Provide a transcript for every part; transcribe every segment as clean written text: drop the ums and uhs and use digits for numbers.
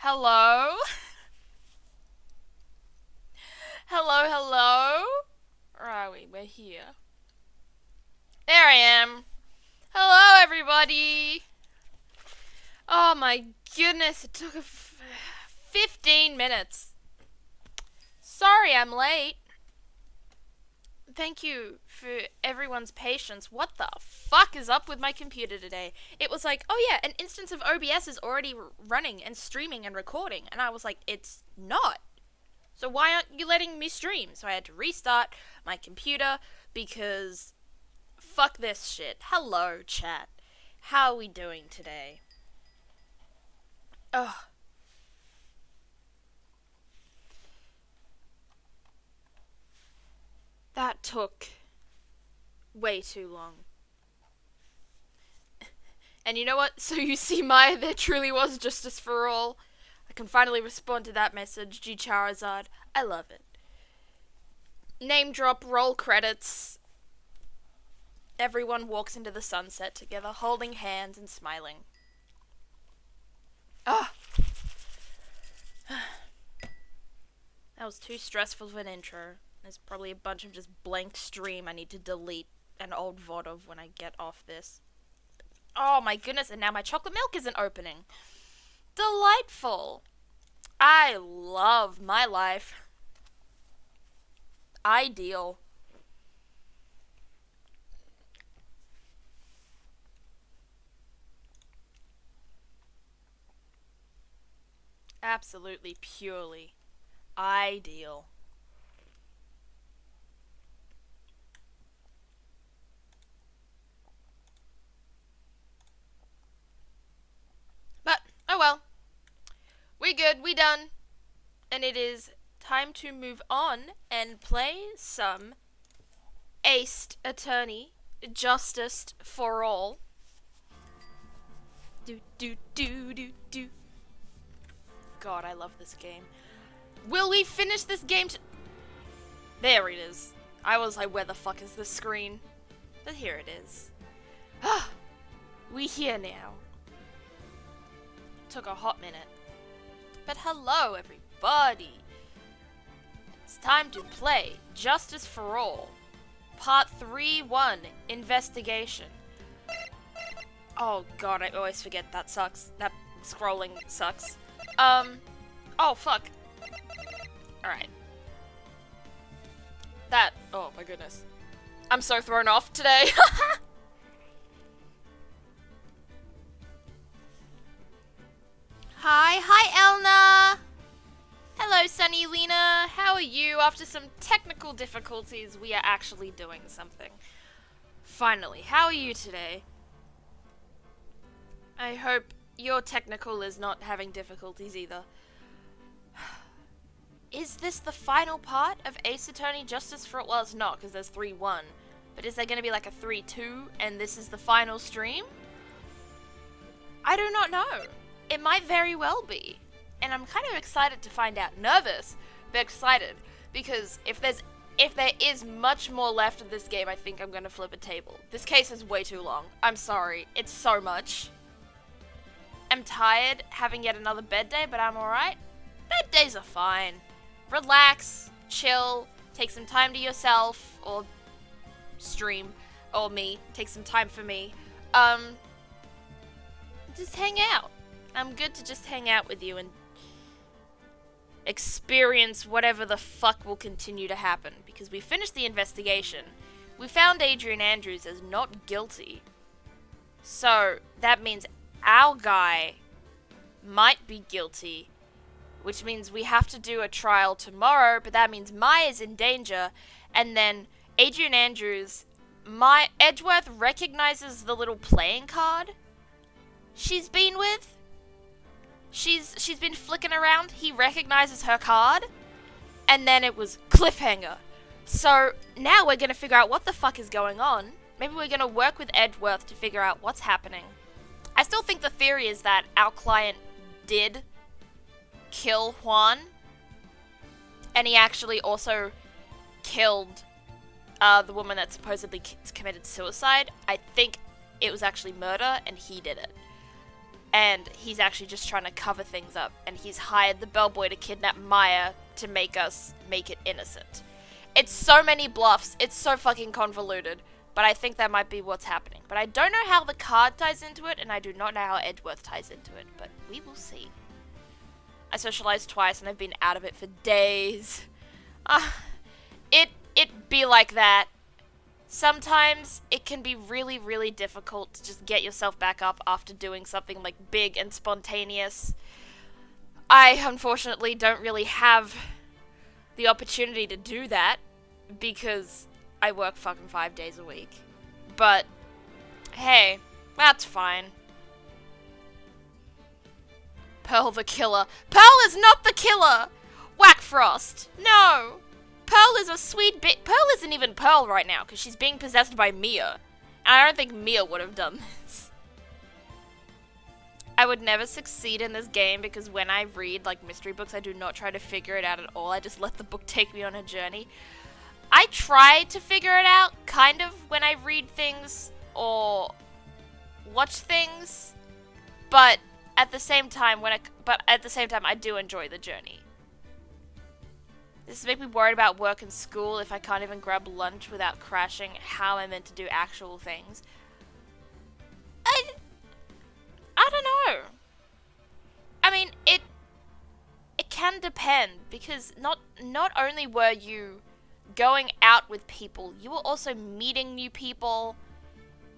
Hello? Hello? Where are we? We're here. There I am. Hello, everybody. Oh my goodness, it took 15 minutes. Sorry I'm late. Thank you for everyone's patience. What the fuck is up with my computer today? It was like, oh yeah, an instance of OBS is already running and streaming and recording. And I was like, it's not. So why aren't you letting me stream? So I had to restart my computer because fuck this shit. Hello, chat. How are we doing today? Ugh. That took way too long. And you know what? So you see, Maya, there truly was justice for all. I can finally respond to that message. G Charizard. I love it. Name drop, roll credits. Everyone walks into the sunset together, holding hands and smiling. Ah! That was too stressful of an intro. There's probably a bunch of just blank stream I need to delete an old VOD of when I get off this. Oh my goodness, and now my chocolate milk isn't opening. Delightful. I love my life. Ideal. Absolutely, purely ideal. But, oh well. We good, we done. And it is time to move on and play some Aced Attorney, Justice for All. Do. God, I love this game. Will we finish this game There it is. I was like, where the fuck is this screen? But here it is. Ah, we here now. Took a hot minute. But hello, everybody. It's time to play Justice for All. Part 3-1, Investigation. Oh god, I always forget that sucks. That scrolling sucks. Oh fuck. Alright. Oh my goodness. I'm so thrown off today. Hi Elna! Hello Sunny Lena, how are you? After some technical difficulties, we are actually doing something. Finally, how are you today? I hope your technical is not having difficulties either. Is this the final part of Ace Attorney Justice for All? Well, it's not, because there's 3-1. But is there going to be like a 3-2, and this is the final stream? I do not know. It might very well be. And I'm kind of excited to find out. Nervous, but excited. Because if there is much more left of this game, I think I'm going to flip a table. This case is way too long. I'm sorry. It's so much. I'm tired, having yet another bed day, but I'm alright. Bed days are fine. Relax, chill, take some time to yourself, or stream, or me, take some time for me. Just hang out. I'm good to just hang out with you and experience whatever the fuck will continue to happen, because we finished the investigation. We found Adrian Andrews as not guilty. So, that means our guy might be guilty, which means we have to do a trial tomorrow, but that means Maya's in danger, and then Adrian Andrews, Edgeworth recognizes the little playing card she's been with. She's been flicking around, he recognizes her card, and then it was cliffhanger. So, now we're gonna figure out what the fuck is going on. Maybe we're gonna work with Edgeworth to figure out what's happening. I still think the theory is that our client did kill Juan, and he actually also killed the woman that supposedly committed suicide. I think it was actually murder, and he did it. and he's actually just trying to cover things up, and he's hired the bellboy to kidnap Maya to make it innocent. It's so many bluffs, it's so fucking convoluted, but I think that might be what's happening. But I don't know how the card ties into it, and I do not know how Edgeworth ties into it, but we will see. I socialized twice, and I've been out of it for days. It be like that. Sometimes it can be really, really difficult to just get yourself back up after doing something like big and spontaneous. I unfortunately don't really have the opportunity to do that because I work fucking 5 days a week. But hey, that's fine. Pearl the killer. Pearl is not the killer! Whackfrost! No! Pearl is a sweet bit. Pearl isn't even Pearl right now because she's being possessed by Mia. And I don't think Mia would have done this. I would never succeed in this game because when I read like mystery books, I do not try to figure it out at all. I just let the book take me on a journey. I try to figure it out kind of when I read things or watch things, but at the same time I do enjoy the journey. This makes me worried about work and school if I can't even grab lunch without crashing. How am I meant to do actual things? I don't know. I mean, it can depend because not only were you going out with people, you were also meeting new people,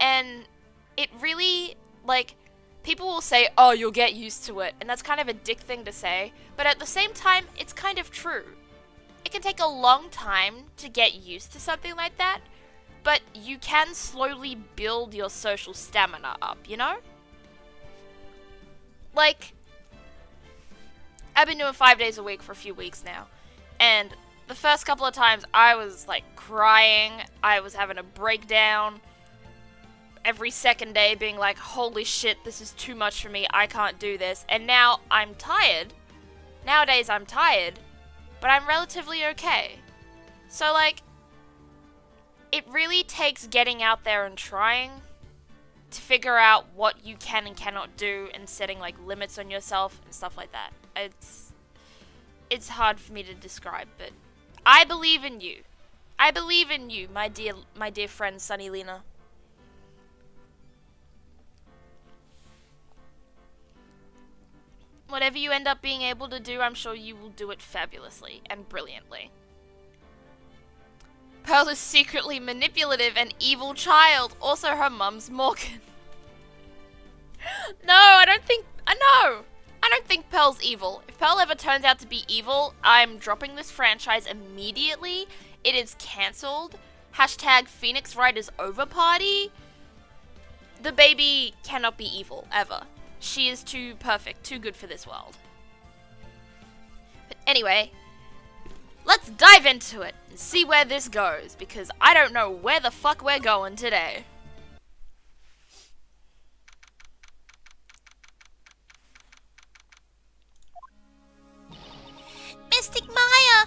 and it really, like, people will say, oh, you'll get used to it, and that's kind of a dick thing to say, but at the same time, it's kind of true. It can take a long time to get used to something like that, but you can slowly build your social stamina up, you know? Like, I've been doing 5 days a week for a few weeks now, and the first couple of times I was, like, crying, I was having a breakdown, every second day being like, holy shit, this is too much for me, I can't do this, and now I'm tired. Nowadays I'm tired, but I'm relatively okay. So, like, it really takes getting out there and trying to figure out what you can and cannot do and setting, like, limits on yourself and stuff like that. It's hard for me to describe, but I believe in you. I believe in you, my dear friend, Sunny Lena. Whatever you end up being able to do, I'm sure you will do it fabulously and brilliantly. Pearl is secretly manipulative and evil child. Also, her mum's Morgan. No, I don't think Pearl's evil. If Pearl ever turns out to be evil, I'm dropping this franchise immediately. It is cancelled. Hashtag Phoenix Wright is over party. The baby cannot be evil, ever. She is too perfect, too good for this world. But anyway, let's dive into it and see where this goes, because I don't know where the fuck we're going today. Mystic Maya!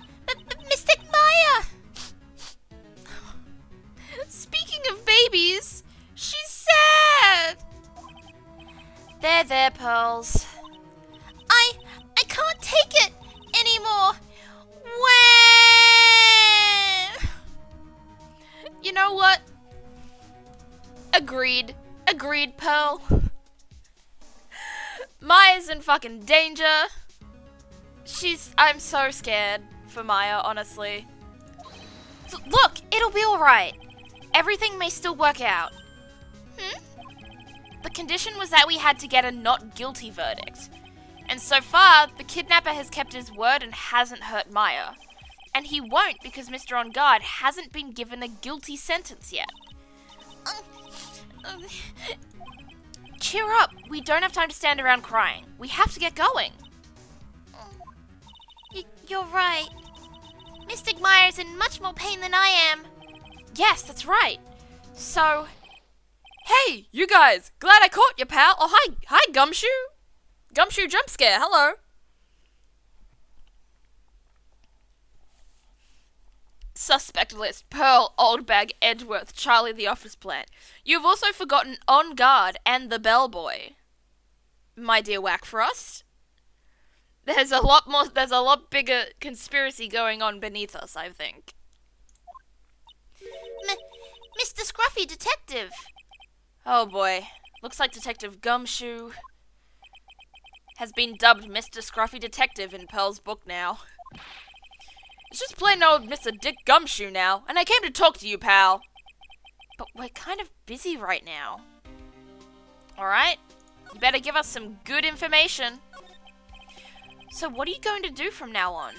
Mystic Maya! Speaking of babies, she's sad! There, Pearls. I can't take it anymore. You know what? Agreed, Pearl. Maya's in fucking danger. I'm so scared for Maya, honestly. Look, it'll be alright. Everything may still work out. The condition was that we had to get a not guilty verdict. And so far, the kidnapper has kept his word and hasn't hurt Maya. And he won't because Mr. On Guard hasn't been given a guilty sentence yet. Cheer up. We don't have time to stand around crying. We have to get going. You're right. Mystic Maya's in much more pain than I am. Yes, that's right. So... Hey, you guys! Glad I caught you, pal! Oh, hi, Gumshoe! Gumshoe jump scare, hello! Suspect list: Pearl, Oldbag, Edgeworth, Charlie the office plant. You've also forgotten On Guard and the Bellboy. my dear Whackfrost. There's a lot bigger conspiracy going on beneath us, I think. Mr. Scruffy Detective! Oh boy. Looks like Detective Gumshoe has been dubbed Mr. Scruffy Detective in Pearl's book now. It's just plain old Mr. Dick Gumshoe now, and I came to talk to you, pal. But we're kind of busy right now. Alright? You better give us some good information. So what are you going to do from now on?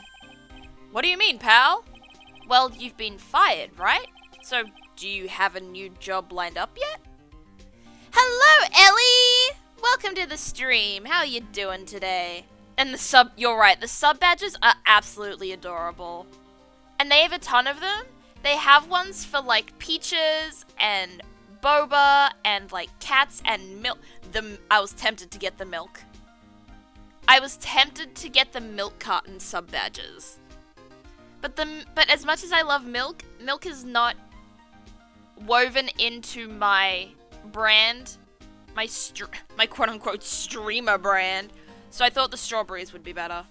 What do you mean, pal? Well, you've been fired, right? So, do you have a new job lined up yet? Hello, Ellie! Welcome to the stream. How are you doing today? And you're right, the sub badges are absolutely adorable. And they have a ton of them. They have ones for like Peaches and Boba and like cats and milk. I was tempted to get the milk. I was tempted to get the milk carton sub badges. But as much as I love milk, milk is not woven into my brand, my quote-unquote streamer brand, so I thought the strawberries would be better.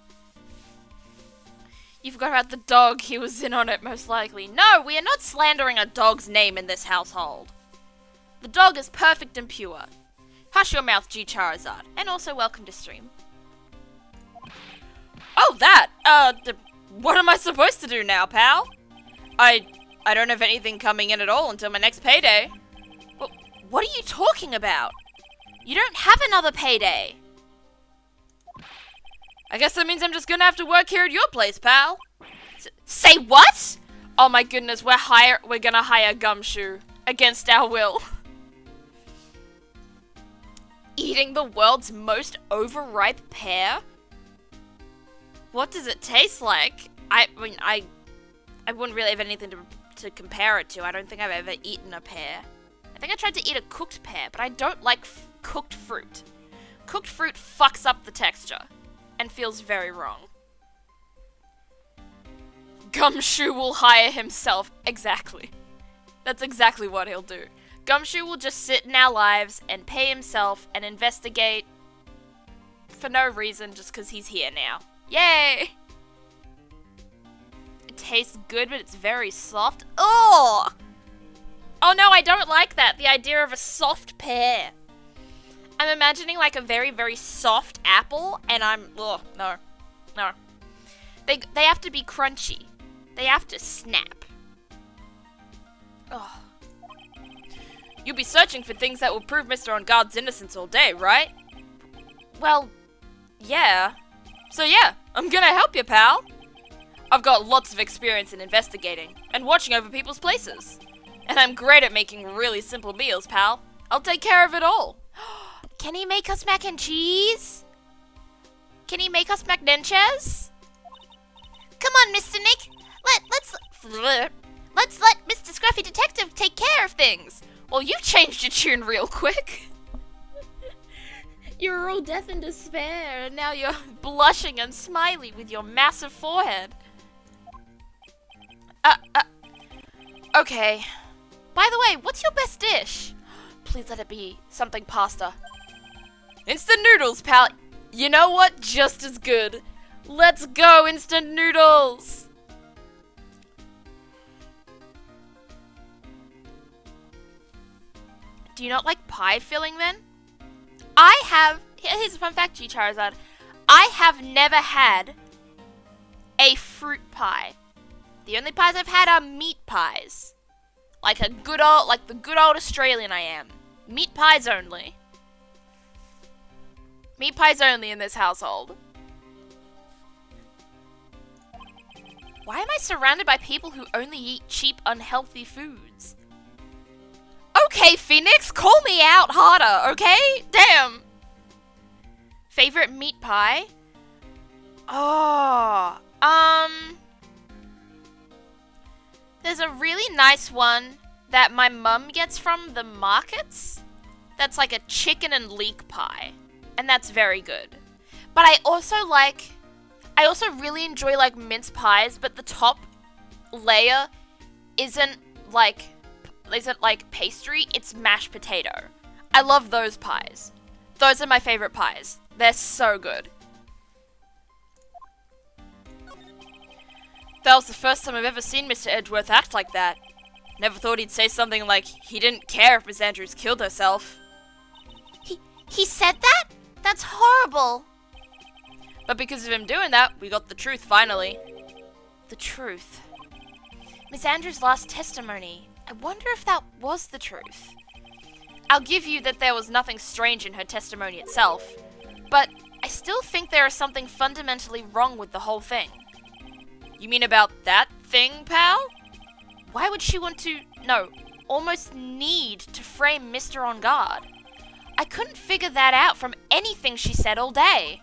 You forgot about the dog. He was in on it, most likely. No, we are not slandering a dog's name in this household. The dog is perfect and pure. Hush your mouth, G Charizard, and also welcome to stream. Oh, that! What am I supposed to do now, pal? I don't have anything coming in at all until my next payday. Well, what are you talking about? You don't have another payday. I guess that means I'm just gonna have to work here at your place, pal. Say what? Oh my goodness, we're gonna hire Gumshoe against our will. Eating the world's most overripe pear? What does it taste like? I mean, I wouldn't really have anything to compare it to. I don't think I've ever eaten a pear. I think I tried to eat a cooked pear, but I don't like cooked fruit. Cooked fruit fucks up the texture and feels very wrong. Gumshoe will hire himself. Exactly. That's exactly what he'll do. Gumshoe will just sit in our lives and pay himself and investigate for no reason, just because he's here now. Yay! It tastes good, but it's very soft. Oh! Oh no, I don't like that. The idea of a soft pear. I'm imagining like a very, very soft apple, and oh, no. No. They have to be crunchy. They have to snap. Oh. You'll be searching for things that will prove Mr. On Guard's innocence all day, right? Well, yeah. So yeah, I'm gonna help you, pal. I've got lots of experience in investigating and watching over people's places. And I'm great at making really simple meals, pal. I'll take care of it all. Can he make us mac and cheese? Can he make us mac and cheese? Come on, Mr. Nick. Let's let Mr. Scruffy Detective take care of things. Well, you changed your tune real quick. You were all death and despair, and now you're blushing and smiley with your massive forehead. Okay. By the way, what's your best dish? Please let it be something pasta. Instant noodles, pal. You know what? Just as good. Let's go, instant noodles. Do you not like pie filling then? Here's a fun fact, G Charizard. I have never had a fruit pie. The only pies I've had are meat pies. Like the good old Australian I am. Meat pies only. Meat pies only in this household. Why am I surrounded by people who only eat cheap, unhealthy foods? Okay, Phoenix, call me out harder, okay? Damn. Favorite meat pie? Oh, there's a really nice one that my mum gets from the markets. That's like a chicken and leek pie. And that's very good. But I also really enjoy like mince pies, but the top layer isn't like pastry, it's mashed potato. I love those pies. Those are my favorite pies. They're so good. That was the first time I've ever seen Mr. Edgeworth act like that. Never thought he'd say something like he didn't care if Miss Andrews killed herself. He said that? That's horrible. But because of him doing that, we got the truth finally. The truth. Miss Andrews' last testimony. I wonder if that was the truth. I'll give you that there was nothing strange in her testimony itself, but I still think there is something fundamentally wrong with the whole thing. You mean about that thing, pal? Why would she want to, almost need to frame Mr. On Guard? I couldn't figure that out from anything she said all day.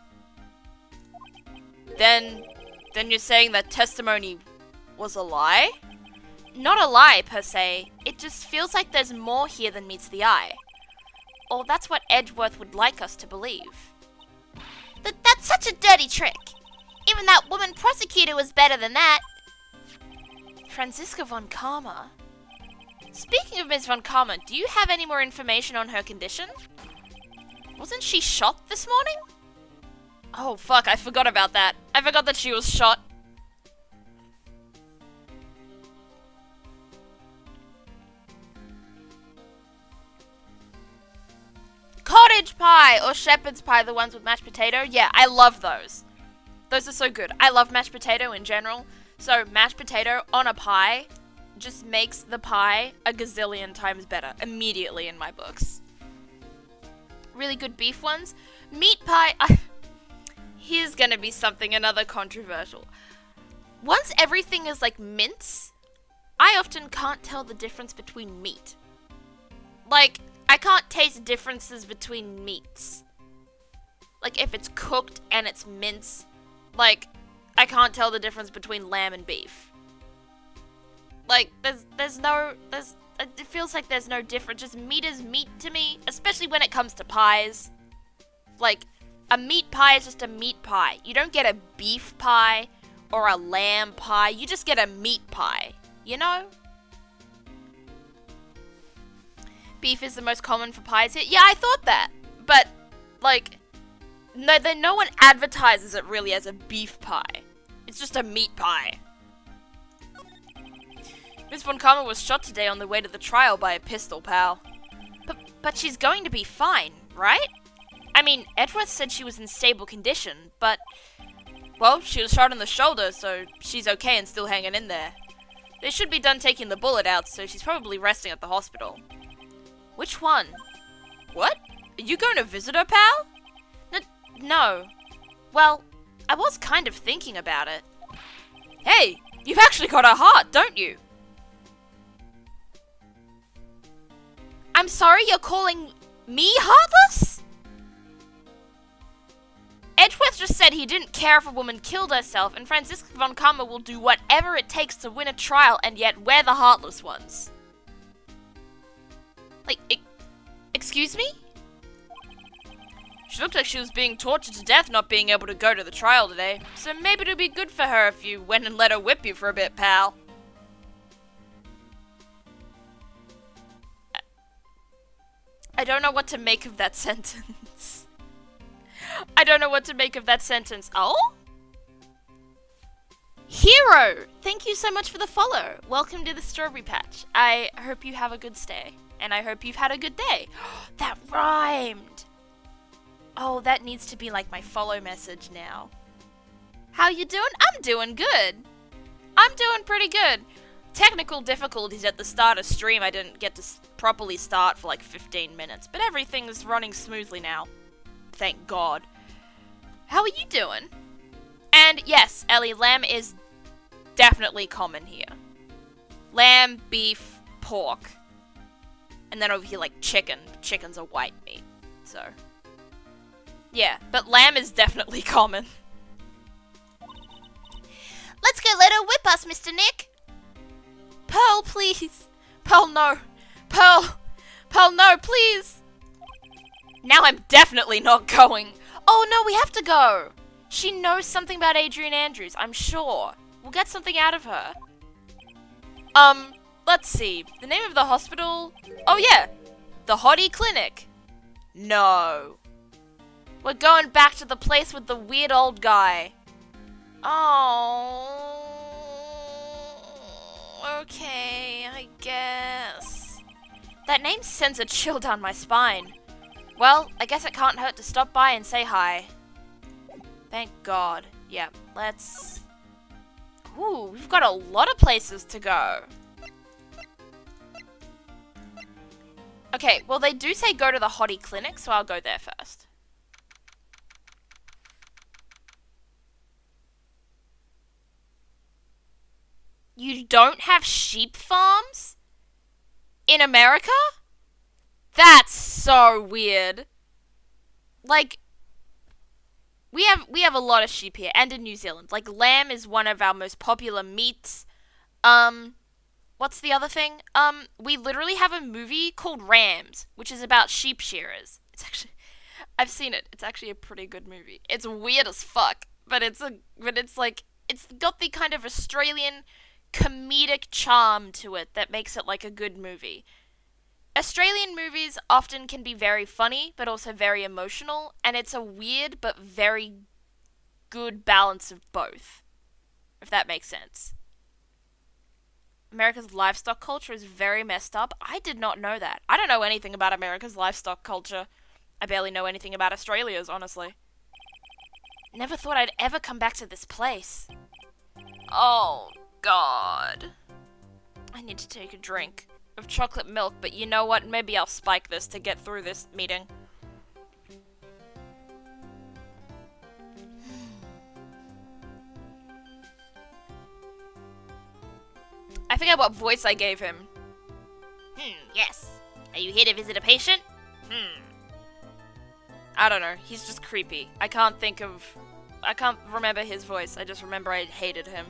Then you're saying that testimony was a lie? Not a lie, per se. It just feels like there's more here than meets the eye. Or that's what Edgeworth would like us to believe. That's such a dirty trick. Even that woman prosecutor was better than that. Franziska von Karma. Speaking of Ms. von Karma, do you have any more information on her condition? Wasn't she shot this morning? Oh fuck, I forgot about that. I forgot that she was shot. Cottage pie or shepherd's pie, the ones with mashed potato. Yeah, I love those. Those are so good. I love mashed potato in general. So mashed potato on a pie just makes the pie a gazillion times better immediately in my books. Really good beef ones. Meat pie. Here's gonna be another controversial. Once everything is like mince, I often can't tell the difference between meat. Like, I can't taste differences between meats. Like, if it's cooked and it's mince, like, I can't tell the difference between lamb and beef. Like, it feels like there's no difference. Just meat is meat to me, especially when it comes to pies. Like, a meat pie is just a meat pie. You don't get a beef pie or a lamb pie. You just get a meat pie, you know? Beef is the most common for pies here. Yeah, I thought that. But, like, no one advertises it really as a beef pie. It's just a meat pie. Miss Von Karma was shot today on the way to the trial by a pistol, pal. But she's going to be fine, right? I mean, Edgeworth said she was in stable condition, but... Well, she was shot in the shoulder, so she's okay and still hanging in there. They should be done taking the bullet out, so she's probably resting at the hospital. Which one? What? Are you going to visit her, pal? No. Well, I was kind of thinking about it. Hey, you've actually got a heart, don't you? I'm sorry, you're calling me heartless? Edgeworth just said he didn't care if a woman killed herself, and Franziska von Karma will do whatever it takes to win a trial, and yet we're the heartless ones. Like, excuse me? She looked like she was being tortured to death not being able to go to the trial today, so maybe it'd be good for her if you went and let her whip you for a bit, pal. I don't know what to make of that sentence. I don't know what to make of that sentence. Oh? Hero! Thank you so much for the follow. Welcome to the Strawberry Patch. I hope you have a good stay. And I hope you've had a good day. That rhymed! Oh, that needs to be like my follow message now. How you doing? I'm doing good. I'm doing pretty good. Technical difficulties at the start of stream. I didn't get to properly start for like 15 minutes. But everything is running smoothly now. Thank God. How are you doing? And yes, Ellie, lamb is definitely common here. Lamb, beef, pork. And then over here, like, chicken. Chicken's a white meat. So, yeah. But lamb is definitely common. Let's go let her whip us, Mr. Nick. Pearl, please. Pearl, no. Pearl. Pearl, no, please. Now I'm definitely not going. Oh, no, we have to go. She knows something about Adrian Andrews, I'm sure. We'll get something out of her. Let's see. The name of the hospital? Oh, yeah. The Hottie Clinic. No. We're going back to the place with the weird old guy. Oh. Okay, I guess. That name sends a chill down my spine. Well, I guess it can't hurt to stop by and say hi. Thank God. Yep, let's... Ooh, we've got a lot of places to go. Okay, well they do say go to the hottie clinic, so I'll go there first. You don't have sheep farms? In America? That's so weird. Like, we have a lot of sheep here, and in New Zealand. Like, lamb is one of our most popular meats. What's the other thing? We literally have a movie called Rams, which is about sheep shearers. It's actually, I've seen it. It's actually a pretty good movie. It's weird as fuck, but it's got the kind of Australian comedic charm to it that makes it like a good movie. Australian movies often can be very funny, but also very emotional, and it's a weird but very good balance of both, if that makes sense. America's livestock culture is very messed up. I did not know that. I don't know anything about America's livestock culture. I barely know anything about Australia's, honestly. Never thought I'd ever come back to this place. Oh, God. I need to take a drink of chocolate milk, but you know what? Maybe I'll spike this to get through this meeting. I forget what voice I gave him. Yes. Are you here to visit a patient? I don't know. He's just creepy. I can't remember his voice. I just remember I hated him.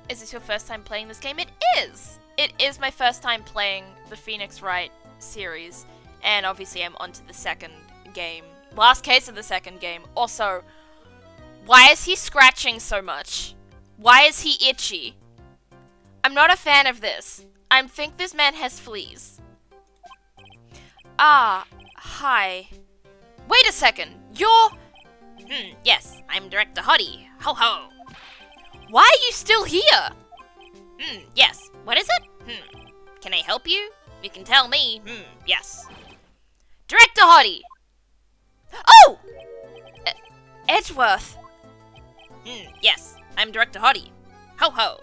Is this your first time playing this game? It is! It is my first time playing the Phoenix Wright series. And obviously I'm onto the second game. Last case of the second game. Also, why is he scratching so much? Why is he itchy? I'm not a fan of this. I think this man has fleas. Ah, hi. Wait a second. You're... yes, I'm Director Hottie. Ho ho. Why are you still here? Yes. What is it? Can I help you? You can tell me. Yes. Director Hottie. Oh! Edgeworth. Yes, I'm Director Hottie. Ho ho.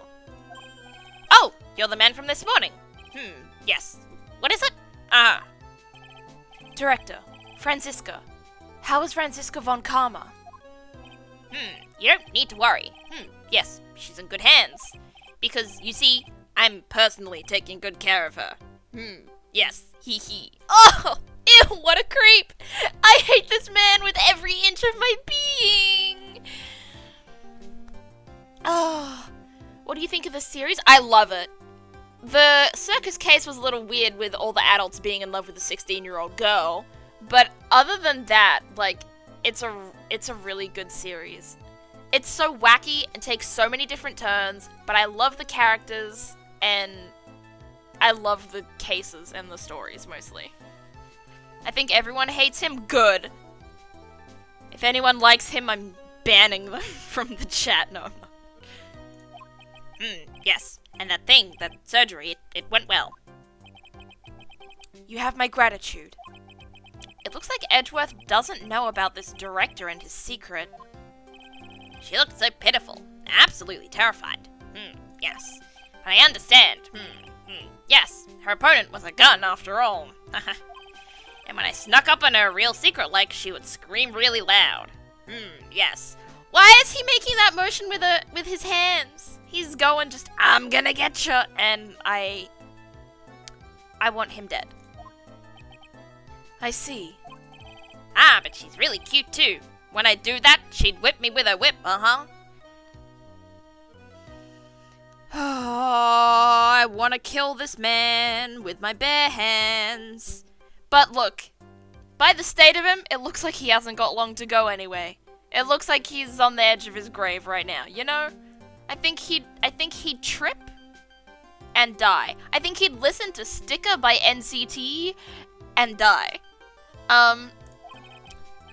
Oh, you're the man from this morning. Yes. What is it? Director, Franziska. How is Franziska von Karma? You don't need to worry. Yes, she's in good hands. Because, you see, I'm personally taking good care of her. Yes, hee hee. Oh, ew, what a creep. I hate this man with every inch of my being. Oh, what do you think of this series? I love it. The circus case was a little weird with all the adults being in love with a 16-year-old girl. But other than that, like, it's a really good series. It's so wacky and takes so many different turns, but I love the characters, and I love the cases and the stories, mostly. I think everyone hates him. Good. If anyone likes him, I'm banning them from the chat. No, I'm not. Yes. And that thing, that surgery, it went well. You have my gratitude. It looks like Edgeworth doesn't know about this director and his secret. She looked so pitiful. Absolutely terrified. Yes. But I understand. Yes, her opponent was a gun after all. And when I snuck up on her real secret like, she would scream really loud. Yes. Why is he making that motion with his hands? He's going just, I'm gonna get you, and I want him dead. I see. Ah, but she's really cute too. When I do that, she'd whip me with her whip, Oh, I want to kill this man with my bare hands. But look, by the state of him, it looks like he hasn't got long to go anyway. It looks like he's on the edge of his grave right now, you know? I think he'd trip and die. I think he'd listen to Sticker by NCT and die.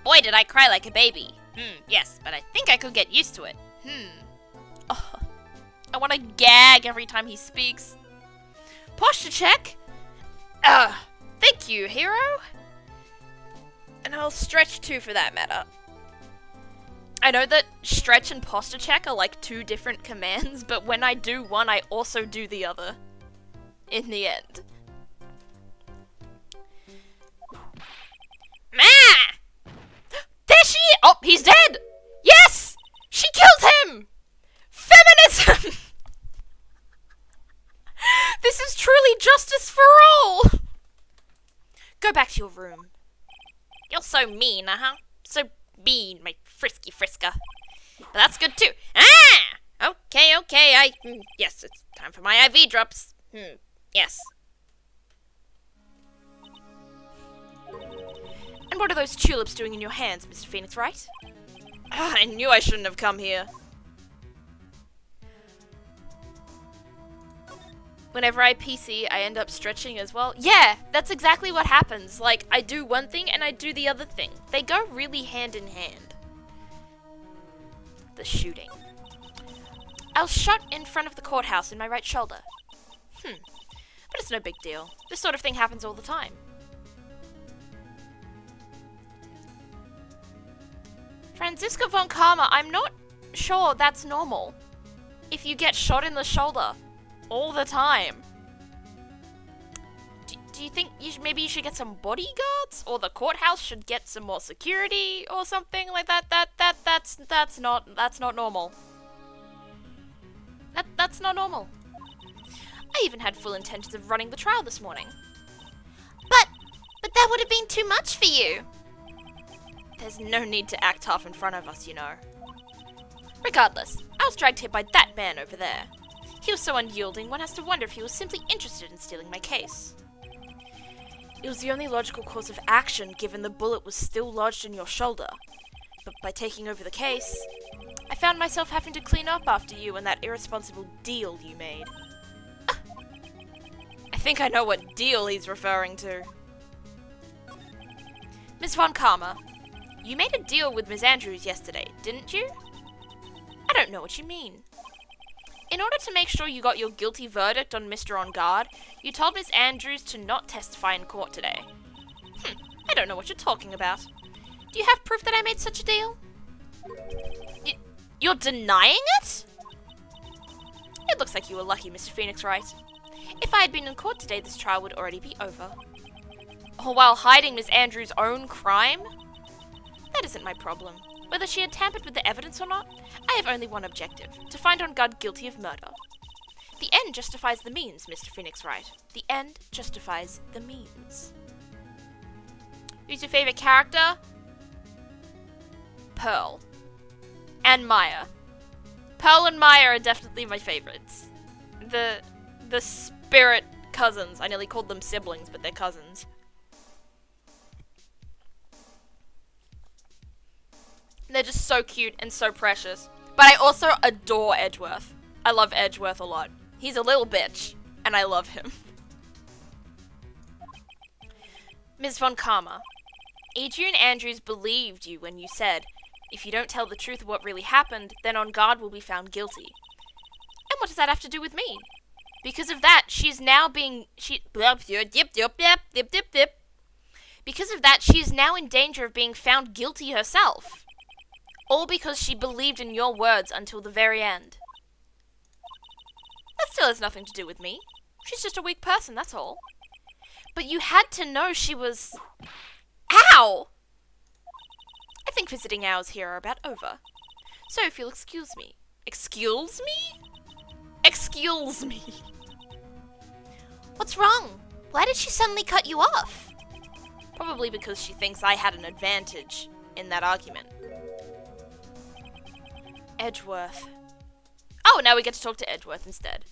Boy, did I cry like a baby. Yes, but I think I could get used to it. Oh, I want to gag every time he speaks. Posture check? Thank you, hero. And I'll stretch too for that matter. I know that stretch and posture check are like two different commands, but when I do one, I also do the other. In the end. Ma! There she is! Oh, he's dead! Yes! She killed him! Feminism! This is truly justice for all! Go back to your room. You're so mean, So mean, my frisky frisker. But that's good too. Okay, yes, it's time for my IV drops. Yes. And what are those tulips doing in your hands, Mr. Phoenix, right? I knew I shouldn't have come here. Whenever I PC, I end up stretching as well. Yeah, that's exactly what happens. Like, I do one thing and I do the other thing. They go really hand in hand. The shooting. I was shot in front of the courthouse in my right shoulder. But it's no big deal. This sort of thing happens all the time. Franziska von Karma, I'm not sure that's normal. If you get shot in the shoulder all the time. Do you think maybe you should get some bodyguards? Or the courthouse should get some more security or something like that? That's not normal. That's not normal. I even had full intentions of running the trial this morning. But that would have been too much for you. There's no need to act tough in front of us, you know. Regardless, I was dragged here by that man over there. He was so unyielding, one has to wonder if he was simply interested in stealing my case. It was the only logical course of action given the bullet was still lodged in your shoulder. But by taking over the case, I found myself having to clean up after you and that irresponsible deal you made. I think I know what deal he's referring to. Ms. Von Karma, you made a deal with Ms. Andrews yesterday, didn't you? I don't know what you mean. In order to make sure you got your guilty verdict on Mr. On Guard, you told Ms. Andrews to not testify in court today. I don't know what you're talking about. Do you have proof that I made such a deal? You're denying it? It looks like you were lucky, Mr. Phoenix, right? If I had been in court today, this trial would already be over. Or while hiding Ms. Andrews' own crime? That isn't my problem. Whether she had tampered with the evidence or not, I have only one objective, to find On Guard guilty of murder. The end justifies the means, Mr. Phoenix Wright. The end justifies the means. Who's your favourite character? Pearl. And Maya. Pearl and Maya are definitely my favourites. The spirit cousins. I nearly called them siblings, but they're cousins. They're just so cute and so precious. But I also adore Edgeworth. I love Edgeworth a lot. He's a little bitch, and I love him. Ms. Von Karma, Adrian Andrews believed you when you said, if you don't tell the truth of what really happened, then On Guard will be found guilty. And what does that have to do with me? Because of that, she's now being... Because of that, she is now in danger of being found guilty herself. All because she believed in your words until the very end. That still has nothing to do with me. She's just a weak person, that's all. But you had to know she was... Ow! I think visiting hours here are about over. So if you'll excuse me. Excuse me? Excuse me. What's wrong? Why did she suddenly cut you off? Probably because she thinks I had an advantage in that argument. Edgeworth. Oh, now we get to talk to Edgeworth instead.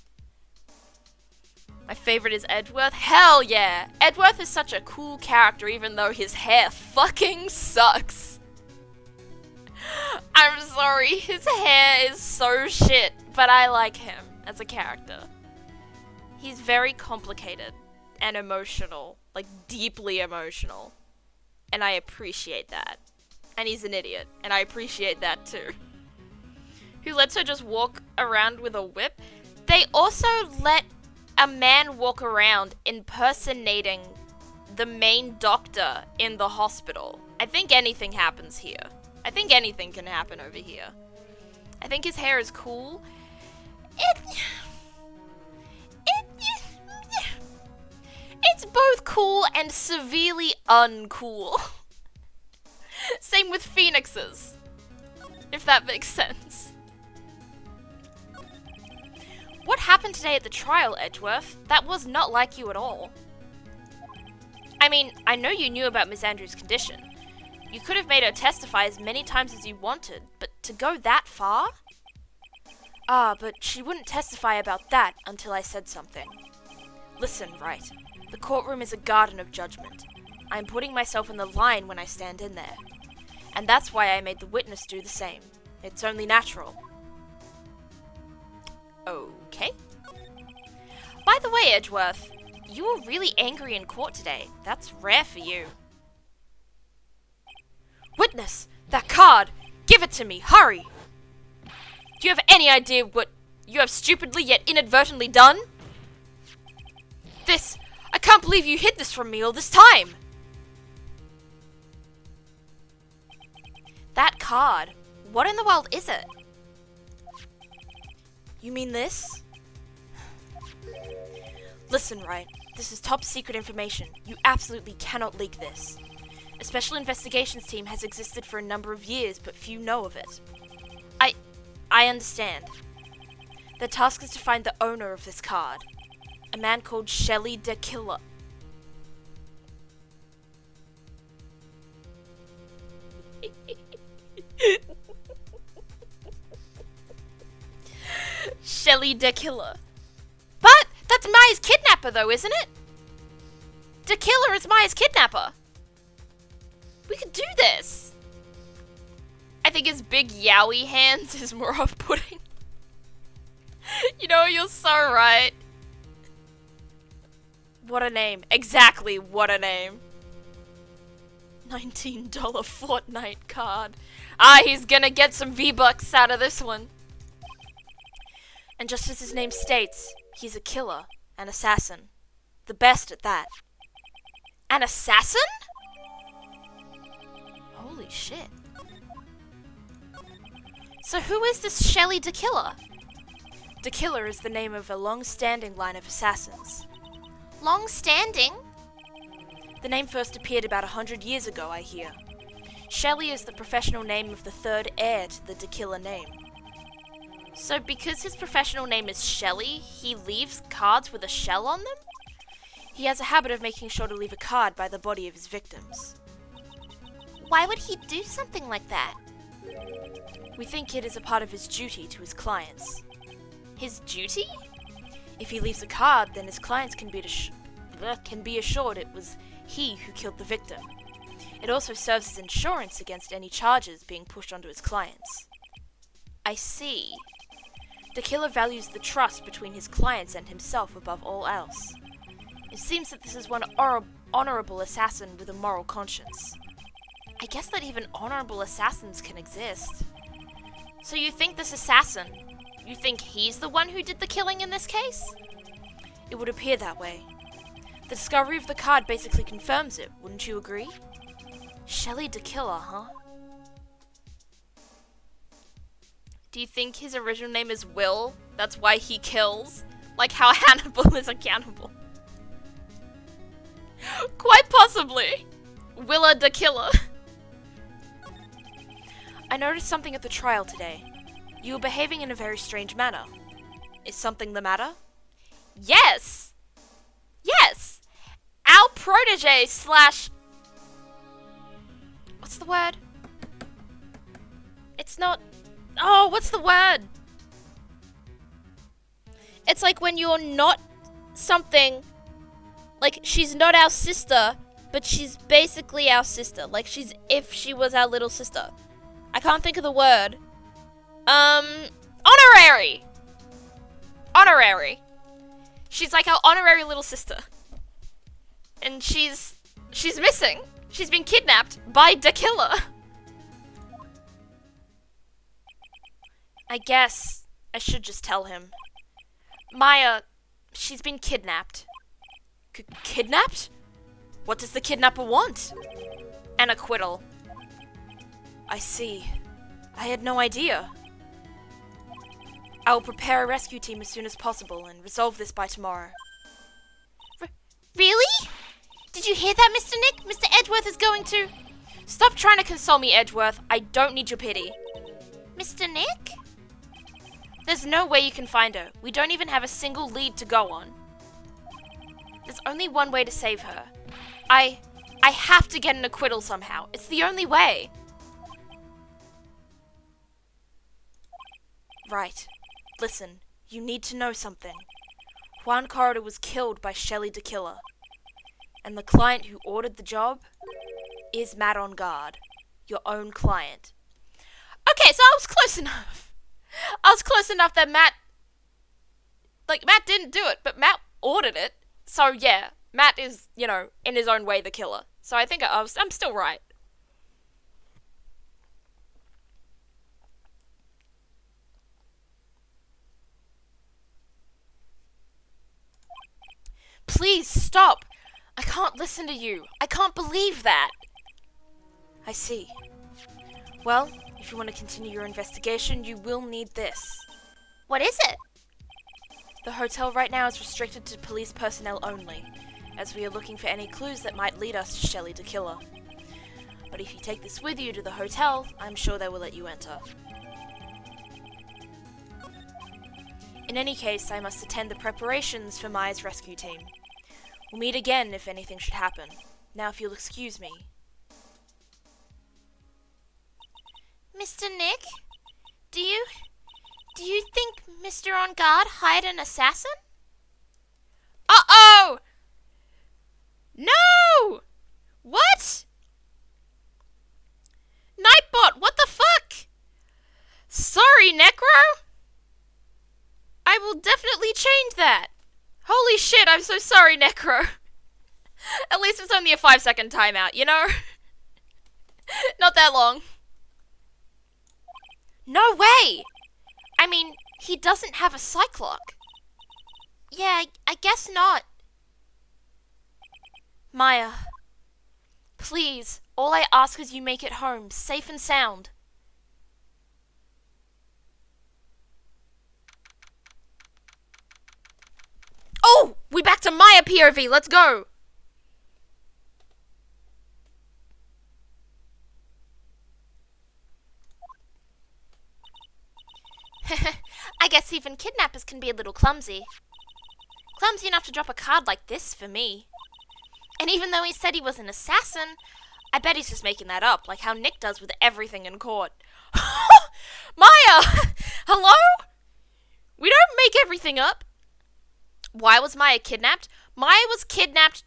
My favorite is Edgeworth. Hell yeah! Edgeworth is such a cool character even though his hair fucking sucks. I'm sorry, his hair is so shit, but I like him as a character. He's very complicated and emotional, like deeply emotional, and I appreciate that. And he's an idiot, and I appreciate that too. Who lets her just walk around with a whip? They also let a man walk around impersonating the main doctor in the hospital. I think anything happens here. I think anything can happen over here. I think his hair is cool. It's both cool and severely uncool. Same with phoenixes, if that makes sense. What happened today at the trial, Edgeworth? That was not like you at all. I mean, I know you knew about Miss Andrews' condition. You could have made her testify as many times as you wanted, but to go that far? Ah, but she wouldn't testify about that until I said something. Listen, Wright. The courtroom is a garden of judgment. I am putting myself in the line when I stand in there. And that's why I made the witness do the same. It's only natural. Okay. By the way, Edgeworth, you were really angry in court today. That's rare for you. Witness! That card! Give it to me! Hurry! Do you have any idea what you have stupidly yet inadvertently done? This! I can't believe you hid this from me all this time! That card? What in the world is it? You mean this? Listen, Wright. This is top secret information. You absolutely cannot leak this. A special investigations team has existed for a number of years, but few know of it. I understand. Their task is to find the owner of this card. A man called Shelley the Killer. Shelley the Killer. But that's Maya's kidnapper though, isn't it? The Killer is Maya's kidnapper. We could do this. I think his big yowie hands is more off-putting. You know, you're so right. What a name. Exactly, what a name. $19 Fortnite card. Ah, he's gonna get some V-Bucks out of this one. And just as his name states, he's a killer, an assassin. The best at that. An assassin? Holy shit. So who is this Shelley the Killer? The Killer is the name of a long-standing line of assassins. Long-standing? The name first appeared about 100 years ago, I hear. Shelley is the professional name of the third heir to the De Killer name. So because his professional name is Shelley, he leaves cards with a shell on them? He has a habit of making sure to leave a card by the body of his victims. Why would he do something like that? We think it is a part of his duty to his clients. His duty? If he leaves a card, then his clients can be assured it was he who killed the victim. It also serves as insurance against any charges being pushed onto his clients. I see. The Killer values the trust between his clients and himself above all else. It seems that this is one honorable assassin with a moral conscience. I guess that even honorable assassins can exist. So you think this assassin, you think he's the one who did the killing in this case? It would appear that way. The discovery of the card basically confirms it, wouldn't you agree? Shelley the Killer, huh? Do you think his original name is Will? That's why he kills? Like how Hannibal is a cannibal? Quite possibly. Willa the Killer. I noticed something at the trial today. You were behaving in a very strange manner. Is something the matter? Yes! Yes! Our protege slash... What's the word? It's not... Oh, what's the word? It's like when you're not something... Like, she's not our sister, but she's basically our sister. Like, she's if she was our little sister. I can't think of the word. Honorary! Honorary. She's like our honorary little sister. And she's missing. She's been kidnapped by the Killer. I guess I should just tell him. Maya, she's been kidnapped. Kidnapped? What does the kidnapper want? An acquittal. I see. I had no idea. I will prepare a rescue team as soon as possible and resolve this by tomorrow. Really? Did you hear that, Mr. Nick? Mr. Edgeworth is going to... Stop trying to console me, Edgeworth. I don't need your pity. Mr. Nick? There's no way you can find her. We don't even have a single lead to go on. There's only one way to save her. I have to get an acquittal somehow. It's the only way. Right. Listen, you need to know something. Juan Corridor was killed by Shelley the Killer. And the client who ordered the job is Matt on Guard. Your own client. Okay, so I was close enough. I was close enough that Matt didn't do it, but Matt ordered it. So yeah, Matt is, in his own way the killer. So I think I'm still right. Please stop. I can't listen to you. I can't believe that. I see. Well, if you want to continue your investigation, you will need this. What is it? The hotel right now is restricted to police personnel only, as we are looking for any clues that might lead us to Shelley the Killer. But if you take this with you to the hotel, I'm sure they will let you enter. In any case, I must attend the preparations for Maya's rescue team. We'll meet again if anything should happen. Now if you'll excuse me. Mr. Nick? Do you think Mr. On Guard hired an assassin? Uh-oh! No! What? Nightbot, what the fuck? Sorry, Necro? I will definitely change that. Holy shit, I'm so sorry, Necro. At least it's only a 5-second timeout, Not that long. No way! I mean, he doesn't have a psych-lock. Yeah, I guess not. Maya, please, all I ask is you make it home, safe and sound. Oh! We back to Maya POV, let's go! I guess even kidnappers can be a little clumsy. Clumsy enough to drop a card like this for me. And even though he said he was an assassin, I bet he's just making that up, like how Nick does with everything in court. Maya! Hello? We don't make everything up. Why was Maya kidnapped? Maya was kidnapped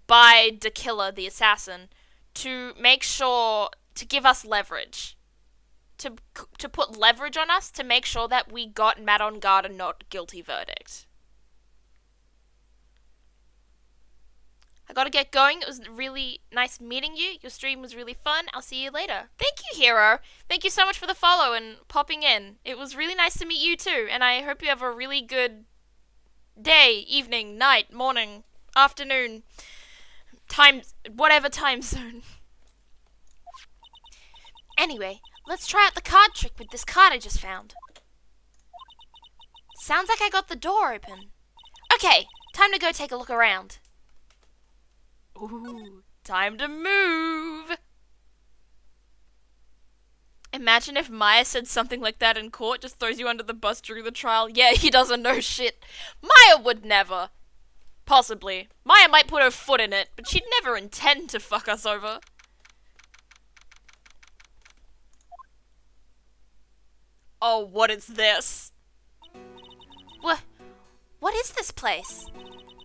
by the killer, the assassin, to make sure, to give us leverage. To put leverage on us to make sure that we got Matt on Guard and not guilty verdict. I gotta get going. It was really nice meeting you. Your stream was really fun. I'll see you later. Thank you, Hero. Thank you so much for the follow and popping in. It was really nice to meet you too, and I hope you have a really good day, evening, night, morning, afternoon, whatever time zone. Anyway, let's try out the card trick with this card I just found. Sounds like I got the door open. Okay, time to go take a look around. Ooh, time to move. Imagine if Maya said something like that in court, just throws you under the bus during the trial. Yeah, he doesn't know shit. Maya would never. Possibly. Maya might put her foot in it, but she'd never intend to fuck us over. Oh, what is this? What is this place?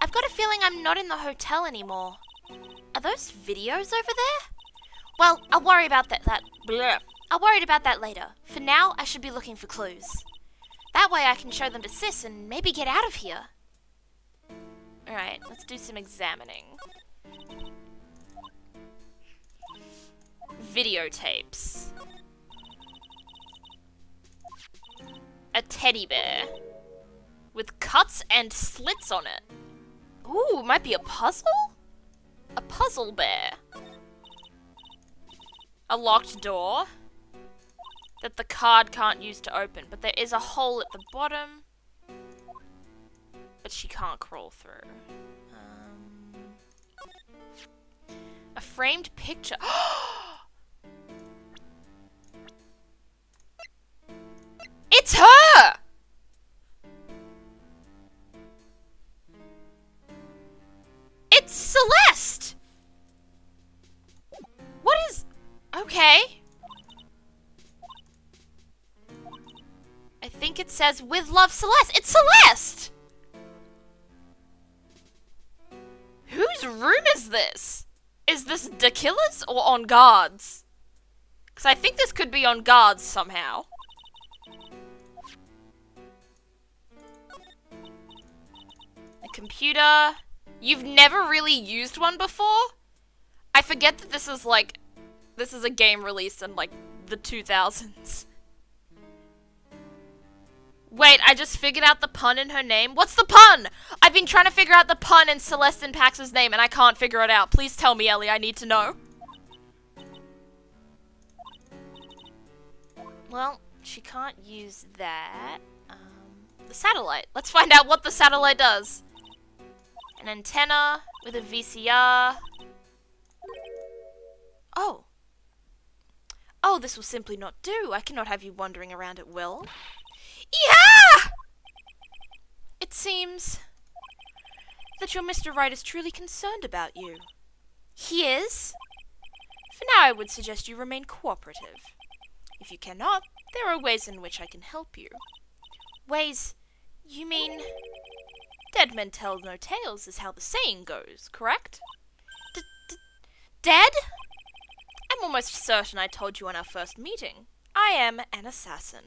I've got a feeling I'm not in the hotel anymore. Are those videos over there? Well, I'll worry about I'll worry about that later. For now, I should be looking for clues. That way I can show them to Sis and maybe get out of here. Alright, let's do some examining. Videotapes. a teddy bear with cuts and slits on it. Ooh, might be a puzzle? A puzzle bear. A locked door that the card can't use to open, but there is a hole at the bottom, but she can't crawl through. A framed picture. It's her! It's Celeste! What is... Okay. I think it says, with love, Celeste. It's Celeste! Whose room is this? Is this Dakilla's or on guards? Because I think this could be on guards somehow. A computer. You've never really used one before? I forget that this is like... This is a game released in like the 2000s. Wait, I just figured out the pun in her name. What's the pun? I've been trying to figure out the pun in Celeste and Pax's name and I can't figure it out. Please tell me, Ellie. I need to know. Well, she can't use that. The satellite. Let's find out what the satellite does. An antenna with a VCR. Oh. Oh, this will simply not do. I cannot have you wandering around at will. Yeah! It seems that your Mr. Wright is truly concerned about you. He is? For now, I would suggest you remain cooperative. If you cannot, there are ways in which I can help you. Ways? You mean... Dead men tell no tales is how the saying goes, correct? Dead? I'm almost certain I told you on our first meeting. I am an assassin.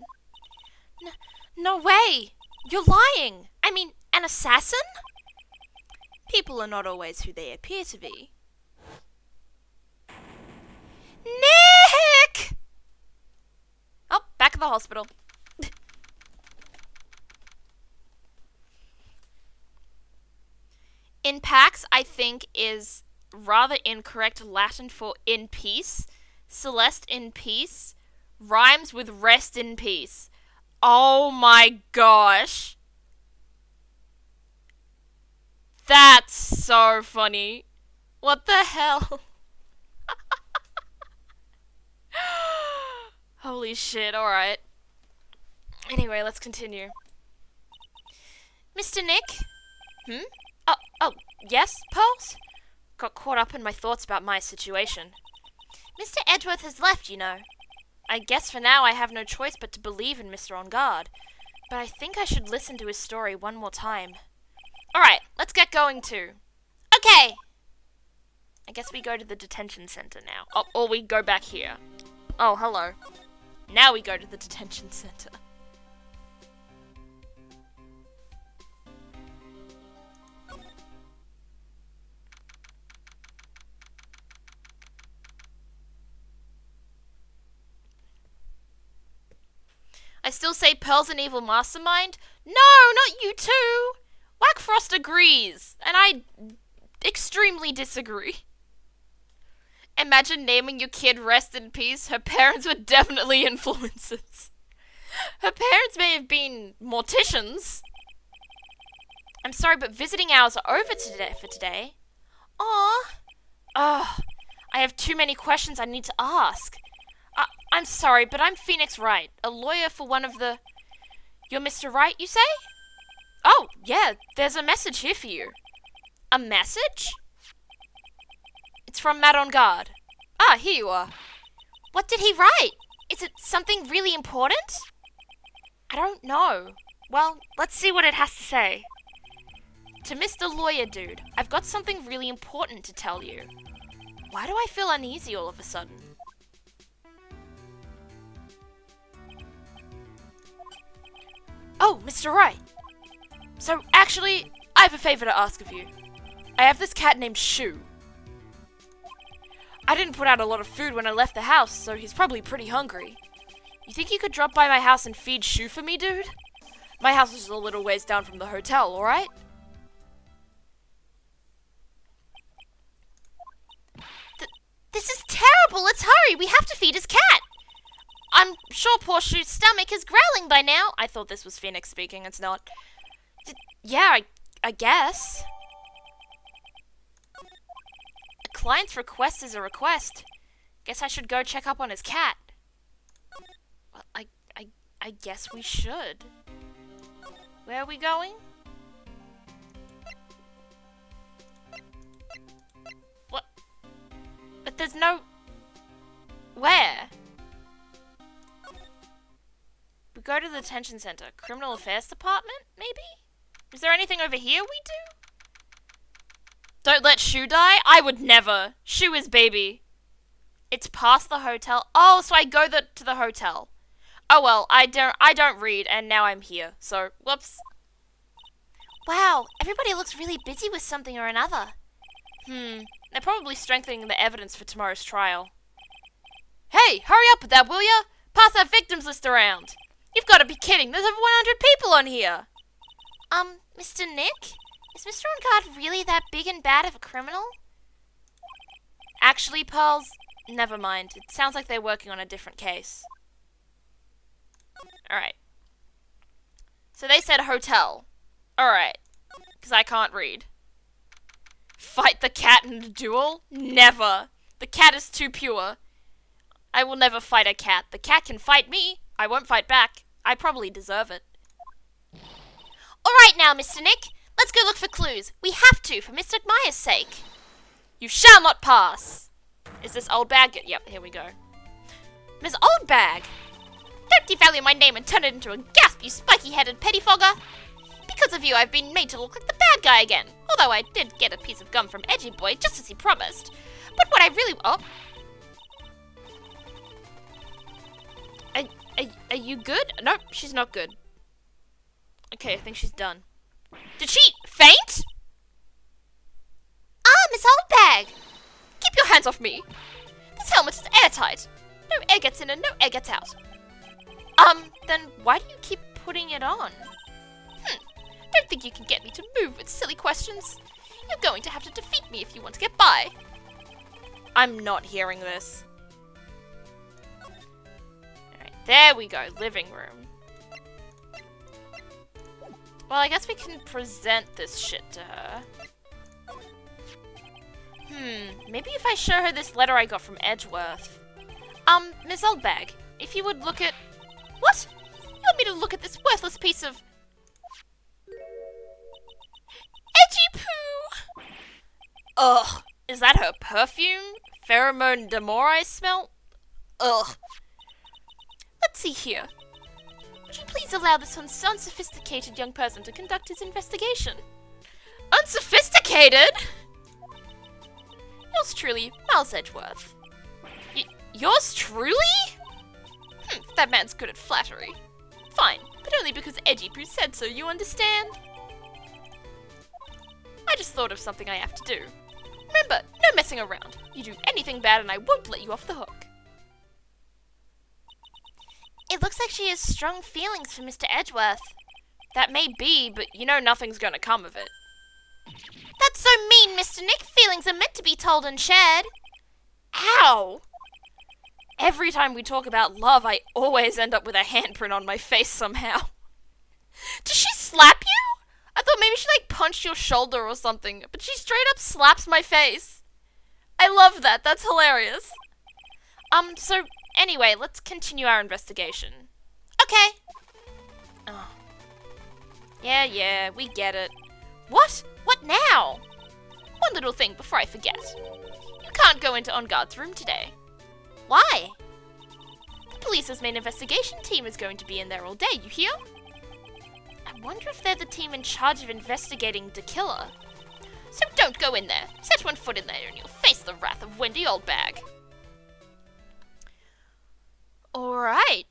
No way! You're lying! I mean, an assassin? People are not always who they appear to be. Nick! Oh, back at the hospital. In Pax, I think, is rather incorrect Latin for in peace. Celeste in peace rhymes with rest in peace. Oh my gosh. That's so funny. What the hell? Holy shit, alright. Anyway, let's continue. Mr. Nick? Oh, yes, Pearls? Got caught up in my thoughts about my situation. Mr. Edgeworth has left, you know. I guess for now I have no choice but to believe in Mr. On Guard. But I think I should listen to his story one more time. Alright, let's get going too. Okay! I guess we go to the detention center now. Oh, or we go back here. Oh, hello. Now we go to the detention center. I still say Pearl's an evil mastermind? No, not you too! Whack Frost agrees, and I extremely disagree. Imagine naming your kid Rest in Peace. Her parents were definitely influences. Her parents may have been morticians. I'm sorry, but visiting hours are over for today. Aw. Ugh. I have too many questions I need to ask. I'm sorry, but I'm Phoenix Wright, a lawyer for one of the... You're Mr. Wright, you say? Oh, yeah, there's a message here for you. A message? It's from Matt on Guard. Ah, here you are. What did he write? Is it something really important? I don't know. Well, let's see what it has to say. To Mr. Lawyer Dude, I've got something really important to tell you. Why do I feel uneasy all of a sudden? Oh, Mr. Wright. So, actually, I have a favor to ask of you. I have this cat named Shu. I didn't put out a lot of food when I left the house, so he's probably pretty hungry. You think you could drop by my house and feed Shu for me, dude? My house is a little ways down from the hotel, alright? This is terrible. Let's hurry. We have to feed his cat. I'm sure poor Shu's stomach is growling by now. I thought this was Phoenix speaking. It's not. Yeah, I guess. A client's request is a request. Guess I should go check up on his cat. Well, I guess we should. Where are we going? What? But there's no... Where? We go to the detention center. Criminal Affairs Department, maybe? Is there anything over here we do? Don't let Shu die? I would never. Shu is baby. It's past the hotel. Oh, so I go to the hotel. Oh well, I don't read, and now I'm here. So, whoops. Wow, everybody looks really busy with something or another. They're probably strengthening the evidence for tomorrow's trial. Hey, hurry up with that, will ya? Pass that victims list around. You've got to be kidding. There's over 100 people on here. Mr. Nick? Is Mr. On Guard really that big and bad of a criminal? Actually, Pearls, never mind. It sounds like they're working on a different case. Alright. So they said hotel. Alright. Because I can't read. Fight the cat in a duel? Never. The cat is too pure. I will never fight a cat. The cat can fight me. I won't fight back. I probably deserve it. Alright now, Mr. Nick. Let's go look for clues. We have to, for Mr. Meyer's sake. You shall not pass. Is this old bag? Yep, here we go. Miss Old Bag. Don't devalue my name and turn it into a gasp, you spiky-headed pettifogger. Because of you, I've been made to look like the bad guy again. Although I did get a piece of gum from Edgy Boy, just as he promised. But what I really... Oh. Are you good? Nope, she's not good. Okay, I think she's done. Did she faint? Ah, Miss Oldbag! Keep your hands off me. This helmet is airtight. No air gets in and no air gets out. Then why do you keep putting it on? Don't think you can get me to move with silly questions. You're going to have to defeat me if you want to get by. I'm not hearing this. Alright, there we go. Living room. Well, I guess we can present this shit to her. Maybe if I show her this letter I got from Edgeworth. Miss Oldbag, if you would look at... What? You want me to look at this worthless piece of... Edgy poo! Ugh, is that her perfume? Pheromone d'Amour I smell? Ugh. Let's see here. Would you please allow this unsophisticated young person to conduct his investigation? Unsophisticated? Yours truly, Miles Edgeworth. Yours truly? That man's good at flattery. Fine, but only because Edgy Poo said so, you understand? I just thought of something I have to do. Remember, no messing around. You do anything bad and I won't let you off the hook. It looks like she has strong feelings for Mr. Edgeworth. That may be, but you know nothing's gonna come of it. That's so mean, Mr. Nick. Feelings are meant to be told and shared. Ow! Every time we talk about love, I always end up with a handprint on my face somehow. Does she slap you? I thought maybe she like punched your shoulder or something, but she straight up slaps my face. I love that. That's hilarious. So anyway, let's continue our investigation. Okay. Oh. Yeah, we get it. What? What now? One little thing before I forget. You can't go into On Guard's room today. Why? The police's main investigation team is going to be in there all day, you hear? I wonder if they're the team in charge of investigating the killer. So don't go in there. Set one foot in there and you'll face the wrath of Wendy Oldbag. Alright.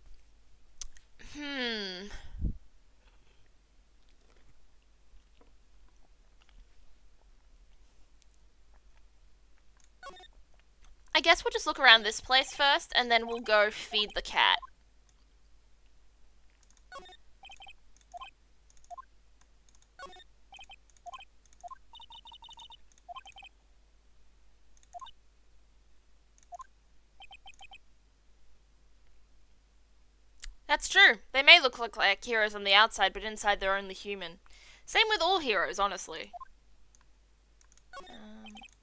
I guess we'll just look around this place first, and then we'll go feed the cat. That's true. They may look like heroes on the outside, but inside they're only human. Same with all heroes, honestly.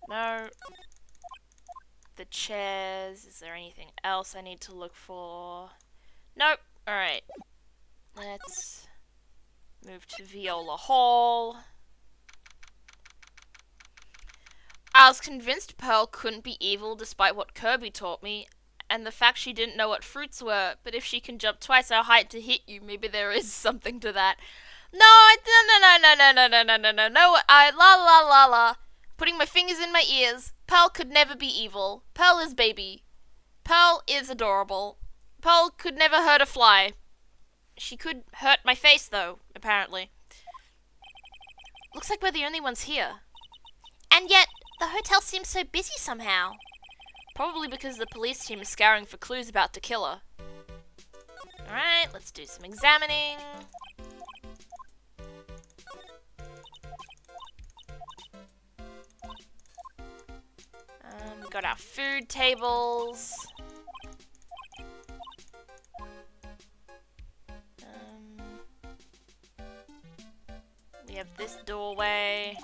No. The chairs. Is there anything else I need to look for? Nope. Alright. Let's move to Viola Hall. I was convinced Pearl couldn't be evil despite what Kirby taught me, and the fact she didn't know what fruits were, but if she can jump twice her height to hit you, maybe there is something to that. No, la. Putting my fingers in my ears. Pearl could never be evil. Pearl is baby. Pearl is adorable. Pearl could never hurt a fly. She could hurt my face, though, apparently. Looks like we're the only ones here. And yet, the hotel seems so busy somehow. Probably because the police team is scouring for clues about to kill her. Alright, let's do some examining. We got our food tables. We have this doorway.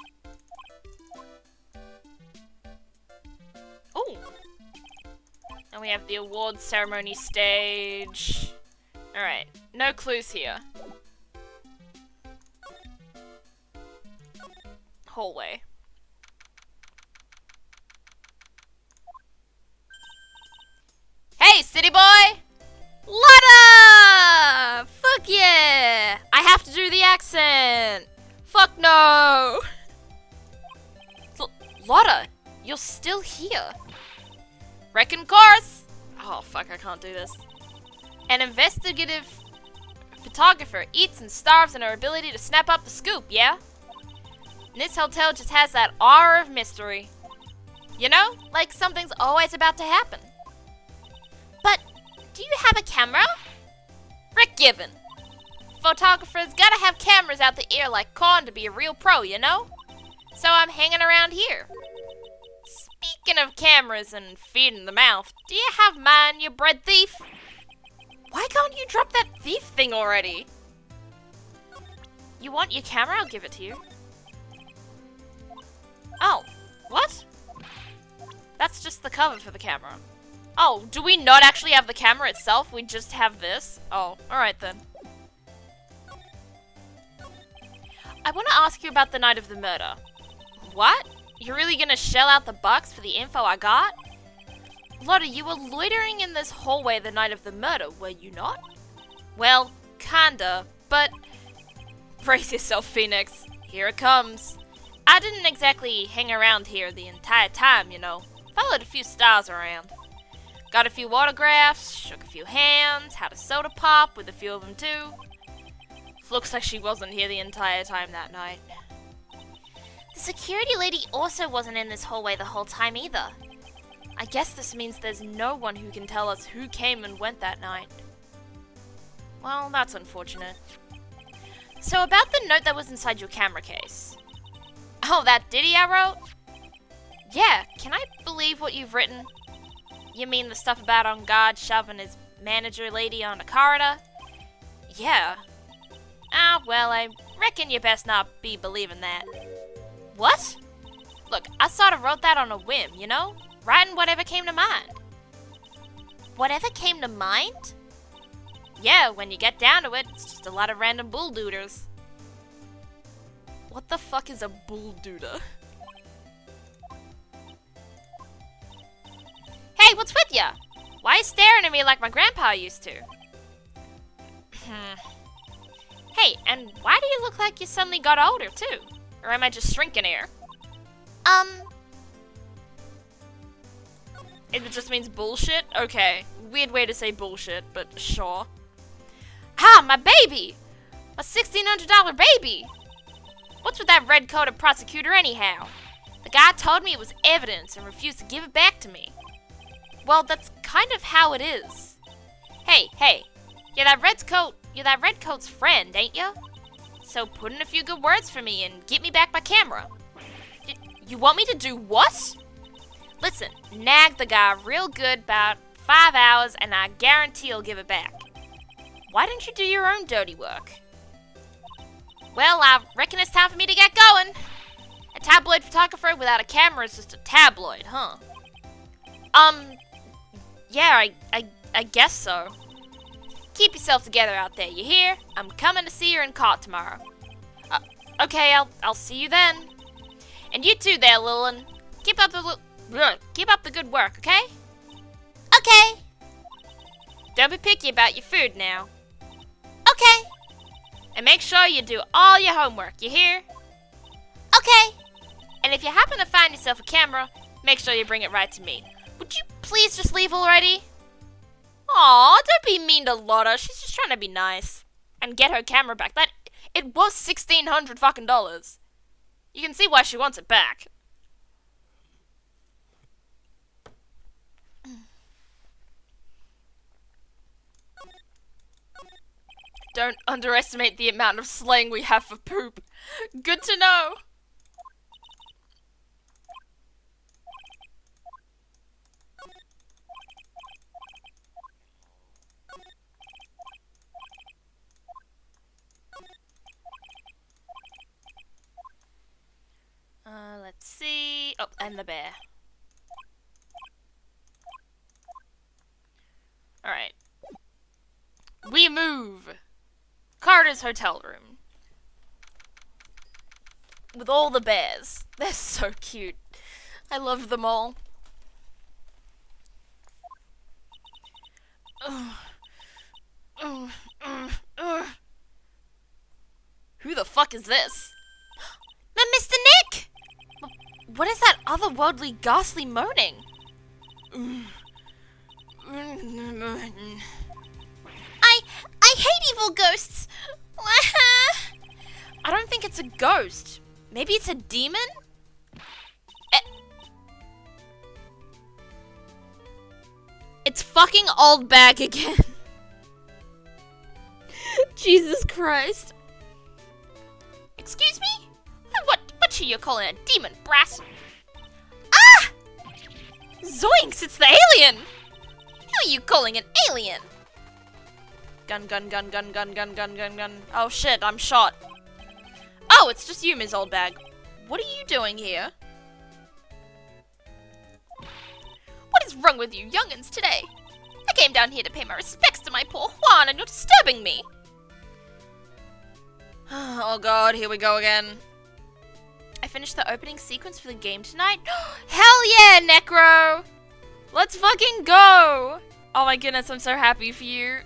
Ooh! And we have the awards ceremony stage. Alright, no clues here. Hallway. Hey, city boy! Lotta! Fuck yeah! I have to do the accent! Fuck no! Lotta, you're still here. Wrecking course! Oh fuck, I can't do this. An investigative photographer eats and starves in her ability to snap up the scoop, yeah? And this hotel just has that aura of mystery. You know, like something's always about to happen. But, do you have a camera? Rick Given. Photographers gotta have cameras out the ear like corn to be a real pro, you know? So I'm hanging around here. Speaking of cameras and feeding the mouth, do you have mine, you bread thief? Why can't you drop that thief thing already? You want your camera? I'll give it to you. Oh, what? That's just the cover for the camera. Oh, do we not actually have the camera itself? We just have this? Oh, alright then. I want to ask you about the night of the murder. What? You're really gonna shell out the bucks for the info I got? Lotta, you were loitering in this hallway the night of the murder, were you not? Well, kinda, but... Brace yourself, Phoenix. Here it comes. I didn't exactly hang around here the entire time, you know. Followed a few stars around. Got a few autographs, shook a few hands, had a soda pop with a few of them too. Looks like she wasn't here the entire time that night. The security lady also wasn't in this hallway the whole time either. I guess this means there's no one who can tell us who came and went that night. Well, that's unfortunate. So about the note that was inside your camera case. Oh, that ditty I wrote? Yeah, can I believe what you've written? You mean the stuff about On Guard shoving his manager lady on a corridor? Yeah. Ah, well, I reckon you best not be believing that. What? Look, I sort of wrote that on a whim, you know? Writing whatever came to mind. Whatever came to mind? Yeah, when you get down to it, it's just a lot of random bulldooders. What the fuck is a bulldooder? Hey, what's with ya? Why are you staring at me like my grandpa used to? Hey, and why do you look like you suddenly got older, too? Or am I just shrinking here? It just means bullshit? Okay. Weird way to say bullshit, but sure. Ah, my baby! My $1,600 baby! What's with that red-coated prosecutor anyhow? The guy told me it was evidence and refused to give it back to me. Well, that's kind of how it is. Hey, you're that red coat's friend, ain't you? So put in a few good words for me and get me back my camera. You want me to do what? Listen, nag the guy real good about 5 hours and I guarantee he'll give it back. Why don't you do your own dirty work? Well, I reckon it's time for me to get going. A tabloid photographer without a camera is just a tabloid, huh? Yeah, I guess so. Keep yourself together out there, you hear? I'm coming to see you in court tomorrow. Okay, I'll see you then. And you too there, Lillian. Keep up the good work, okay? Okay. Don't be picky about your food now. Okay. And make sure you do all your homework, you hear? Okay. And if you happen to find yourself a camera, make sure you bring it right to me. Would you please just leave already? Aw, don't be mean to Lotta. She's just trying to be nice. And get her camera back. It was $1,600 fucking dollars. You can see why she wants it back. Don't underestimate the amount of slang we have for poop. Good to know. Let's see. Oh, and the bear. Alright. We move. Carter's hotel room. With all the bears. They're so cute. I love them all. Who the fuck is this? Mr. Nick! What is that otherworldly, ghastly moaning? I hate evil ghosts. I don't think it's a ghost. Maybe it's a demon? It's fucking old bag again. Jesus Christ. Excuse me? What are you calling a demon, brass? Ah! Zoinks, it's the alien! Who are you calling an alien? Gun. Oh shit, I'm shot. Oh, it's just you, Ms. Oldbag. What are you doing here? What is wrong with you young'uns today? I came down here to pay my respects to my poor Juan and you're disturbing me. Oh god, here we go again. I finished the opening sequence for the game tonight. Hell yeah, Necro! Let's fucking go! Oh my goodness, I'm so happy for you.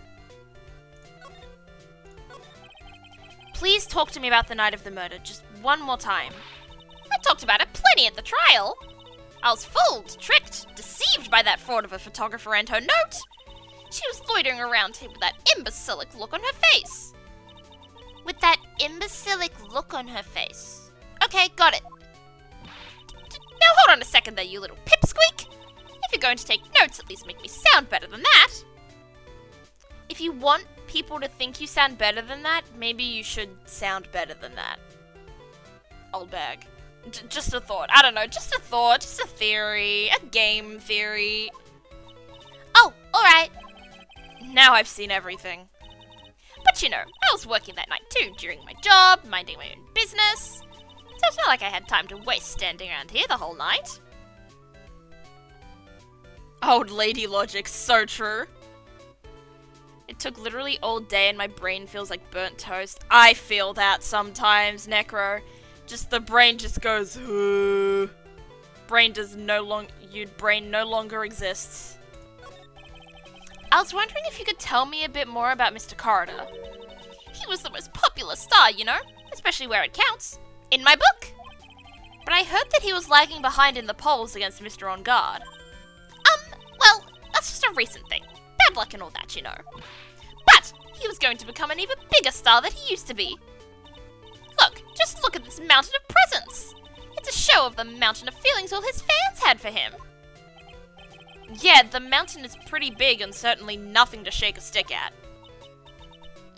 Please talk to me about the night of the murder, just one more time. I talked about it plenty at the trial. I was fooled, tricked, deceived by that fraud of a photographer and her note. She was loitering around here with that imbecilic look on her face. With that imbecilic look on her face. Okay, got it. Now hold on a second there, you little pipsqueak. If you're going to take notes, at least make me sound better than that. If you want people to think you sound better than that, maybe you should sound better than that. Old bag. Just a thought. I don't know, just a thought, just a theory, a game theory. Oh, alright. Now I've seen everything. But you know, I was working that night too, during my job, minding my own business. So it's not like I had time to waste standing around here the whole night. Old lady logic, so true. It took literally all day and my brain feels like burnt toast. I feel that sometimes, Necro. Just the brain just goes, your brain no longer exists. I was wondering if you could tell me a bit more about Mr. Carter. He was the most popular star, you know, especially where it counts. In my book. But I heard that he was lagging behind in the polls against Mr. On Guard. Well, that's just a recent thing. Bad luck and all that, you know. But he was going to become an even bigger star than he used to be. Look, just look at this mountain of presents. It's a show of the mountain of feelings all his fans had for him. Yeah, the mountain is pretty big and certainly nothing to shake a stick at.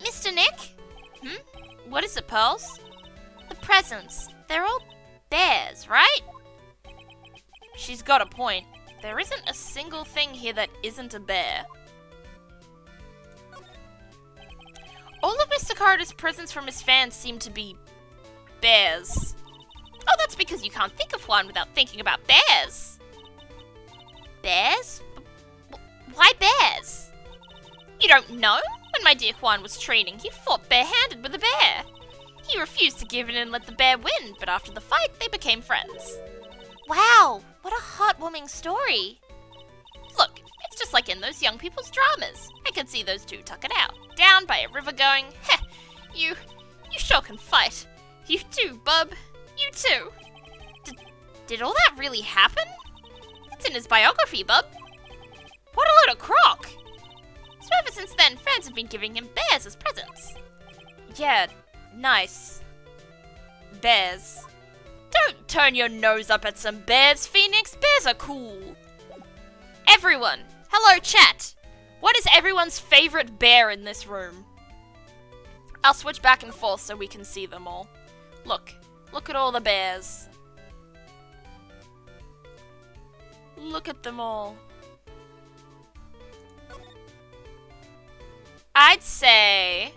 Mr. Nick? What is it, Pearls? The presents. They're all bears, right? She's got a point. There isn't a single thing here that isn't a bear. All of Mr. Corridor's presents from his fans seem to be bears. Oh, that's because you can't think of one without thinking about bears. Bears? Why bears? You don't know? When my dear Juan was training, he fought barehanded with a bear. He refused to give in and let the bear win, but after the fight, they became friends. Wow, what a heartwarming story. Look, it's just like in those young people's dramas. I can see those two tuck it out, down by a river going, heh, you sure can fight. You too, bub. You too. Did all that really happen? It's in his biography, bub. What a load of crock! So ever since then, fans have been giving him bears as presents. Yeah, nice. Bears. Don't turn your nose up at some bears, Phoenix. Bears are cool. Everyone, hello chat. What is everyone's favorite bear in this room? I'll switch back and forth so we can see them all. Look at all the bears. Look at them all. I'd say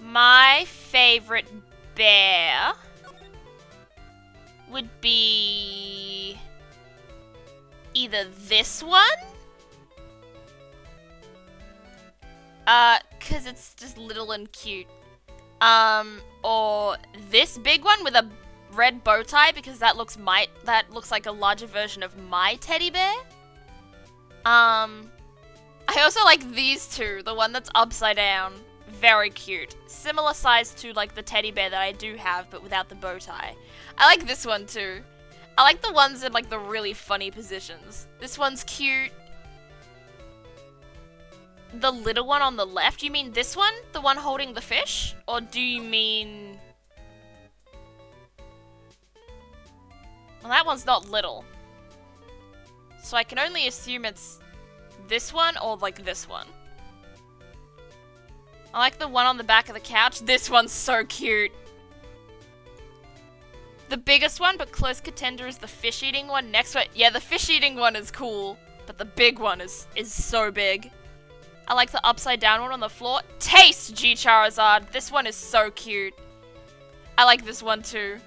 my favorite bear would be either this one, cause it's just little and cute, or this big one with a red bow tie because that looks like a larger version of my teddy bear. I also like these two, the one that's upside down. Very cute. Similar size to like the teddy bear that I do have, but without the bow tie. I like this one too. I like the ones in like the really funny positions. This one's cute. The little one on the left, you mean this one? The one holding the fish? Or do you mean... Well, that one's not little. So I can only assume it's this one or like this one. I like the one on the back of the couch. This one's so cute. The biggest one, but close contender, is the fish-eating one next to it. Yeah, the fish-eating one is cool, but the big one is so big. I like the upside-down one on the floor. Taste, G Charizard. This one is so cute. I like this one too.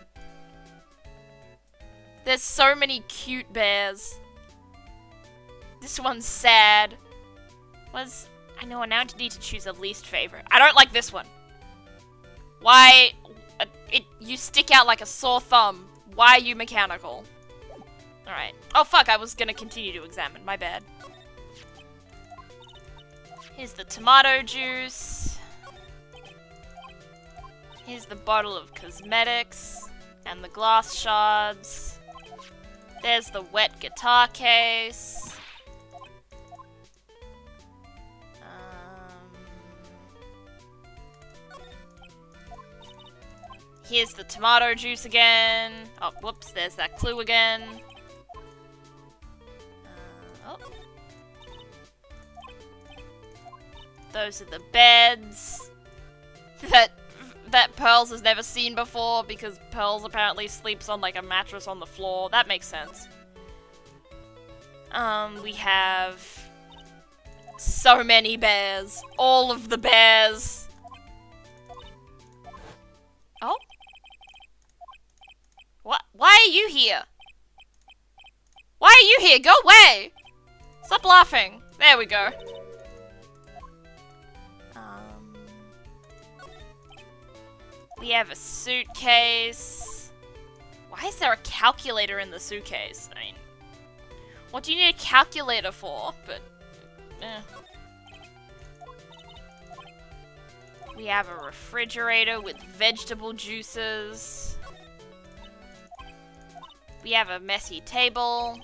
There's so many cute bears. This one's sad. I know I now need to choose a least favorite. I don't like this one. Why? You stick out like a sore thumb. Why are you mechanical? Alright. Oh fuck, I was gonna continue to examine. My bad. Here's the tomato juice. Here's the bottle of cosmetics. And the glass shards. There's the wet guitar case. Here's the tomato juice again. Oh, whoops, there's that clue again. Oh. Those are the beds that Pearls has never seen before because Pearls apparently sleeps on like a mattress on the floor. That makes sense. We have so many bears. All of the bears. Oh? What? Why are you here? Why are you here? Go away! Stop laughing. There we go. We have a suitcase. Why is there a calculator in the suitcase? I mean, what do you need a calculator for? But, eh. We have a refrigerator with vegetable juices. We have a messy table.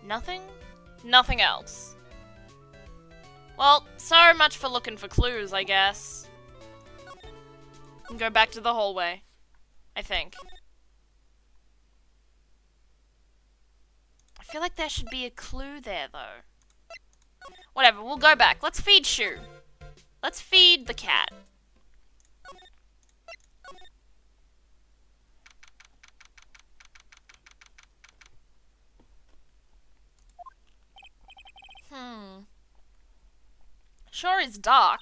Nothing? Nothing else. Well, so much for looking for clues, I guess. We can go back to the hallway, I think. I feel like there should be a clue there, though. Whatever, we'll go back. Let's feed Shu. Let's feed the cat. Sure is dark.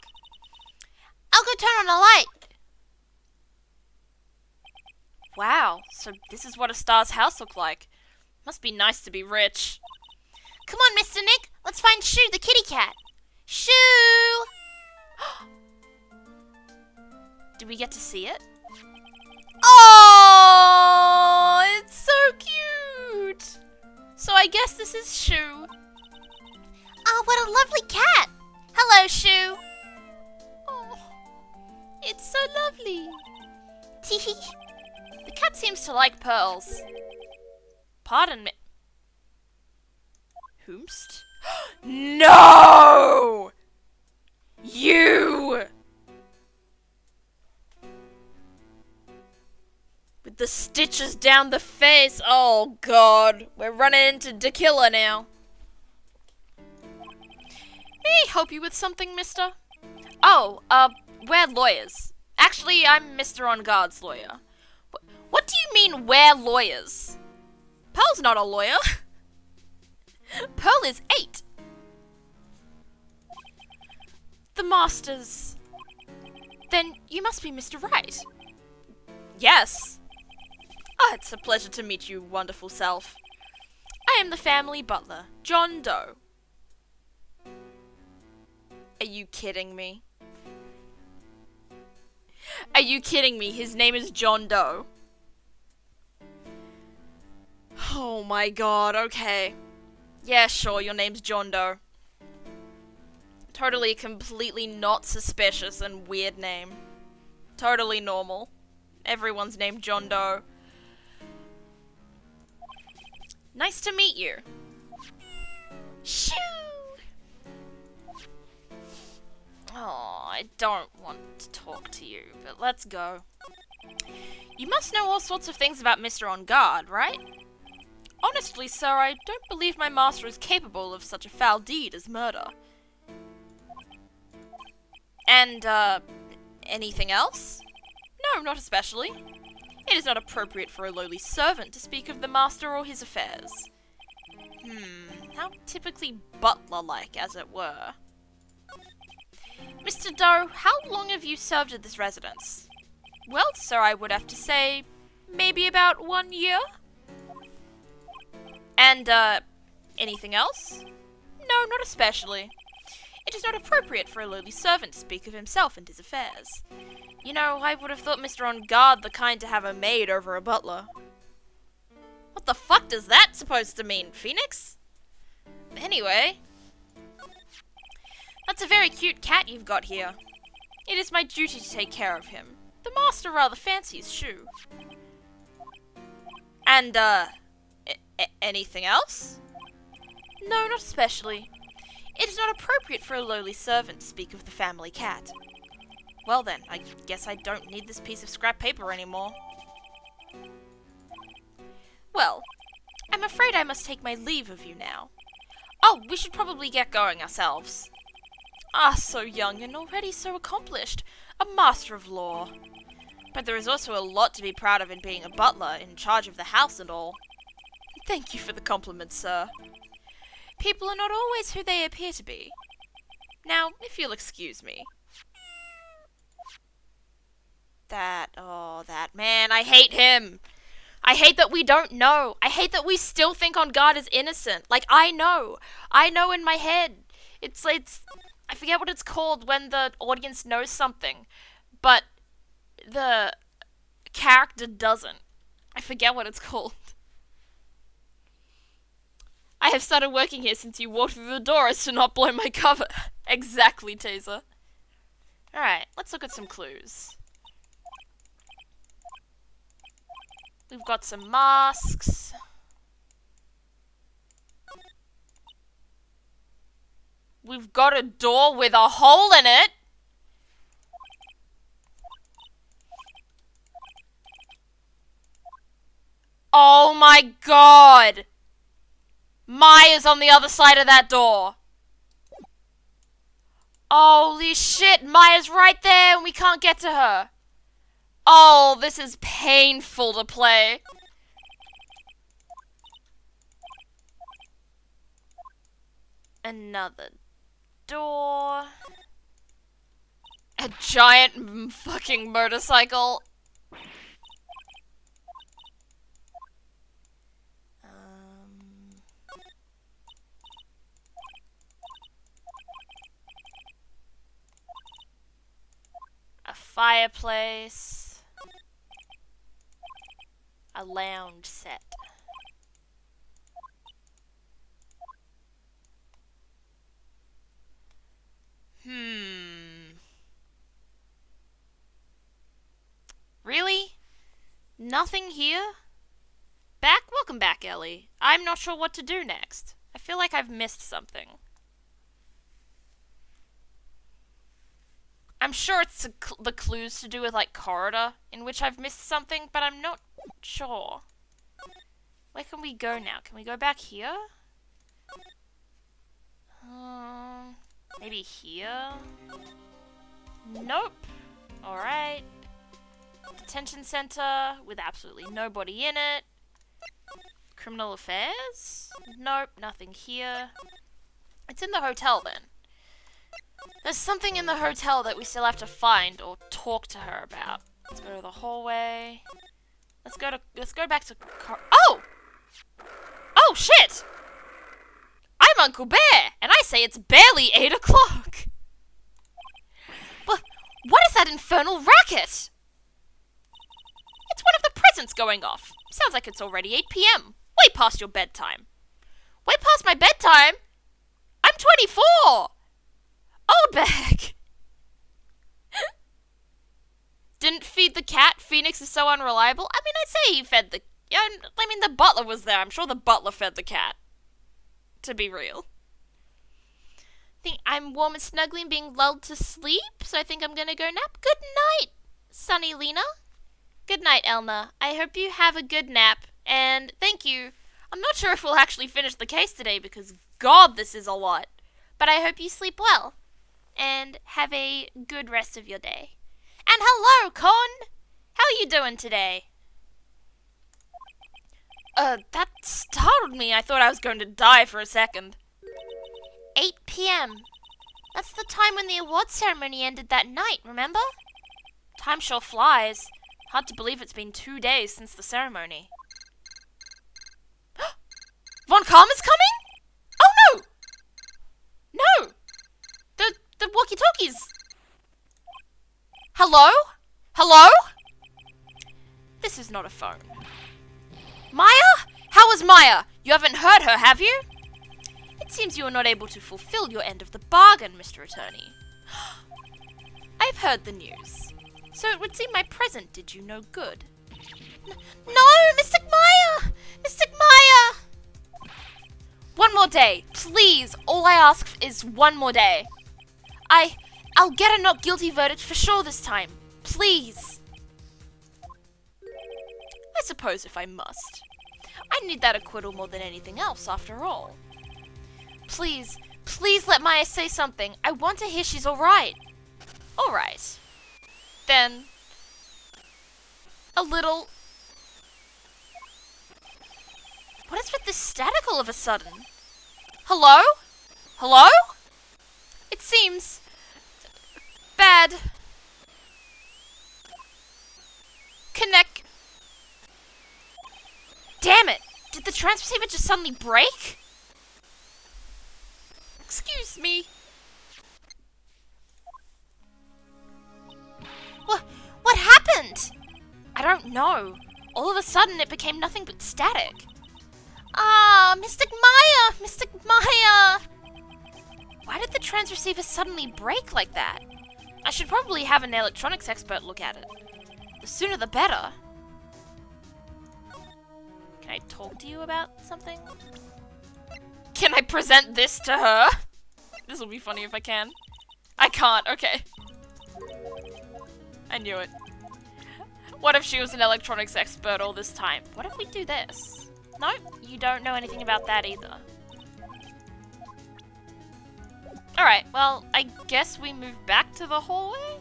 I'll go turn on a light. Wow, so this is what a star's house looked like. Must be nice to be rich. Come on, Mr. Nick. Let's find Shoo, the kitty cat. Shoo! Do we get to see it? Oh, It's so cute! So I guess this is Shoo. oh, what a lovely cat. Hello, Shoo. Oh, it's so lovely. Tee. The cat seems to like pearls. Pardon me. Whomst? No! You! With the stitches down the face. Oh god. We're running into the killer now. May I help you with something, mister? Oh, we're lawyers. Actually, I'm Mr. On Guard's lawyer. What do you mean, we're lawyers? Pearl's not a lawyer. Pearl is 8. The Masters. Then you must be Mr. Wright. Yes. Ah, it's a pleasure to meet you, wonderful self. I am the family butler, John Doe. Are you kidding me? Are you kidding me? His name is John Doe. Oh my god, okay. Yeah, sure, your name's John Doe. Totally, completely not suspicious and weird name. Totally normal. Everyone's named John Doe. Nice to meet you. Shoo! Oh, I don't want to talk to you, but let's go. You must know all sorts of things about Mr. On Guard, right? Honestly, sir, I don't believe my master is capable of such a foul deed as murder. And, anything else? No, not especially. It is not appropriate for a lowly servant to speak of the master or his affairs. How typically butler-like, as it were. Mr. Doe, how long have you served at this residence? Well, sir, I would have to say, maybe about 1 year? And, anything else? No, not especially. It is not appropriate for a lowly servant to speak of himself and his affairs. You know, I would have thought Mr. On Guard the kind to have a maid over a butler. What the fuck does that supposed to mean, Phoenix? Anyway. That's a very cute cat you've got here. It is my duty to take care of him. The master rather fancies Shoo. And, anything else? No, not especially. It is not appropriate for a lowly servant to speak of the family cat. Well then, I guess I don't need this piece of scrap paper anymore. Well, I'm afraid I must take my leave of you now. Oh, we should probably get going ourselves. Ah, so young and already so accomplished. A master of law. But there is also a lot to be proud of in being a butler, in charge of the house and all. Thank you for the compliment, sir. People are not always who they appear to be. Now, if you'll excuse me. That man, I hate him. I hate that we don't know. I hate that we still think On Guard is innocent. Like, I know in my head. It's, I forget what it's called when the audience knows something, but the character doesn't. I forget what it's called. I have started working here since you walked through the door as to not blow my cover. Exactly, Taser. Alright, let's look at some clues. We've got some masks. We've got a door with a hole in it. Oh my god! Maya's on the other side of that door. Holy shit, Maya's right there and we can't get to her. Oh, this is painful to play. Another door. A giant fucking motorcycle. A fireplace. A lounge set. Really? Nothing here? Welcome back, Ellie. I'm not sure what to do next. I feel like I've missed something. I'm sure it's the clues to do with, like, corridor, in which I've missed something, but I'm not sure. Where can we go now? Can we go back here? Maybe here? Nope. Alright. Detention center with absolutely nobody in it. Criminal affairs? Nope, nothing here. It's in the hotel then. There's something in the hotel that we still have to find or talk to her about. Let's go to the hallway. Let's go back to Oh! Oh shit! I'm Uncle Bear, and I say it's barely 8 o'clock. But what is that infernal racket? It's one of the presents going off. Sounds like it's already 8 p.m. Way past your bedtime. Way past my bedtime? I'm 24! Old bag! Didn't feed the cat? Phoenix is so unreliable? I mean, I'd say he fed the... I mean, the butler was there. I'm sure the butler fed the cat. To be real. Think I'm warm and snuggly and being lulled to sleep, so I think I'm gonna go nap. Good night, Sunny Lena. Good night, Elna. I hope you have a good nap, and thank you. I'm not sure if we'll actually finish the case today, because God, this is a lot. But I hope you sleep well, and have a good rest of your day. And hello, Con! How are you doing today? That startled me. I thought I was going to die for a second. 8 p.m. That's the time when the awards ceremony ended that night, remember? Time sure flies. Hard to believe it's been 2 days since the ceremony. Von Karma's coming? Oh no! No! The walkie-talkies! Hello? Hello? This is not a phone. Maya? How is Maya? You haven't heard her, have you? It seems you are not able to fulfill your end of the bargain, Mr. Attorney. I've heard the news. So it would seem my present did you no good. No, Mystic Maya! Mystic Maya! One more day, please. All I ask is one more day. I'll get a not guilty verdict for sure this time. Please. I suppose if I must. I need that acquittal more than anything else, after all. Please, please let Maya say something. I want to hear she's alright. Alright. Then, a little... What is with this static all of a sudden? Hello? Hello? It seems... bad. Connect. Damn it! Did the transceiver just suddenly break? Excuse me. What happened? I don't know. All of a sudden it became nothing but static. Ah, Mystic Maya! Mystic Maya! Why did the transceiver suddenly break like that? I should probably have an electronics expert look at it. The sooner the better. Can I talk to you about something? Can I present this to her? This will be funny if I can. I can't, okay. I knew it. What if she was an electronics expert all this time? What if we do this? No, you don't know anything about that either. Alright, well, I guess we move back to the hallway?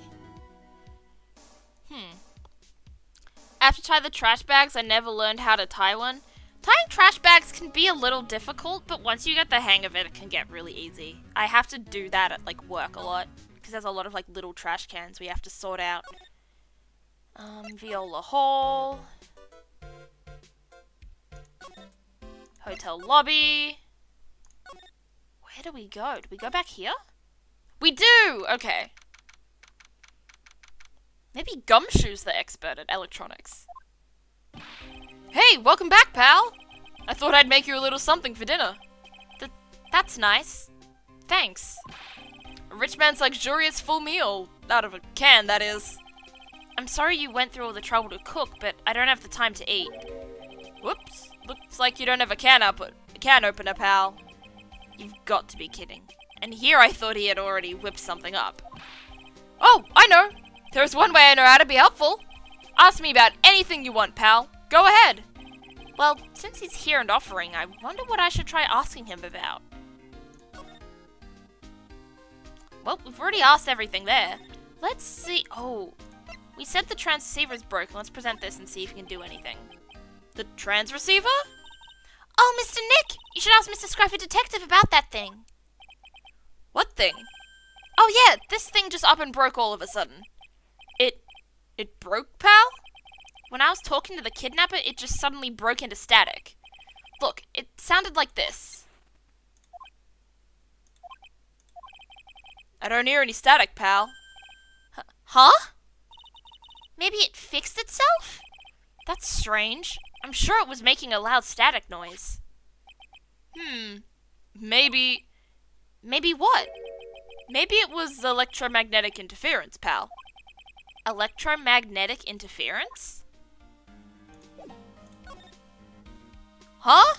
I have to tie the trash bags. I never learned how to tie one. Tying trash bags can be a little difficult, but once you get the hang of it, it can get really easy. I have to do that at, like, work a lot, because there's a lot of, like, little trash cans we have to sort out. Viola Hall. Hotel lobby. Where do we go? Do we go back here? We do! Okay. Maybe Gumshoe's the expert at electronics. Hey, welcome back, pal! I thought I'd make you a little something for dinner. That's nice. Thanks. A rich man's luxurious full meal. Out of a can, that is. I'm sorry you went through all the trouble to cook, but I don't have the time to eat. Whoops. Looks like you don't have a can opener, pal. You've got to be kidding. And here I thought he had already whipped something up. Oh, I know! There's one way I know how to be helpful. Ask me about anything you want, pal. Go ahead. Well, since he's here and offering, I wonder what I should try asking him about. Well, we've already asked everything there. Let's see. Oh, we said the transceiver's broken. Let's present this and see if we can do anything. The trans receiver? Oh, Mr. Nick! You should ask Mr. Scruffy Detective about that thing. What thing? Oh yeah, this thing just up and broke all of a sudden. It broke, pal? When I was talking to the kidnapper, it just suddenly broke into static. Look, it sounded like this. I don't hear any static, pal. Huh? Maybe it fixed itself? That's strange. I'm sure it was making a loud static noise. Maybe what? Maybe it was electromagnetic interference, pal. Electromagnetic interference? Huh?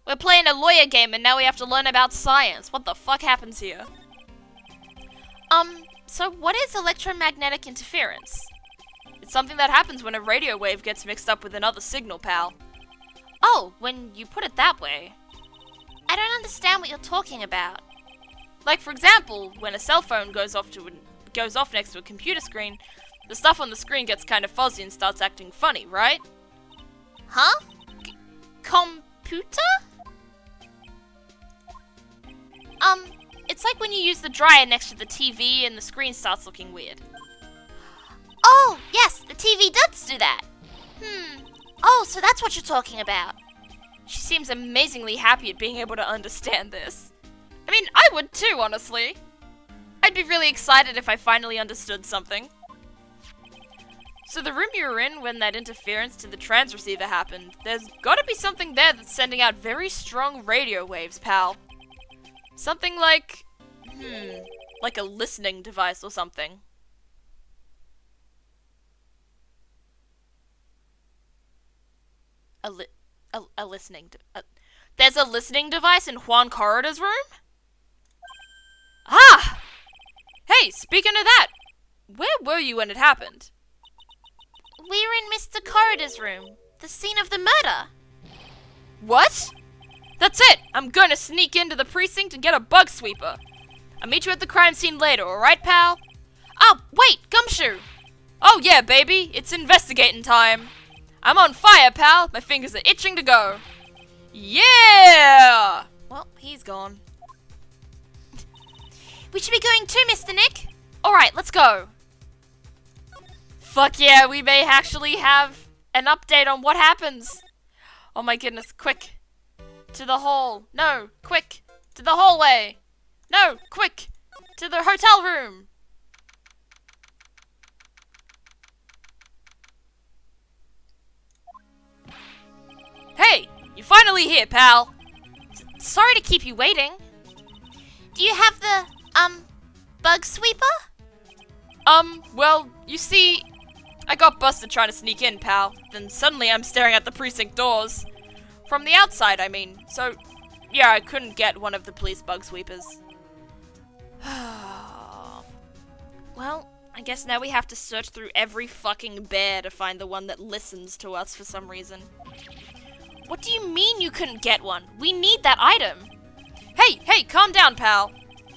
We're playing a lawyer game and now we have to learn about science. What the fuck happens here? So what is electromagnetic interference? It's something that happens when a radio wave gets mixed up with another signal, pal. Oh, when you put it that way. I don't understand what you're talking about. Like, for example, when a cell phone goes off next to a computer screen, the stuff on the screen gets kind of fuzzy and starts acting funny, right? Huh? Computer? It's like when you use the dryer next to the TV and the screen starts looking weird. Oh, yes, the TV does do that. Oh, so that's what you're talking about. She seems amazingly happy at being able to understand this. I mean, I would too, honestly. I'd be really excited if I finally understood something. So the room you were in when that interference to the trans receiver happened, there's gotta be something there that's sending out very strong radio waves, pal. Something like a listening device or something. There's a listening device in Juan Corrida's room? Ah! Hey, speaking of that, where were you when it happened? We were in Mr. Corrida's room, the scene of the murder. What? That's it! I'm gonna sneak into the precinct and get a bug sweeper. I'll meet you at the crime scene later, alright, pal? Oh, wait, Gumshoe! Oh yeah, baby, it's investigating time. I'm on fire, pal. My fingers are itching to go. Yeah! Well, he's gone. We should be going too, Mr. Nick. Alright, let's go. Fuck yeah, we may actually have an update on what happens. Oh my goodness, quick. To the hall. No, quick. To the hallway. No, quick. To the hotel room. Hey, you're finally here, pal. Sorry to keep you waiting. Do you have the, bug sweeper? Well, you see, I got busted trying to sneak in, pal. Then suddenly I'm staring at the precinct doors. From the outside, I mean. So, yeah, I couldn't get one of the police bug sweepers. Well, I guess now we have to search through every fucking bear to find the one that listens to us for some reason. What do you mean you couldn't get one? We need that item. Hey, calm down, pal.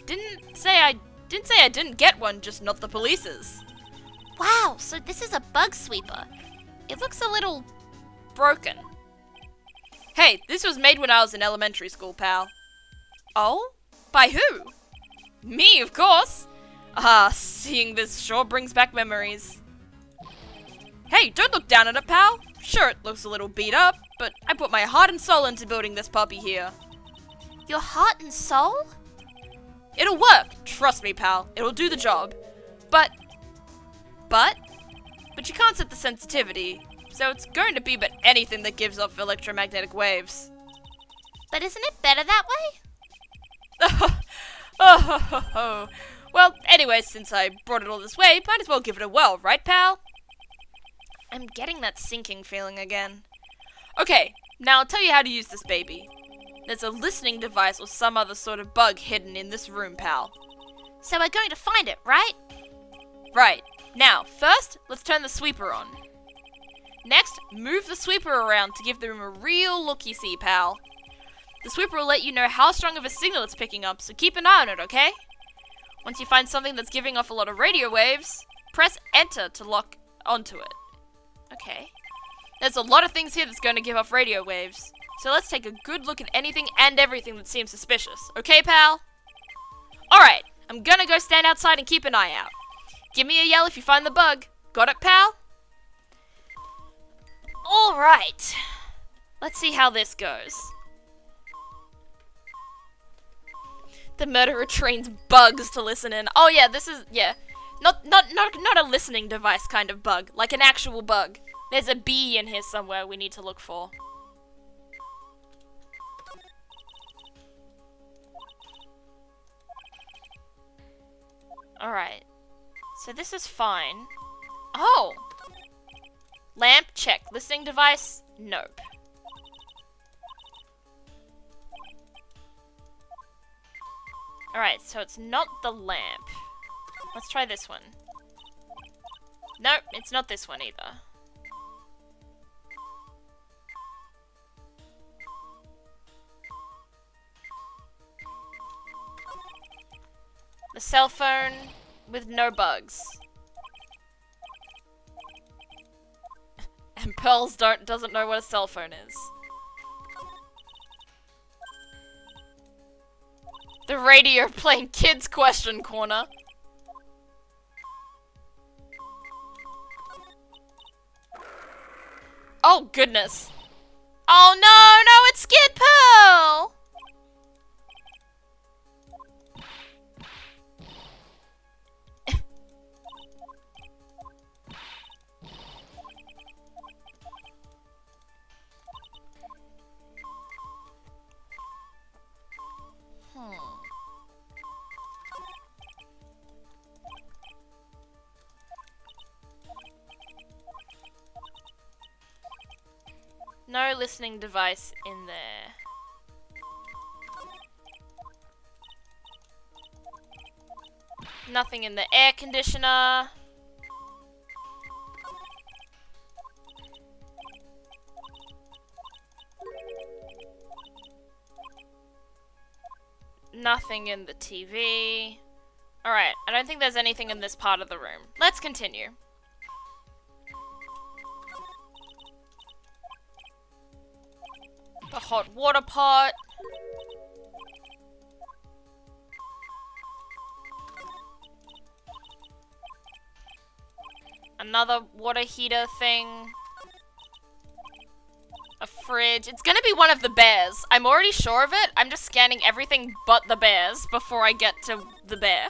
Didn't say I didn't get one, just not the police's. Wow, so this is a bug sweeper. It looks a little broken. Hey, this was made when I was in elementary school, pal. Oh? By who? Me, of course. Ah, seeing this sure brings back memories. Hey, don't look down at it, pal. Sure, it looks a little beat up, but I put my heart and soul into building this puppy here. Your heart and soul? It'll work. Trust me, pal. It'll do the job. But you can't set the sensitivity, so it's going to be but anything that gives off electromagnetic waves. But isn't it better that way? Oh. Well, anyway, since I brought it all this way, might as well give it a whirl, right, pal? I'm getting that sinking feeling again. Okay, now I'll tell you how to use this baby. There's a listening device or some other sort of bug hidden in this room, pal. So we're going to find it, right? Right. Now, first, let's turn the sweeper on. Next, move the sweeper around to give the room a real looky-see, pal. The sweeper will let you know how strong of a signal it's picking up, so keep an eye on it, okay? Once you find something that's giving off a lot of radio waves, press enter to lock onto it. Okay. There's a lot of things here that's going to give off radio waves, so let's take a good look at anything and everything that seems suspicious, okay, pal? Alright, I'm gonna go stand outside and keep an eye out. Give me a yell if you find the bug. Got it, pal? Alright. Let's see how this goes. The murderer trains bugs to listen in. Oh yeah, this is, yeah. Not a listening device kind of bug. Like an actual bug. There's a bee in here somewhere we need to look for. Alright. So this is fine. Oh! Lamp, check. Listening device, nope. Alright, so it's not the lamp. Let's try this one. Nope, it's not this one either. The cell phone with no bugs. And Pearls doesn't know what a cell phone is. The radio playing Kids Question Corner. Oh goodness. Oh no, it's Skid Pearl! No listening device in there. Nothing in the air conditioner. Nothing in the TV. Alright, I don't think there's anything in this part of the room. Let's continue. The hot water pot. Another water heater thing. A fridge. It's gonna be one of the bears. I'm already sure of it. I'm just scanning everything but the bears before I get to the bear.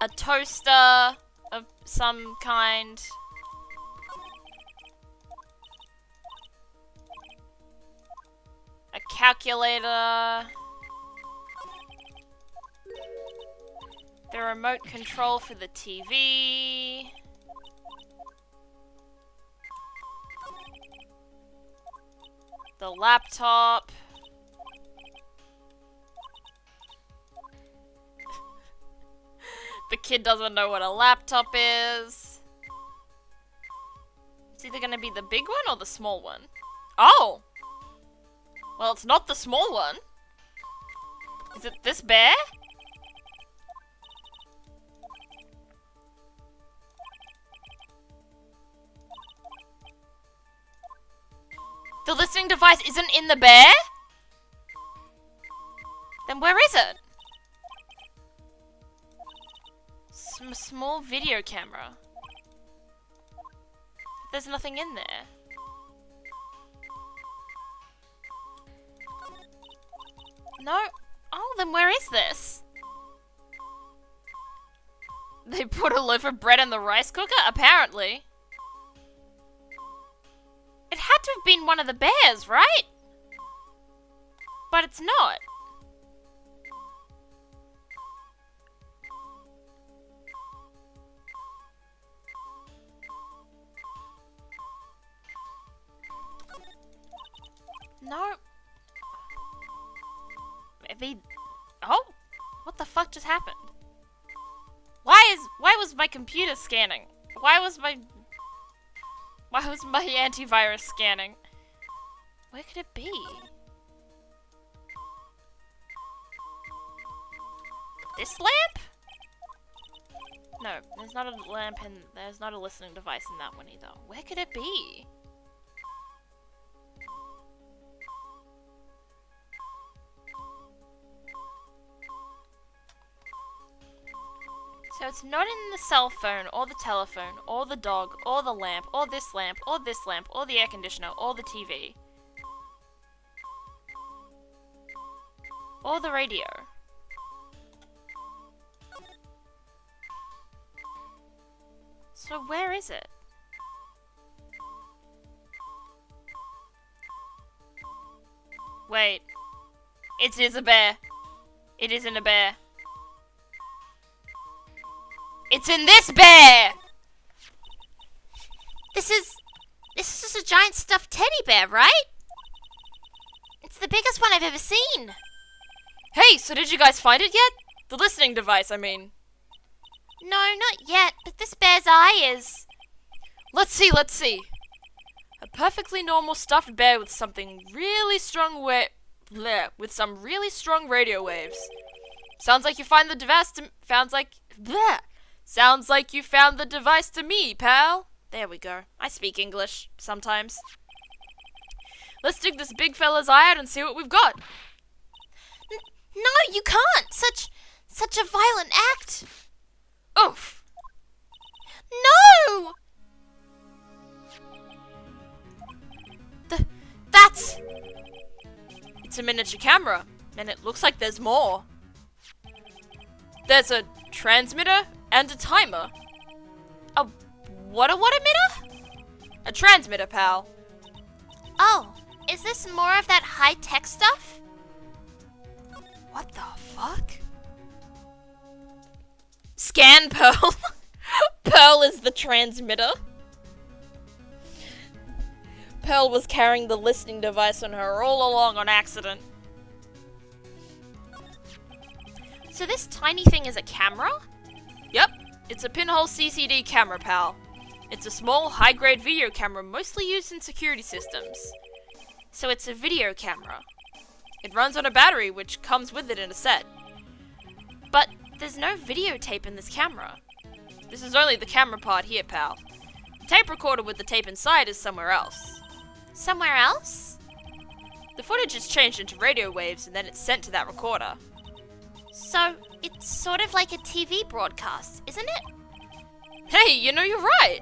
A toaster of some kind. A calculator. The remote control for the TV. The laptop. The kid doesn't know what a laptop is. It's either gonna be the big one or the small one. Oh! Well, it's not the small one. Is it this bear? The listening device isn't in the bear? Then where is it? Small video camera. There's nothing in there. No. Oh, then where is this? They put a loaf of bread in the rice cooker? Apparently. It had to have been one of the bears, right? But it's not. No. Maybe. Oh, what the fuck just happened? Why was my computer scanning? Why was my antivirus scanning? Where could it be? This lamp? No, there's not a lamp and there's not a listening device in that one either. Where could it be? So it's not in the cell phone, or the telephone, or the dog, or the lamp, or this lamp, or this lamp, or the air conditioner, or the TV. Or the radio. So where is it? Wait. It is a bear. It isn't a bear. It's in this bear! This is just a giant stuffed teddy bear, right? It's the biggest one I've ever seen. Hey, so did you guys find it yet? The listening device, I mean. No, not yet, but this bear's eye is... Let's see. A perfectly normal stuffed bear with something really strong with some really strong radio waves. Sounds like you found the device Sounds like you found the device to me, pal. There we go. I speak English, sometimes. Let's dig this big fella's eye out and see what we've got. No, you can't! Such a violent act! Oof! No! That's... It's a miniature camera, and it looks like there's more. There's a transmitter and a timer. A what emitter? A transmitter, pal. Oh, is this more of that high-tech stuff? What the fuck? Scan Pearl. Pearl is the transmitter. Pearl was carrying the listening device on her all along on accident. So this tiny thing is a camera? Yep, it's a pinhole CCD camera, pal. It's a small, high-grade video camera mostly used in security systems. So it's a video camera. It runs on a battery, which comes with it in a set. But there's no videotape in this camera. This is only the camera part here, pal. The tape recorder with the tape inside is somewhere else. Somewhere else? The footage is changed into radio waves and then it's sent to that recorder. So, it's sort of like a TV broadcast, isn't it? Hey, you know, you're right!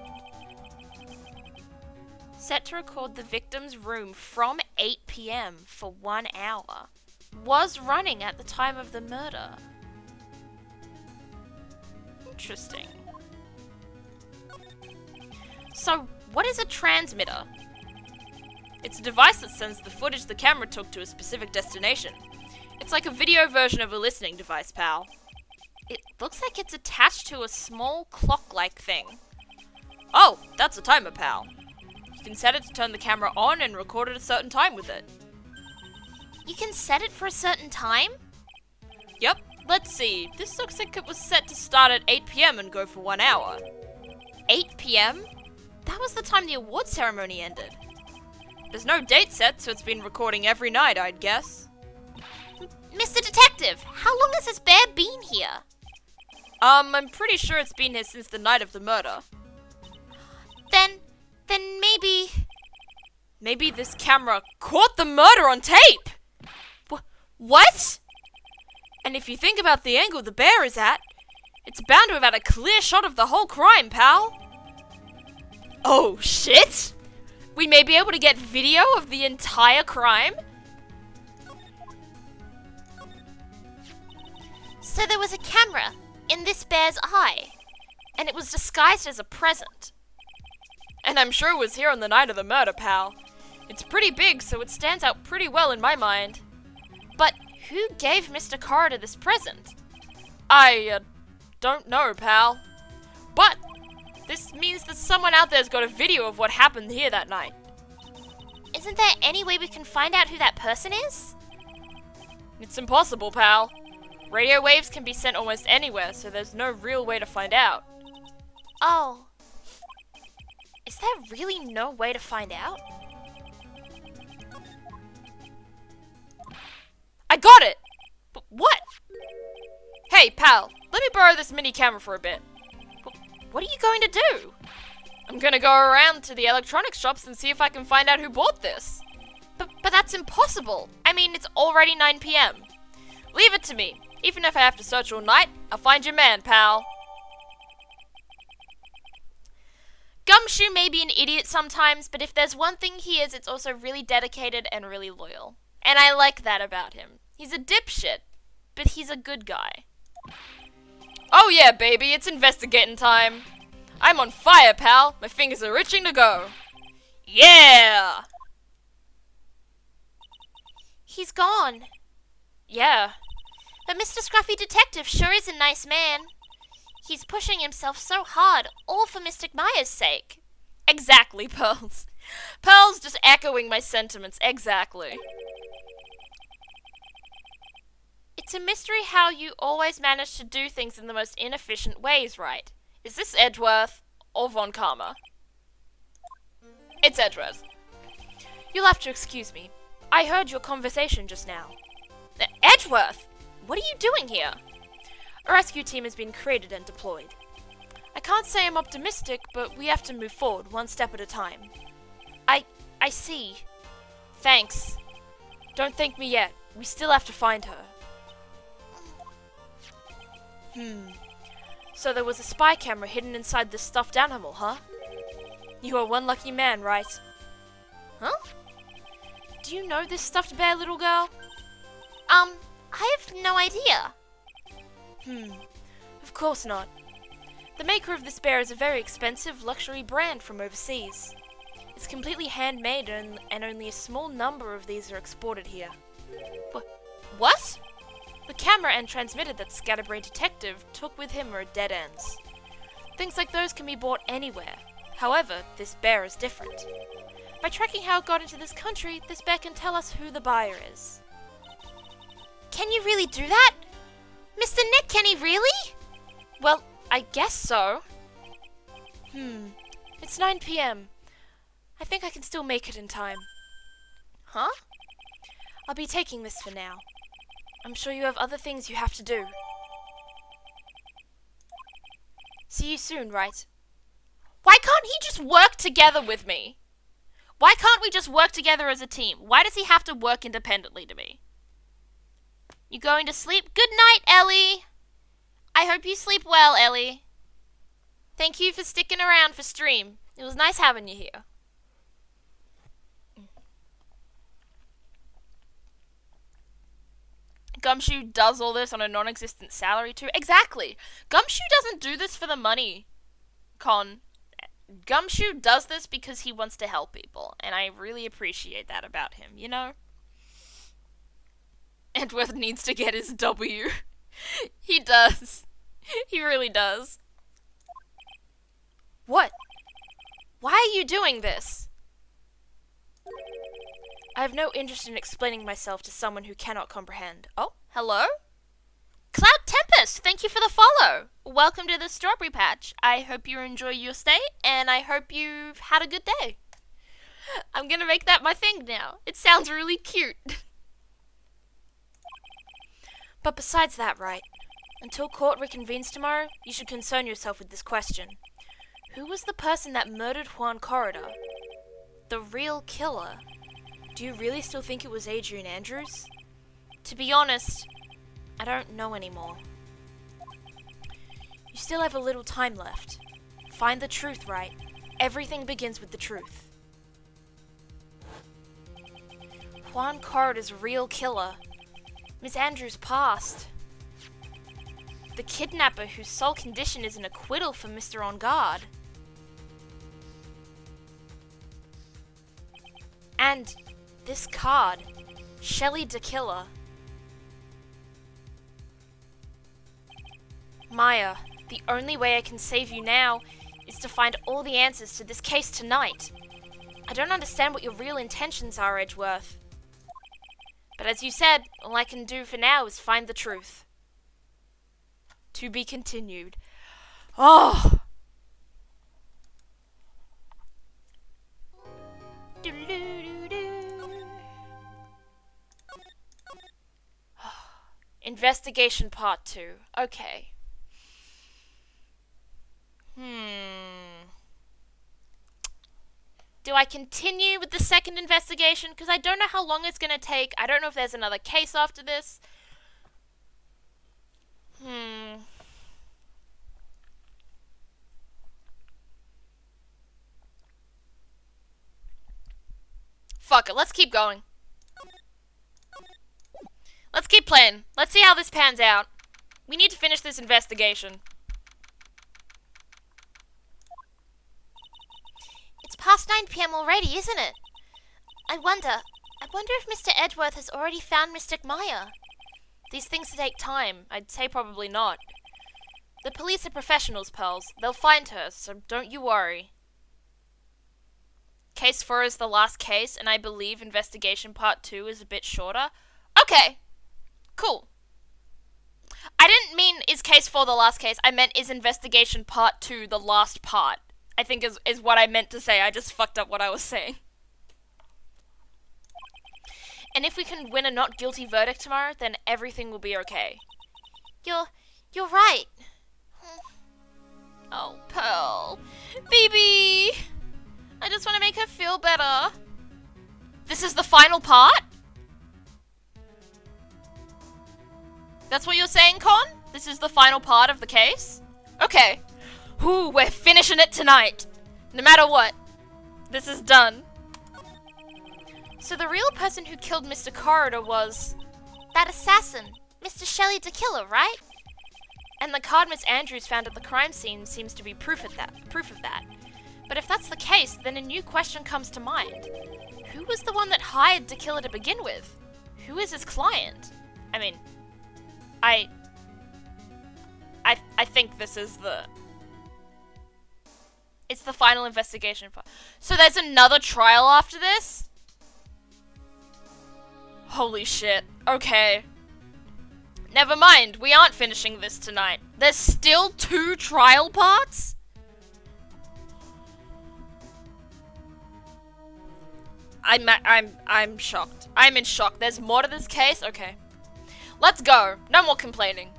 Set to record the victim's room from 8 PM for 1 hour. Was running at the time of the murder. Interesting. So, what is a transmitter? It's a device that sends the footage the camera took to a specific destination. It's like a video version of a listening device, pal. It looks like it's attached to a small clock-like thing. Oh, that's a timer, pal. You can set it to turn the camera on and record at a certain time with it. You can set it for a certain time? Yep, let's see. This looks like it was set to start at 8 PM and go for 1 hour. 8 PM? That was the time the award ceremony ended. There's no date set, so it's been recording every night, I'd guess. Mr. Detective, how long has this bear been here? I'm pretty sure it's been here since the night of the murder. Then maybe... Maybe this camera caught the murder on tape! What? And if you think about the angle the bear is at, it's bound to have had a clear shot of the whole crime, pal. Oh, shit! We may be able to get video of the entire crime? So there was a camera in this bear's eye, and it was disguised as a present. And I'm sure it was here on the night of the murder, pal. It's pretty big, so it stands out pretty well in my mind. But who gave Mr. Corridor this present? I don't know, pal. But this means that someone out there's got a video of what happened here that night. Isn't there any way we can find out who that person is? It's impossible, pal. Radio waves can be sent almost anywhere, so there's no real way to find out. Oh. Is there really no way to find out? I got it! But what? Hey, pal, let me borrow this mini camera for a bit. What are you going to do? I'm gonna go around to the electronics shops and see if I can find out who bought this. But that's impossible. I mean, it's already 9 p.m. Leave it to me. Even if I have to search all night, I'll find your man, pal. Gumshoe may be an idiot sometimes, but if there's one thing he is, it's also really dedicated and really loyal. And I like that about him. He's a dipshit, but he's a good guy. Oh yeah, baby, it's investigating time. I'm on fire, pal. My fingers are itching to go. Yeah! He's gone. Yeah. But Mr. Scruffy Detective sure is a nice man. He's pushing himself so hard, all for Mr. Meyer's sake. Exactly, Pearls. Pearls just echoing my sentiments, exactly. It's a mystery how you always manage to do things in the most inefficient ways, right? Is this Edgeworth or Von Karma? It's Edgeworth. You'll have to excuse me. I heard your conversation just now. Edgeworth? What are you doing here? A rescue team has been created and deployed. I can't say I'm optimistic, but we have to move forward one step at a time. I see. Thanks. Don't thank me yet. We still have to find her. So there was a spy camera hidden inside this stuffed animal, huh? You are one lucky man, right? Huh? Do you know this stuffed bear, little girl? I have no idea. Of course not. The maker of this bear is a very expensive luxury brand from overseas. It's completely handmade and only a small number of these are exported here. What? The camera and transmitter that Scatterbrain Detective took with him are at dead ends. Things like those can be bought anywhere. However, this bear is different. By tracking how it got into this country, this bear can tell us who the buyer is. Can you really do that? Mr. Nick, can he really? Well, I guess so. It's 9 p.m. I think I can still make it in time. Huh? I'll be taking this for now. I'm sure you have other things you have to do. See you soon, right? Why can't he just work together with me? Why can't we just work together as a team? Why does he have to work independently to me? You going to sleep? Good night, Ellie. I hope you sleep well, Ellie. Thank you for sticking around for stream. It was nice having you here. Gumshoe does all this on a non-existent salary too. Exactly. Gumshoe doesn't do this for the money, Con. Gumshoe does this because he wants to help people, and I really appreciate that about him, you know? Edgeworth needs to get his W. He does. He really does. What? Why are you doing this? I have no interest in explaining myself to someone who cannot comprehend. Oh, hello? Cloud Tempest, thank you for the follow. Welcome to the Strawberry Patch. I hope you enjoy your stay, and I hope you've had a good day. I'm gonna make that my thing now. It sounds really cute. But besides that, right, until court reconvenes tomorrow, you should concern yourself with this question. Who was the person that murdered Juan Corridor? The real killer. Do you really still think it was Adrian Andrews? To be honest, I don't know anymore. You still have a little time left. Find the truth, right? Everything begins with the truth. Juan Corrida's real killer. Miss Andrews passed. The kidnapper whose sole condition is an acquittal for Mr. On Guard. And this card, Shelley DeKiller. Maya, the only way I can save you now is to find all the answers to this case tonight. I don't understand what your real intentions are, Edgeworth. But as you said, all I can do for now is find the truth. To be continued. Oh! Investigation Part 2. Okay. Do I continue with the second investigation? Because I don't know how long it's going to take. I don't know if there's another case after this. Fuck it, let's keep going. Let's keep playing. Let's see how this pans out. We need to finish this investigation. It's past 9 p.m. already, isn't it? I wonder if Mr. Edgeworth has already found Mystic Maya. These things take time. I'd say probably not. The police are professionals, Pearls. They'll find her, so don't you worry. Case 4 is the last case, and I believe Investigation Part 2 is a bit shorter. Okay. Cool. I didn't mean is Case 4 the last case. I meant is Investigation Part 2 the last part. I think is what I meant to say. I just fucked up what I was saying. And if we can win a not guilty verdict tomorrow, then everything will be okay. You're right. Oh, Pearl. Baby! I just want to make her feel better. This is the final part? That's what you're saying, Con? This is the final part of the case? Okay. Whew, we're finishing it tonight. No matter what. This is done. So the real person who killed Mr. Corridor was... that assassin, Mr. Shelley DeKiller, right? And the card Miss Andrews found at the crime scene seems to be proof of that. But if that's the case, then a new question comes to mind. Who was the one that hired DeKiller to begin with? Who is his client? I mean, I think this is it's the final investigation part. So there's another trial after this? Holy shit. Okay. Never mind, we aren't finishing this tonight. There's still 2 trial parts? I'm shocked. I'm in shock. There's more to this case? Okay. Let's go. No more complaining.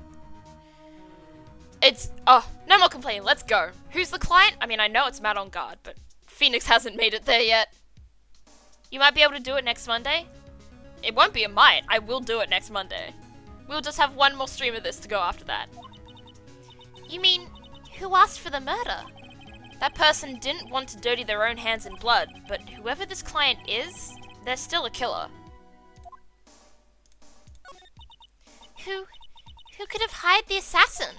No more complaining. Let's go. Who's the client? I mean, I know it's Matt on Guard, but Phoenix hasn't made it there yet. You might be able to do it next Monday? It won't be a might. I will do it next Monday. We'll just have one more stream of this to go after that. You mean, who asked for the murder? That person didn't want to dirty their own hands in blood, but whoever this client is, they're still a killer. Who could have hired the assassin?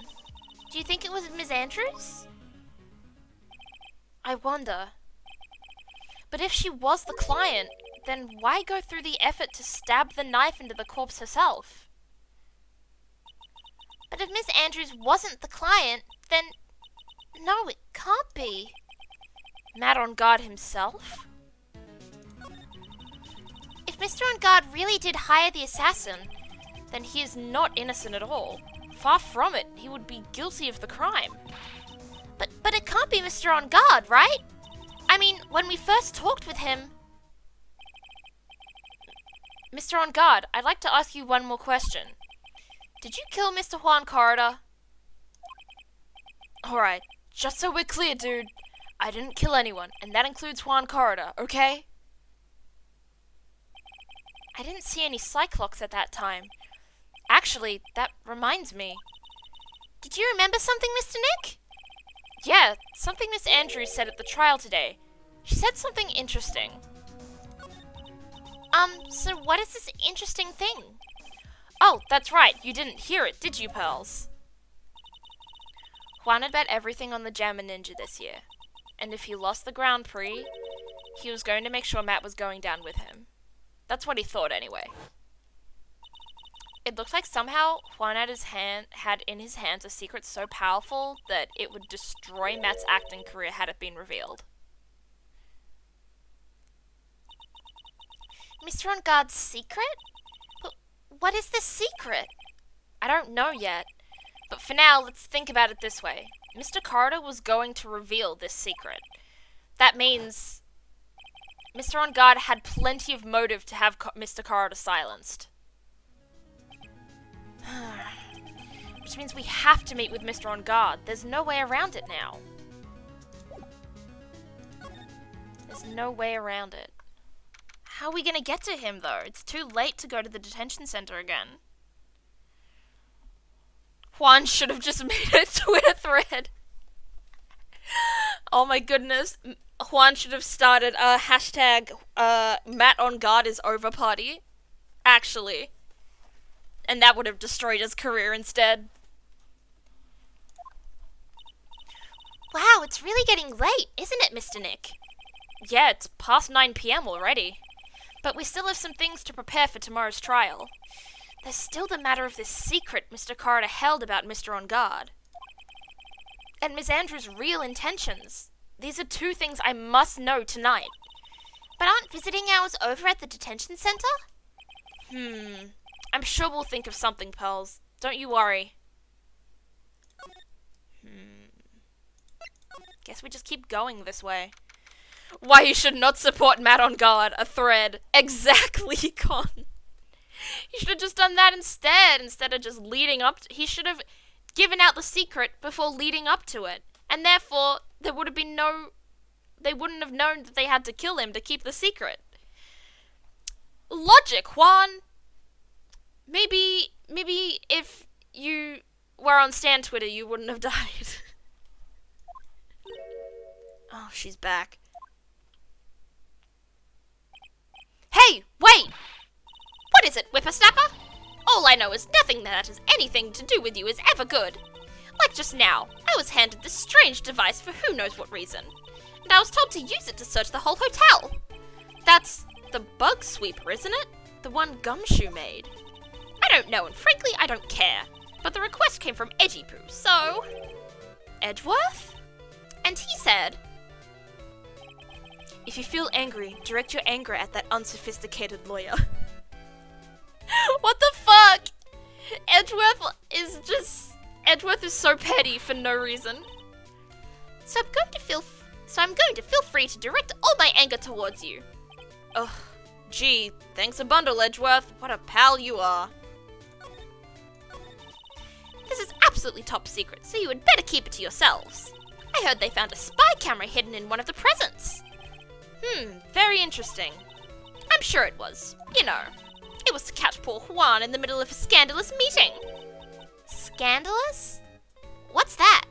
Do you think it was Ms. Andrews? I wonder. But if she was the client, then why go through the effort to stab the knife into the corpse herself? But if Ms. Andrews wasn't the client, then... no, it can't be. Matt on Guard himself? If Mr. On Guard really did hire the assassin, then he is not innocent at all. Far from it, he would be guilty of the crime. But it can't be Mr. On Guard, right? I mean, when we first talked with him... Mr. On Guard, I'd like to ask you one more question. Did you kill Mr. Juan Corridor? Alright, just so we're clear, dude. I didn't kill anyone, and that includes Juan Corridor, okay? I didn't see any Cyclops at that time. Actually, that reminds me. Did you remember something, Mr. Nick? Yeah, something Miss Andrews said at the trial today. She said something interesting. So what is this interesting thing? Oh, that's right, you didn't hear it, did you, Pearls? Juan had bet everything on the Jammer Ninja this year. And if he lost the Grand Prix, he was going to make sure Matt was going down with him. That's what he thought anyway. It looked like somehow Juan had in his hands a secret so powerful that it would destroy Matt's acting career had it been revealed. Mr. On Guard's secret? But what is this secret? I don't know yet, but for now, let's think about it this way. Mr. Corridor was going to reveal this secret. That means Mr. On Guard had plenty of motive to have Mr. Corridor silenced. Which means we have to meet with Mr. On Guard. There's no way around it now. There's no way around it. How are we gonna get to him, though? It's too late to go to the detention center again. Juan should have just made a Twitter thread. Oh my goodness. Juan should have started a hashtag Matt on Guard is over party. Actually. And that would have destroyed his career instead. Wow, it's really getting late, isn't it, Mr. Nick? Yeah, it's past 9 p.m. already. But we still have some things to prepare for tomorrow's trial. There's still the matter of this secret Mr. Corridor held about Mr. On Guard. And Miss Andrews' real intentions. These are two things I must know tonight. But aren't visiting hours over at the detention center? I'm sure we'll think of something, Pearls. Don't you worry. Guess we just keep going this way. Why you should not support Matt on Guard, a thread. Exactly, Con. He should have just done that instead of just leading up to... He should have given out the secret before leading up to it. And therefore, there would have been no... They wouldn't have known that they had to kill him to keep the secret. Logic, Juan! Maybe if you were on Stan Twitter, you wouldn't have died. Oh, she's back. Hey, wait! What is it, whippersnapper? All I know is nothing that has anything to do with you is ever good. Like just now, I was handed this strange device for who knows what reason, and I was told to use it to search the whole hotel. That's the bug sweeper, isn't it? The one Gumshoe made. I don't know, and frankly, I don't care. But the request came from Edgypoo, so... Edgeworth? And he said... If you feel angry, direct your anger at that unsophisticated lawyer. What the fuck? Edgeworth is so petty for no reason. So I'm going to feel free to direct all my anger towards you. Ugh, gee, thanks a bundle, Edgeworth. What a pal you are. This is absolutely top secret, so you had better keep it to yourselves. I heard they found a spy camera hidden in one of the presents. Very interesting. I'm sure it was. You know, it was to catch poor Juan in the middle of a scandalous meeting. Scandalous? What's that?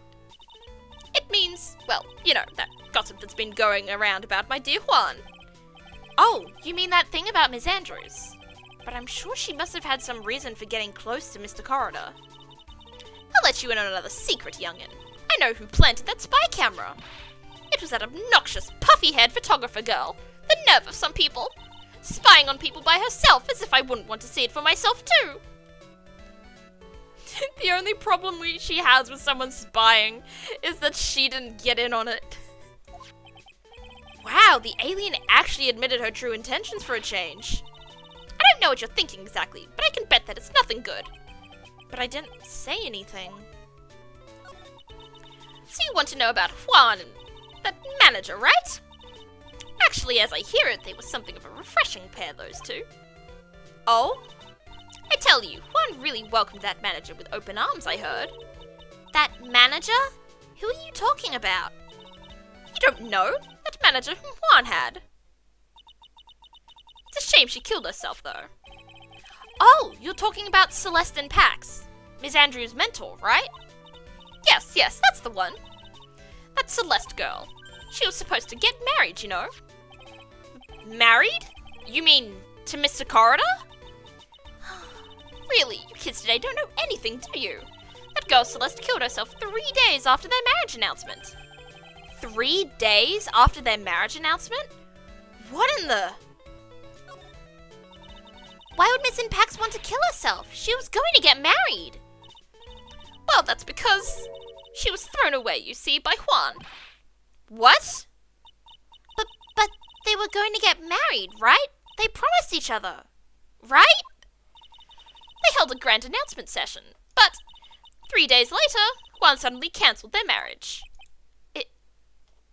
It means, well, you know, that gossip that's been going around about my dear Juan. Oh, you mean that thing about Miss Andrews? But I'm sure she must have had some reason for getting close to Mr. Corridor. I'll let you in on another secret, young'un. I know who planted that spy camera. It was that obnoxious, puffy-haired photographer girl. The nerve of some people. Spying on people by herself, as if I wouldn't want to see it for myself too. The only problem she has with someone spying is that she didn't get in on it. Wow, the alien actually admitted her true intentions for a change. I don't know what you're thinking exactly, but I can bet that it's nothing good. But I didn't say anything. So you want to know about Juan and that manager, right? Actually, as I hear it, they were something of a refreshing pair, those two. Oh? I tell you, Juan really welcomed that manager with open arms, I heard. That manager? Who are you talking about? You don't know. That manager Juan had. It's a shame she killed herself, though. Oh, you're talking about Celeste and Pax. Miss Andrews' mentor, right? Yes, that's the one. That Celeste girl. She was supposed to get married, you know. Married? You mean to Mr. Corridor? Really, you kids today don't know anything, do you? That girl Celeste killed herself 3 days after their marriage announcement. 3 days after their marriage announcement? What in the... Why would Miss Pax want to kill herself? She was going to get married. Well, that's because she was thrown away, you see, by Juan. What? But they were going to get married, right? They promised each other, right? They held a grand announcement session, but 3 days later, Juan suddenly cancelled their marriage.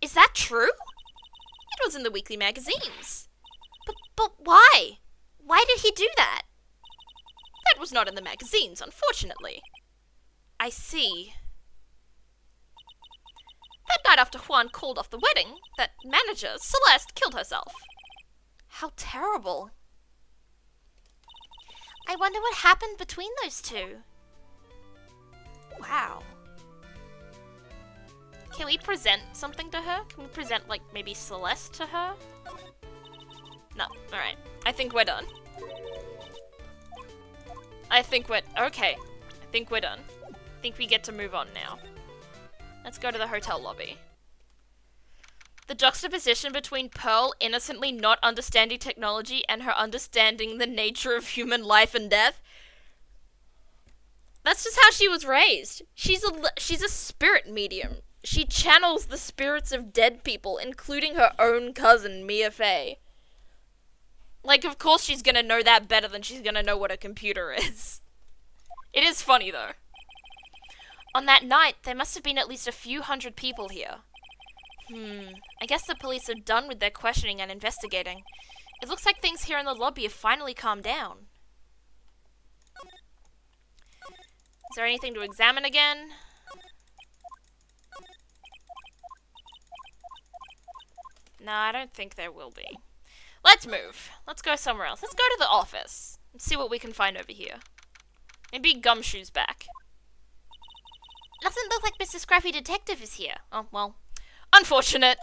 Is that true? It was in the weekly magazines. But why? Why did he do that? That was not in the magazines, unfortunately. I see. That night after Juan called off the wedding, that manager, Celeste, killed herself. How terrible. I wonder what happened between those two. Wow. Can we present something to her? Can we present, like, maybe Celeste to her? No. Alright. I think we're done. Okay. I think we're done. I think we get to move on now. Let's go to the hotel lobby. The juxtaposition between Pearl innocently not understanding technology and her understanding the nature of human life and death. That's just how she was raised. She's a spirit medium. She channels the spirits of dead people, including her own cousin, Mia Fey. Like, of course she's gonna know that better than she's gonna know what a computer is. It is funny, though. On that night, there must have been at least a few hundred people here. I guess the police are done with their questioning and investigating. It looks like things here in the lobby have finally calmed down. Is there anything to examine again? No, I don't think there will be. Let's move. Let's go somewhere else. Let's go to the office and see what we can find over here. Maybe Gumshoe's back. Doesn't look like Mr. Scruffy Detective is here. Oh, well. Unfortunate.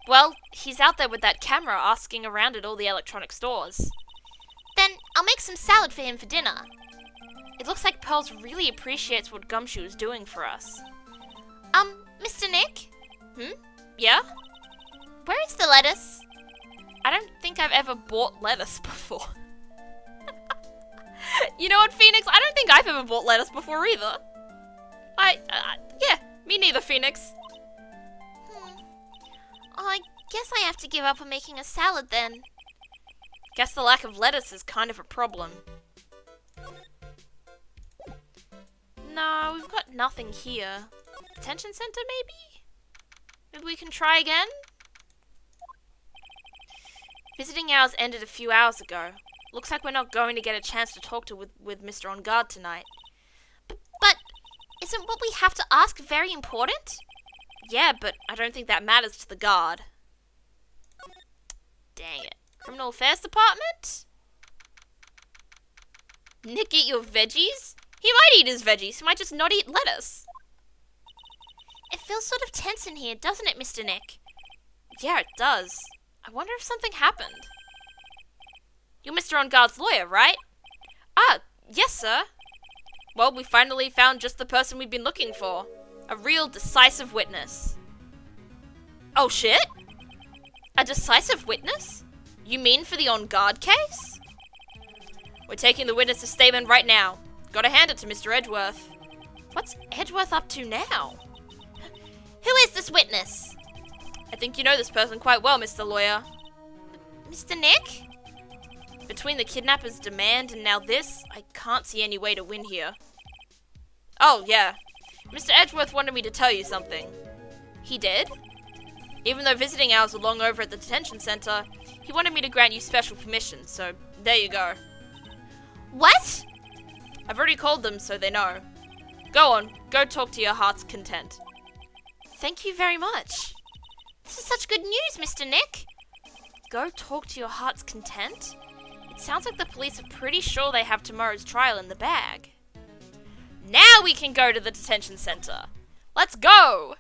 Well, he's out there with that camera asking around at all the electronic stores. Then I'll make some salad for him for dinner. It looks like Pearls really appreciates what Gumshoe is doing for us. Mr. Nick? Yeah? Where is the lettuce? I don't think I've ever bought lettuce before. You know what, Phoenix? I don't think I've ever bought lettuce before either. Yeah, me neither, Phoenix. I guess I have to give up on making a salad then. Guess the lack of lettuce is kind of a problem. No, we've got nothing here. Detention center, maybe? Maybe we can try again? Visiting hours ended a few hours ago. Looks like we're not going to get a chance to talk with Mr. On Guard tonight. But isn't what we have to ask very important? Yeah, but I don't think that matters to the guard. Dang it. Criminal Affairs Department? Nick, eat your veggies? He might eat his veggies. He might just not eat lettuce. It feels sort of tense in here, doesn't it, Mr. Nick? Yeah, it does. I wonder if something happened. You're Mr. On Guard's lawyer, right? Yes, sir. Well, we finally found just the person we've been looking for. A real decisive witness. Oh, shit? A decisive witness? You mean for the On Guard case? We're taking the witness's statement right now. Gotta hand it to Mr. Edgeworth. What's Edgeworth up to now? Who is this witness? I think you know this person quite well, Mr. Lawyer. Mr. Nick? Between the kidnapper's demand and now this, I can't see any way to win here. Oh, yeah. Mr. Edgeworth wanted me to tell you something. He did? Even though visiting hours are long over at the detention center, he wanted me to grant you special permission, so there you go. What? I've already called them, so they know. Go on, go talk to your heart's content. Thank you very much. This is such good news, Mr. Nick. Go talk to your heart's content? It sounds like the police are pretty sure they have tomorrow's trial in the bag. Now we can go to the detention center. Let's go!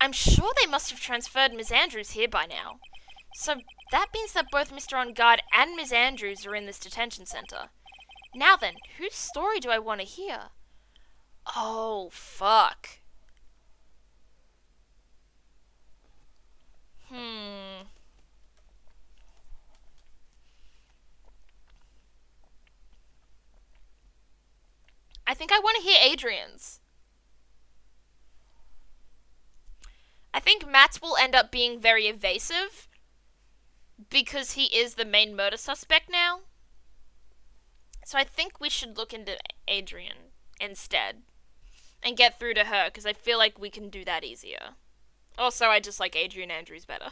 I'm sure they must have transferred Ms. Andrews here by now. So that means that both Mr. On Guard and Ms. Andrews are in this detention center. Now then, whose story do I want to hear? Oh, fuck. I think I want to hear Adrian's. I think Matt's will end up being very evasive because he is the main murder suspect now. So I think we should look into Adrian instead and get through to her because I feel like we can do that easier. Also, I just like Adrian Andrews better.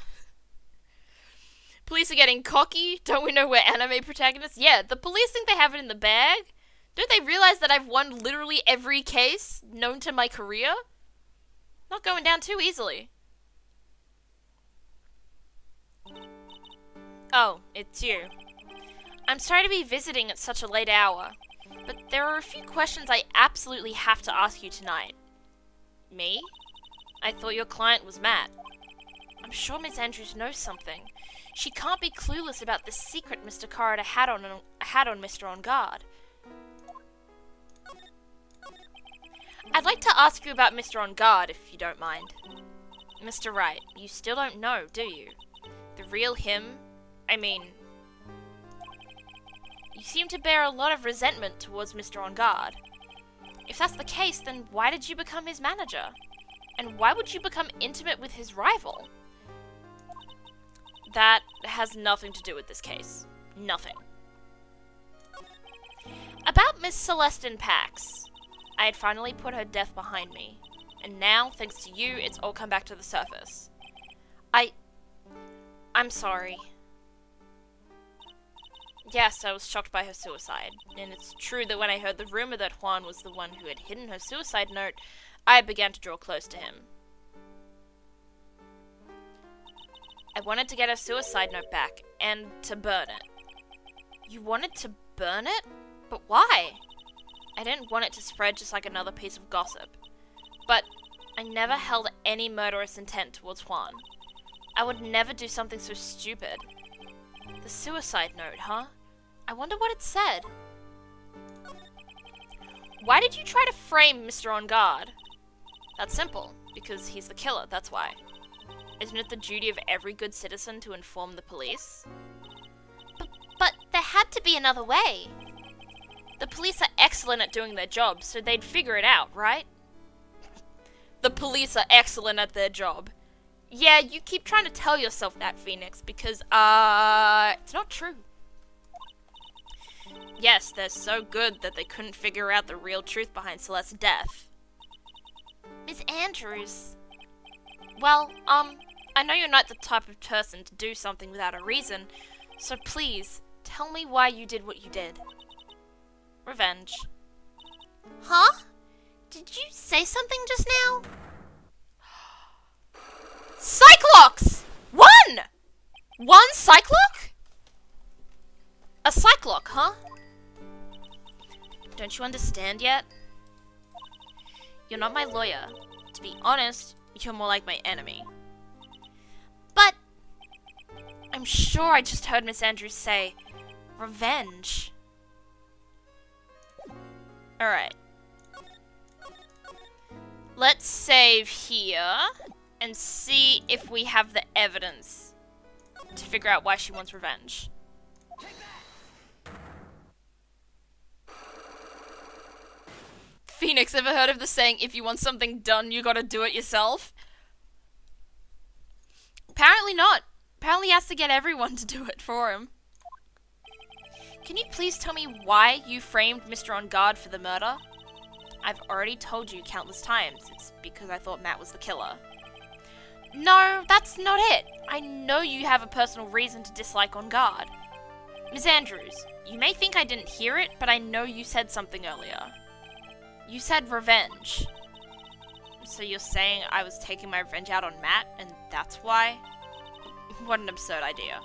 Police are getting cocky. Don't we know we're anime protagonists? Yeah, the police think they have it in the bag. Don't they realize that I've won literally every case known to my career? Not going down too easily. Oh, it's you. I'm sorry to be visiting at such a late hour, but there are a few questions I absolutely have to ask you tonight. Me? I thought your client was Matt. I'm sure Miss Andrews knows something. She can't be clueless about the secret Mr. Corridor had on Mr. On Guard. I'd like to ask you about Mr. On Guard, if you don't mind. Mr. Wright, you still don't know, do you? The real him? I mean, you seem to bear a lot of resentment towards Mr. On Guard. If that's the case, then why did you become his manager? And why would you become intimate with his rival? That has nothing to do with this case. Nothing. About Miss Celestine Pax. I had finally put her death behind me. And now, thanks to you, it's all come back to the surface. I'm sorry. Yes, I was shocked by her suicide, and it's true that when I heard the rumor that Juan was the one who had hidden her suicide note, I began to draw close to him. I wanted to get her suicide note back, and to burn it. You wanted to burn it? But why? I didn't want it to spread just like another piece of gossip. But I never held any murderous intent towards Juan. I would never do something so stupid. The suicide note, huh? I wonder what it said. Why did you try to frame Mr. On Guard? That's simple, because he's the killer, that's why. Isn't it the duty of every good citizen to inform the police? But there had to be another way. The police are excellent at doing their job, so they'd figure it out, right? The police are excellent at their job. Yeah, you keep trying to tell yourself that, Phoenix, because, it's not true. Yes, they're so good that they couldn't figure out the real truth behind Celeste's death. Miss Andrews. Well, I know you're not the type of person to do something without a reason, so please, tell me why you did what you did. Revenge. Huh? Did you say something just now? Cyclox! One Cyclock? A Cyclock, huh? Don't you understand yet? You're not my lawyer. To be honest, you're more like my enemy. But I'm sure I just heard Miss Andrews say, revenge. Alright. Let's save here and see if we have the evidence to figure out why she wants revenge. Phoenix, ever heard of the saying, if you want something done, you gotta do it yourself? Apparently not. Apparently he has to get everyone to do it for him. Can you please tell me why you framed Mr. On Guard for the murder? I've already told you countless times. It's because I thought Matt was the killer. No, that's not it. I know you have a personal reason to dislike On Guard. Ms. Andrews, you may think I didn't hear it, but I know you said something earlier. You said revenge. So you're saying I was taking my revenge out on Matt, and that's why? What an absurd idea.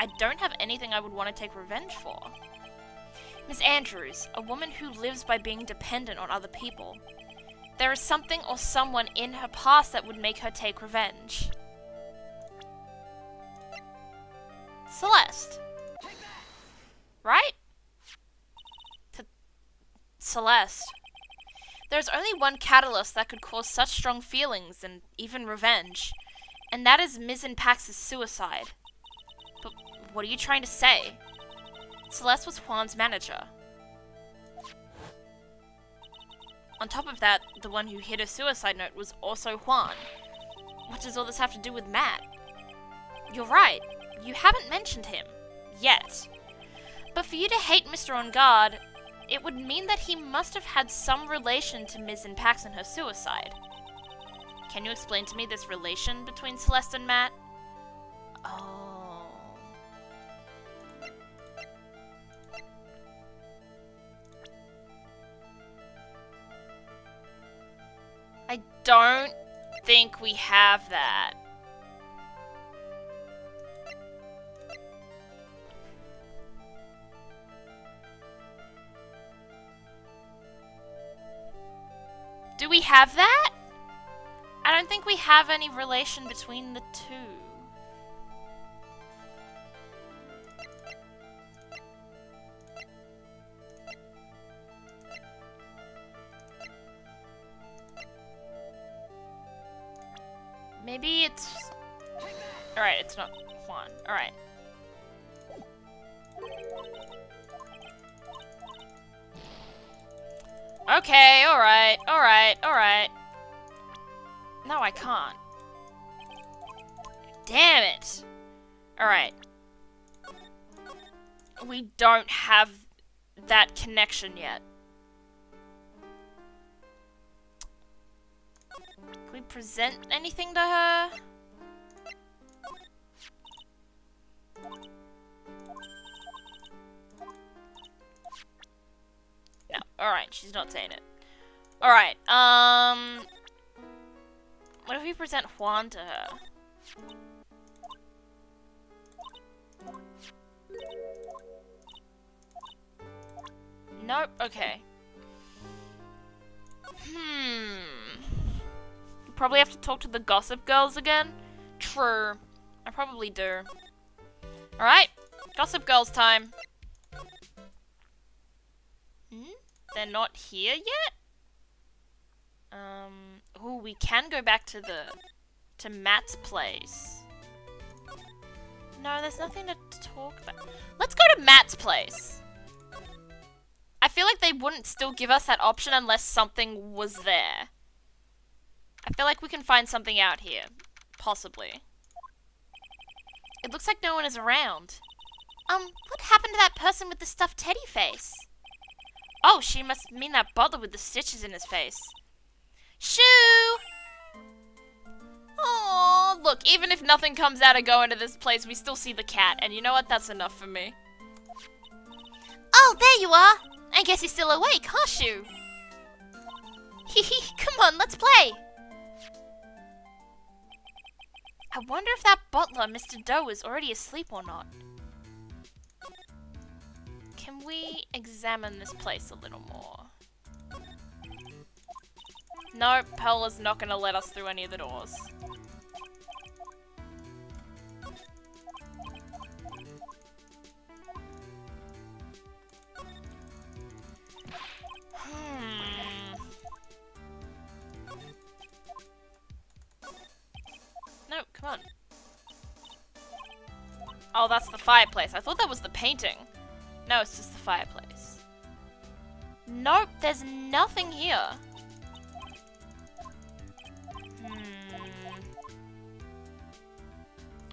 I don't have anything I would want to take revenge for. Miss Andrews, a woman who lives by being dependent on other people. There is something or someone in her past that would make her take revenge. Celeste. Right? Celeste. There's only one catalyst that could cause such strong feelings and even revenge, and that is Ms. Pax's suicide. But what are you trying to say? Celeste was Juan's manager. On top of that, the one who hid her suicide note was also Juan. What does all this have to do with Matt? You're right, you haven't mentioned him. Yet. But for you to hate Mr. On Guard, it would mean that he must have had some relation to Ms. Pax and her suicide. Can you explain to me this relation between Celeste and Matt? Oh. I don't think we have that. Do we have that? I don't think we have any relation between the two. Maybe it's... Alright, it's not Juan. Alright. Okay, alright, alright, alright. No, I can't. Damn it! Alright. We don't have that connection yet. Can we present anything to her? No. Alright, she's not saying it. Alright, what if we present Juan to her? Nope, okay. Probably have to talk to the Gossip Girls again? True. I probably do. Alright, Gossip Girls time. They're not here yet? Oh, we can go back to Matt's place. No, there's nothing to talk about. Let's go to Matt's place. I feel like they wouldn't still give us that option unless something was there. I feel like we can find something out here. Possibly. It looks like no one is around. What happened to that person with the stuffed teddy face? Oh, she must mean that butler with the stitches in his face. Shoo! Oh, look, even if nothing comes out of going to this place, we still see the cat, and you know what? That's enough for me. Oh, there you are! I guess you're still awake, huh, Shoo? Hehe, come on, let's play! I wonder if that butler, Mr. Doe, is already asleep or not. Can we examine this place a little more? No, Pearl not going to let us through any of the doors. No, come on. Oh, that's the fireplace. I thought that was the painting. No, it's just the fireplace. Nope, there's nothing here.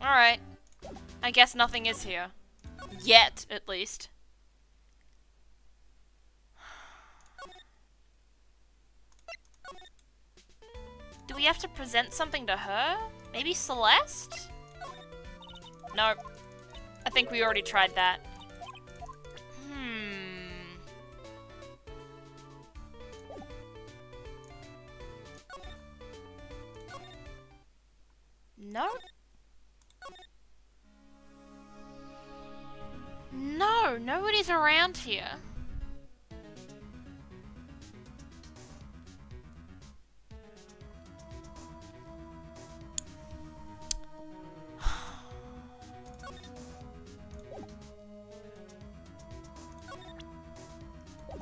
Alright. I guess nothing is here. Yet, at least. Do we have to present something to her? Maybe Celeste? Nope. I think we already tried that. No? No, nobody's around here.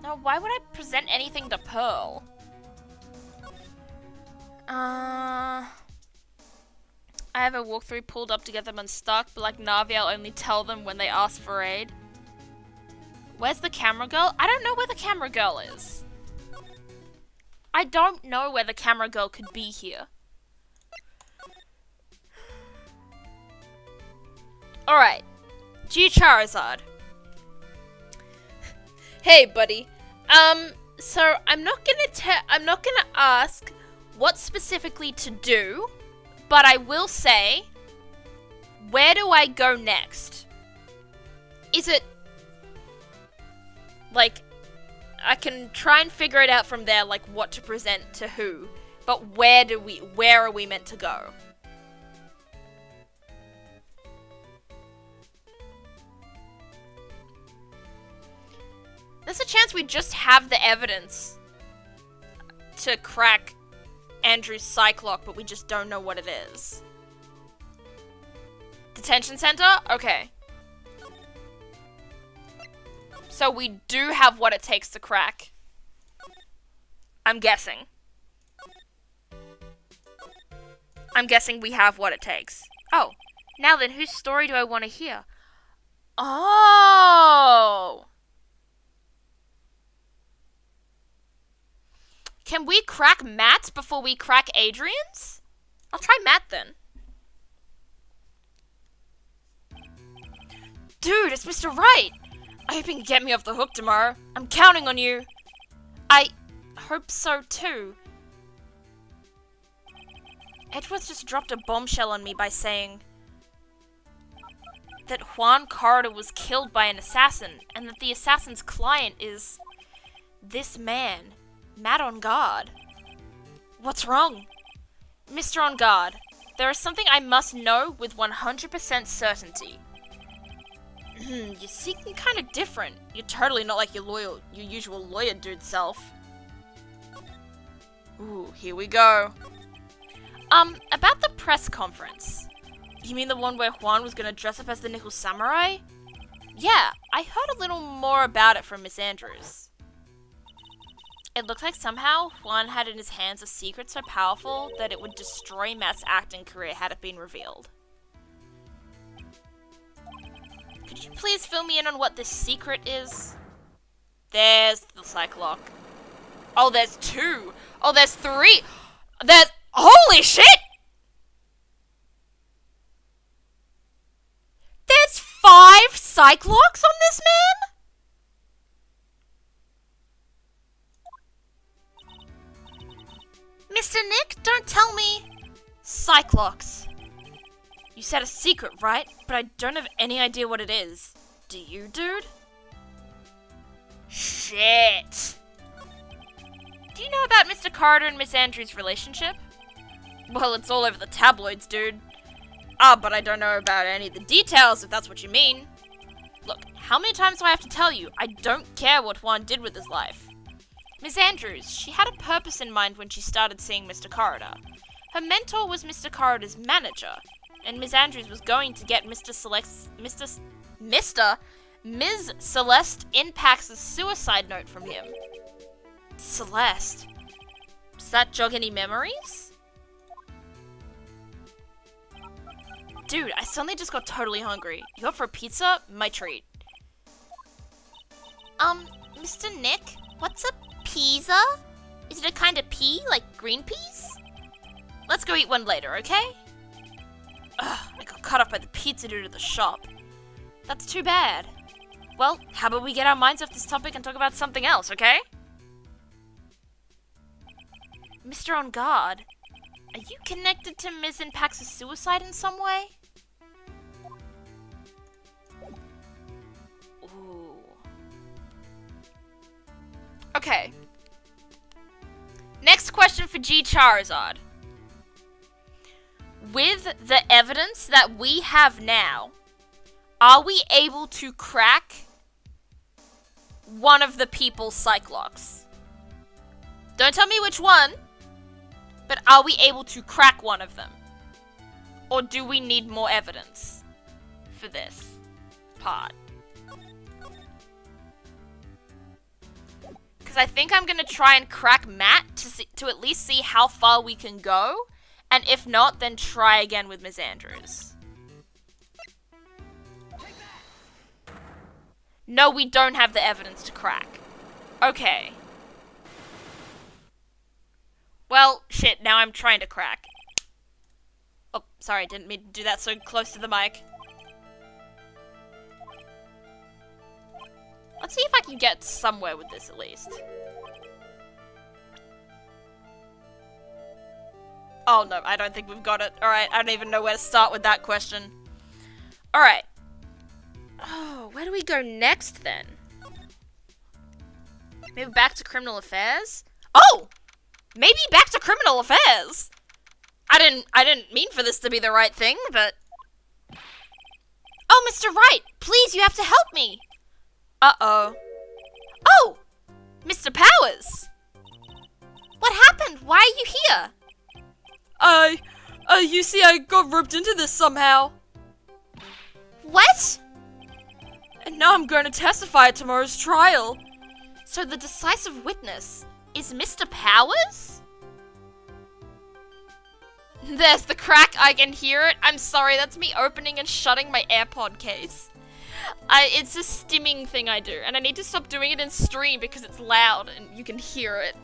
No, why would I present anything to Pearl? I have a walkthrough pulled up to get them unstuck, but like Navi, I'll only tell them when they ask for aid. Where's the camera girl? I don't know where the camera girl is. I don't know where the camera girl could be here. Alright. G Charizard. Hey, buddy. So I'm not gonna ask what specifically to do, but I will say, where do I go next? Is it like I can try and figure it out from there, like what to present to who, but where are we meant to go? There's a chance we just have the evidence to crack Andrew's psych lock, but we just don't know what it is. Detention center? Okay. So we do have what it takes to crack. I'm guessing. I'm guessing we have what it takes. Oh. Now then, whose story do I want to hear? Oh! Can we crack Matt's before we crack Adrian's? I'll try Matt then. Dude, it's Mr. Wright! I hope you can get me off the hook tomorrow. I'm counting on you. I hope so too. Edwards just dropped a bombshell on me by saying that Juan Corridor was killed by an assassin, and that the assassin's client is this man. Matt on guard. What's wrong? Mr. On guard, there is something I must know with 100% certainty. You're seeking kind of different. You're totally not like your usual lawyer dude self. Ooh, here we go. About the press conference. You mean the one where Juan was gonna dress up as the Nickel Samurai? Yeah, I heard a little more about it from Miss Andrews. It looked like somehow Juan had in his hands a secret so powerful that it would destroy Matt's acting career had it been revealed. Could you please fill me in on what this secret is? There's the psych lock. Oh, there's 2. Oh, there's 3. There's... Holy shit! There's 5 psych locks on this man? Mr. Nick, don't tell me. Cyclox. You said a secret, right? But I don't have any idea what it is. Do you, dude? Shit. Do you know about Mr. Carter and Miss Andrews' relationship? Well, it's all over the tabloids, dude. But I don't know about any of the details, if that's what you mean. Look, how many times do I have to tell you? I don't care what Juan did with his life. Miss Andrews, she had a purpose in mind when she started seeing Mr. Corridor. Her mentor was Mr. Corridor's manager, and Miss Andrews was going to get Ms. Celeste Impax's suicide note from him. Celeste? Does that jog any memories? Dude, I suddenly just got totally hungry. You up for a pizza? My treat. Mr. Nick, what's a pizza? Is it a kind of pea, like green peas? Let's go eat one later, okay? Ugh, I got cut off by the pizza dude at the shop. That's too bad. Well, how about we get our minds off this topic and talk about something else, okay? Mr. On Guard, are you connected to Ms. Impax's suicide in some way? Ooh. Okay. Next question for G Charizard. with the evidence that we have now, are we able to crack one of the people's psych locks? Don't tell me which one, but are we able to crack one of them? Or do we need more evidence for this part? Because I think I'm going to try and crack Matt to at least see how far we can go. And if not, then try again with Ms. Andrews. No, we don't have the evidence to crack. Okay. Well, shit, now I'm trying to crack. Oh, sorry, didn't mean to do that so close to the mic. Let's see if I can get somewhere with this at least. Oh no, I don't think we've got it. Alright, I don't even know where to start with that question. Alright. Oh, where do we go next then? Maybe back to criminal affairs? Oh! Maybe back to criminal affairs! I didn't mean for this to be the right thing, but... Oh, Mr. Wright! Please, you have to help me! Uh-oh. Oh! Mr. Powers! What happened? Why are you here? You see, I got roped into this somehow. What? And now I'm going to testify at tomorrow's trial. So the decisive witness is Mr. Powers? There's the crack, I can hear it. I'm sorry, that's me opening and shutting my AirPod case. It's a stimming thing I do, and I need to stop doing it in stream because it's loud and you can hear it.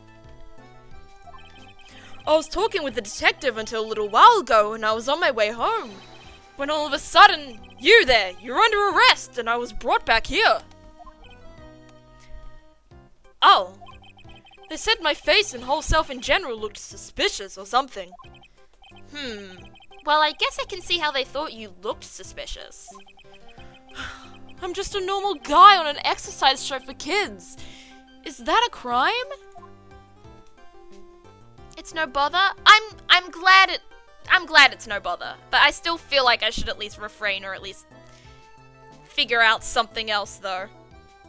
I was talking with the detective until a little while ago and I was on my way home. When all of a sudden, you're under arrest and I was brought back here. Oh. They said my face and whole self in general looked suspicious or something. Well, I guess I can see how they thought you looked suspicious. I'm just a normal guy on an exercise show for kids. Is that a crime? It's no bother. I'm glad it's no bother, but I still feel like I should at least refrain or at least figure out something else though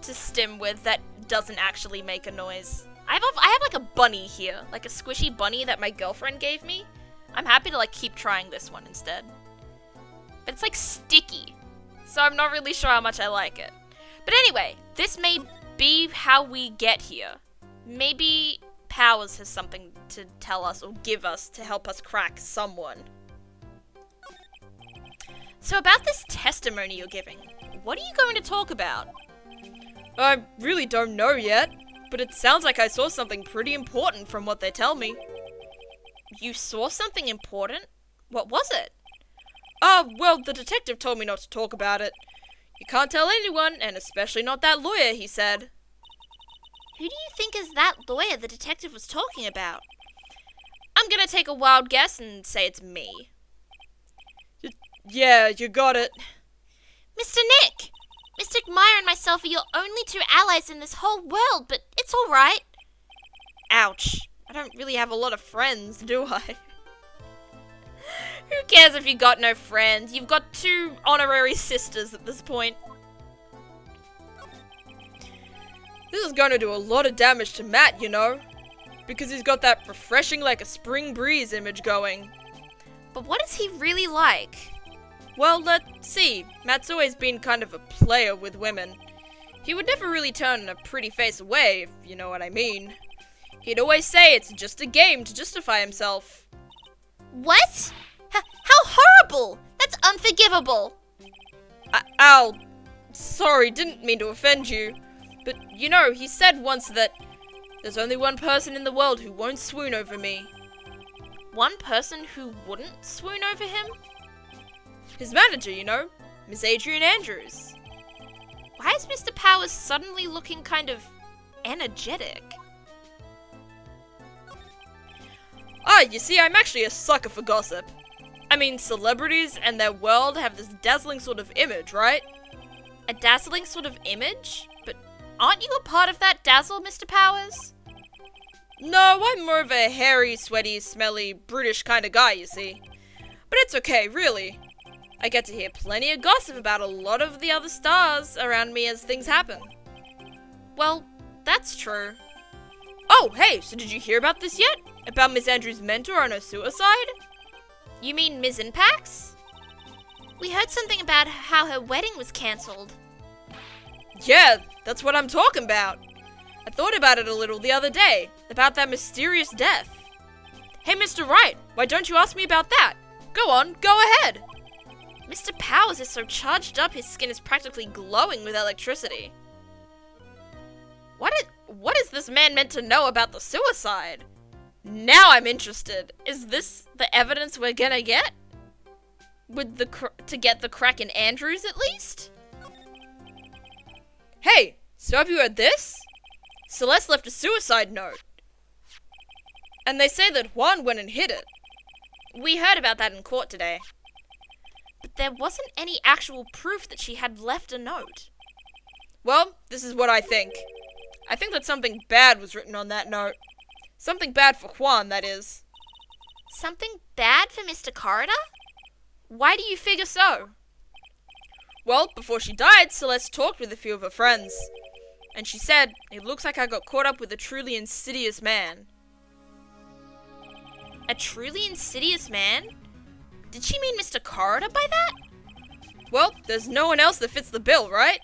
to stim with that doesn't actually make a noise. I have like a bunny here, like a squishy bunny that my girlfriend gave me. I'm happy to like keep trying this one instead. But it's like sticky, so I'm not really sure how much I like it. But anyway, this may be how we get here. Maybe Powers has something to tell us or give us to help us crack someone. So about this testimony you're giving, what are you going to talk about? I really don't know yet, but it sounds like I saw something pretty important from what they tell me. You saw something important? What was it? Well, the detective told me not to talk about it. You can't tell anyone, and especially not that lawyer, he said. Who do you think is that lawyer the detective was talking about? I'm gonna take a wild guess and say it's me. Yeah, you got it. Mr. Nick! Mr. Meyer and myself are your only two allies in this whole world, but it's alright. Ouch. I don't really have a lot of friends, do I? Who cares if you got no friends? You've got two honorary sisters at this point. This is going to do a lot of damage to Matt, you know? Because he's got that refreshing like a spring breeze image going. But what is he really like? Well, let's see. Matt's always been kind of a player with women. He would never really turn a pretty face away, if you know what I mean. He'd always say it's just a game to justify himself. What? How horrible! That's unforgivable! Ow. Sorry, didn't mean to offend you. But, you know, he said once that there's only one person in the world who won't swoon over me. One person who wouldn't swoon over him? His manager, you know, Miss Adrian Andrews. Why is Mr. Powers suddenly looking kind of energetic? You see, I'm actually a sucker for gossip. I mean, celebrities and their world have this dazzling sort of image, right? A dazzling sort of image? But aren't you a part of that dazzle, Mr. Powers? No, I'm more of a hairy, sweaty, smelly, brutish kind of guy, you see. But it's okay, really. I get to hear plenty of gossip about a lot of the other stars around me as things happen. Well, that's true. Oh, hey, so did you hear about this yet? About Miss Andrews' mentor and her suicide? You mean Ms. Impax? We heard something about how her wedding was cancelled. Yeah, that's what I'm talking about. I thought about it a little the other day, about that mysterious death. Hey, Mr. Wright, why don't you ask me about that? Go on, go ahead. Mr. Powers is so charged up his skin is practically glowing with electricity. What is this man meant to know about the suicide? Now I'm interested. Is this the evidence we're gonna get? To get the crack in Andrews at least? Hey, so have you heard this? Celeste left a suicide note. And they say that Juan went and hid it. We heard about that in court today. But there wasn't any actual proof that she had left a note. Well, this is what I think. I think that something bad was written on that note. Something bad for Juan, that is. Something bad for Mr. Corridor? Why do you figure so? Well, before she died, Celeste talked with a few of her friends. And she said, "It looks like I got caught up with a truly insidious man." A truly insidious man? Did she mean Mr. Corridor by that? Well, there's no one else that fits the bill, right?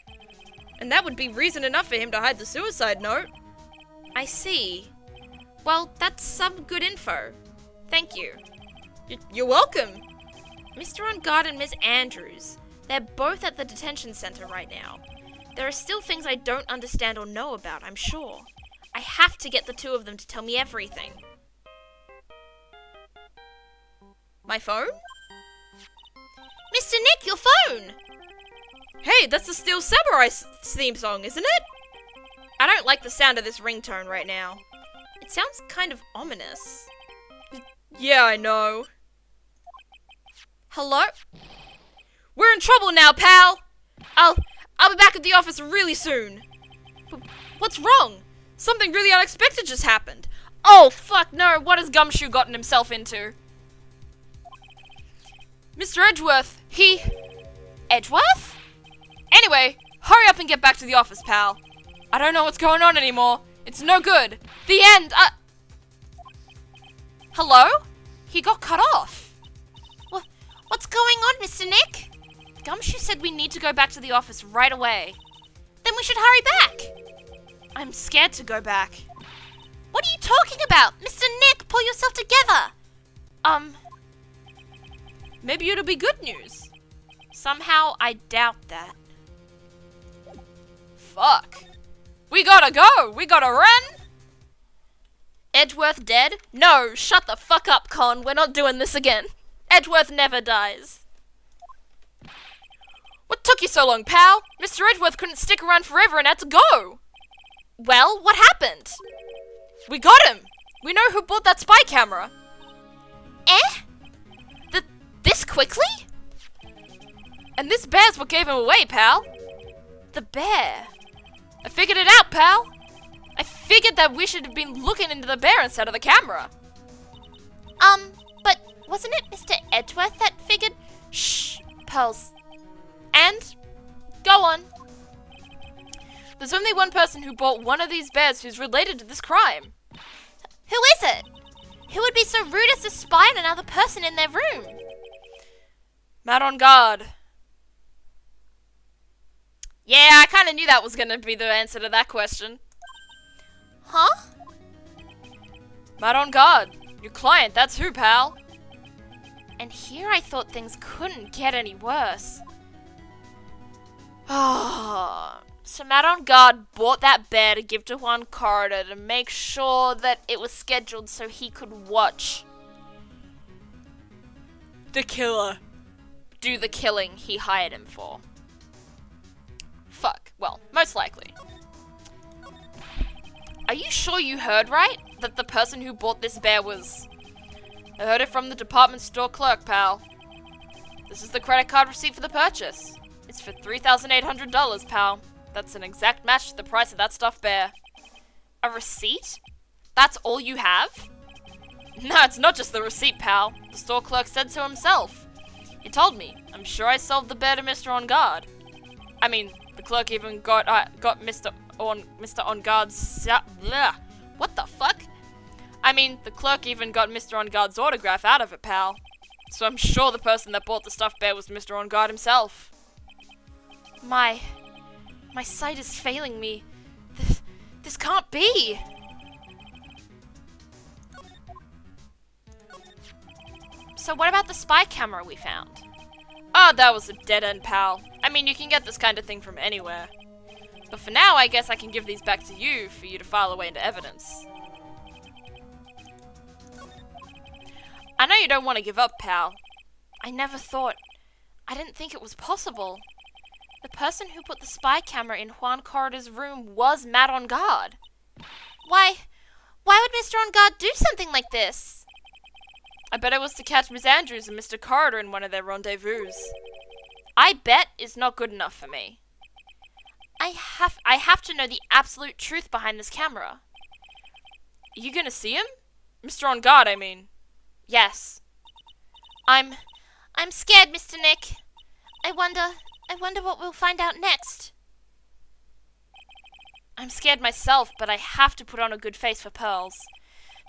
And that would be reason enough for him to hide the suicide note. I see. Well, that's some good info. Thank you. You're welcome. Mr. On Guard and Ms. Andrews, they're both at the detention center right now. There are still things I don't understand or know about, I'm sure. I have to get the two of them to tell me everything. My phone? Mr. Nick, your phone! Hey, that's the Steel Samurai theme song, isn't it? I don't like the sound of this ringtone right now. It sounds kind of ominous. Yeah, I know. Hello? We're in trouble now, pal! I'll be back at the office really soon. What's wrong? Something really unexpected just happened. Oh, fuck no, what has Gumshoe gotten himself into? Mr. Edgeworth, Edgeworth? Anyway, hurry up and get back to the office, pal. I don't know what's going on anymore. It's no good. The end, Hello? He got cut off. What's going on, Mr. Nick? Gumshoe said we need to go back to the office right away. Then we should hurry back. I'm scared to go back. What are you talking about? Mr. Nick, pull yourself together. Maybe it'll be good news. Somehow, I doubt that. Fuck. We gotta go! We gotta run! Edgeworth dead? No, shut the fuck up, Con. We're not doing this again. Edgeworth never dies. What took you so long, pal? Mr. Edgeworth couldn't stick around forever and had to go. Well, what happened? We got him! We know who bought that spy camera. This quickly? And this bear's what gave him away, pal. The bear. I figured it out, pal. I figured that we should have been looking into the bear instead of the camera. But wasn't it Mr. Edgeworth that figured? Shh, pals. And? Go on. There's only one person who bought one of these bears who's related to this crime. Who is it? Who would be so rude as to spy on another person in their room? Matt on guard. Yeah, I kind of knew that was going to be the answer to that question. Huh? Matt on guard. Your client, that's who, pal. And here I thought things couldn't get any worse. So Matt on guard bought that bear to give to Juan Corridor to make sure that it was scheduled so he could watch the killer do the killing he hired him for. Fuck. Well, most likely. Are you sure you heard right? That the person who bought this bear was... I heard it from the department store clerk, pal. This is the credit card receipt for the purchase. It's for $3,800, pal. That's an exact match to the price of that stuffed bear. A receipt? That's all you have? No, it's not just the receipt, pal. The store clerk said so himself. He told me. I'm sure I sold the bear to Mr. On Guard. I mean, the clerk even got Mr. On Guard's... What the fuck? I mean, the clerk even got Mr. On Guard's autograph out of it, pal. So I'm sure the person that bought the stuffed bear was Mr. On Guard himself. My sight is failing me. This can't be. So what about the spy camera we found? Oh, that was a dead end, pal. I mean, you can get this kind of thing from anywhere. But for now, I guess I can give these back to you for you to file away into evidence. I know you don't want to give up, pal. I didn't think it was possible. The person who put the spy camera in Juan Corrida's room was Matt On Guard. Why would Mr. On Guard do something like this? I bet it was to catch Miss Andrews and Mr. Corridor in one of their rendezvous. I bet is not good enough for me. I have to know the absolute truth behind this camera. Are you gonna see him? Mr. On Guard, I mean. Yes. I'm scared, Mr. Nick. I wonder what we'll find out next. I'm scared myself, but I have to put on a good face for Pearls.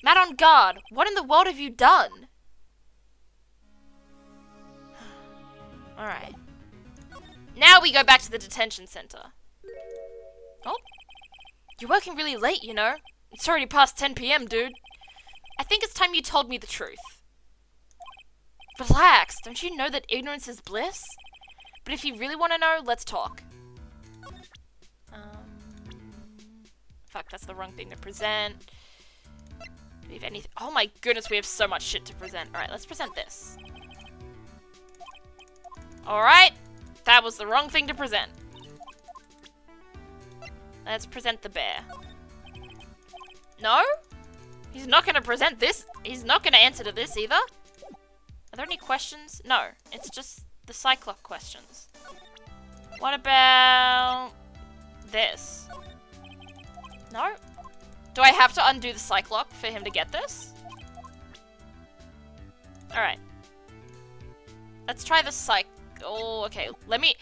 Matt On Guard, what in the world have you done? Alright. Now we go back to the detention center. Oh, you're working really late, you know. It's already past 10 p.m., dude. I think it's time you told me the truth. Relax, don't you know that ignorance is bliss? But if you really want to know, let's talk. Fuck, that's the wrong thing to present. Do we have anything? Oh my goodness, we have so much shit to present. Alright, let's present this. Alright, that was the wrong thing to present. Let's present the bear. No? He's not gonna present this. He's not gonna answer to this either. Are there any questions? No, it's just the Cyclops questions. What about this? No? Do I have to undo the Cyclops for him to get this? Alright. Let's try the Oh, okay. Let me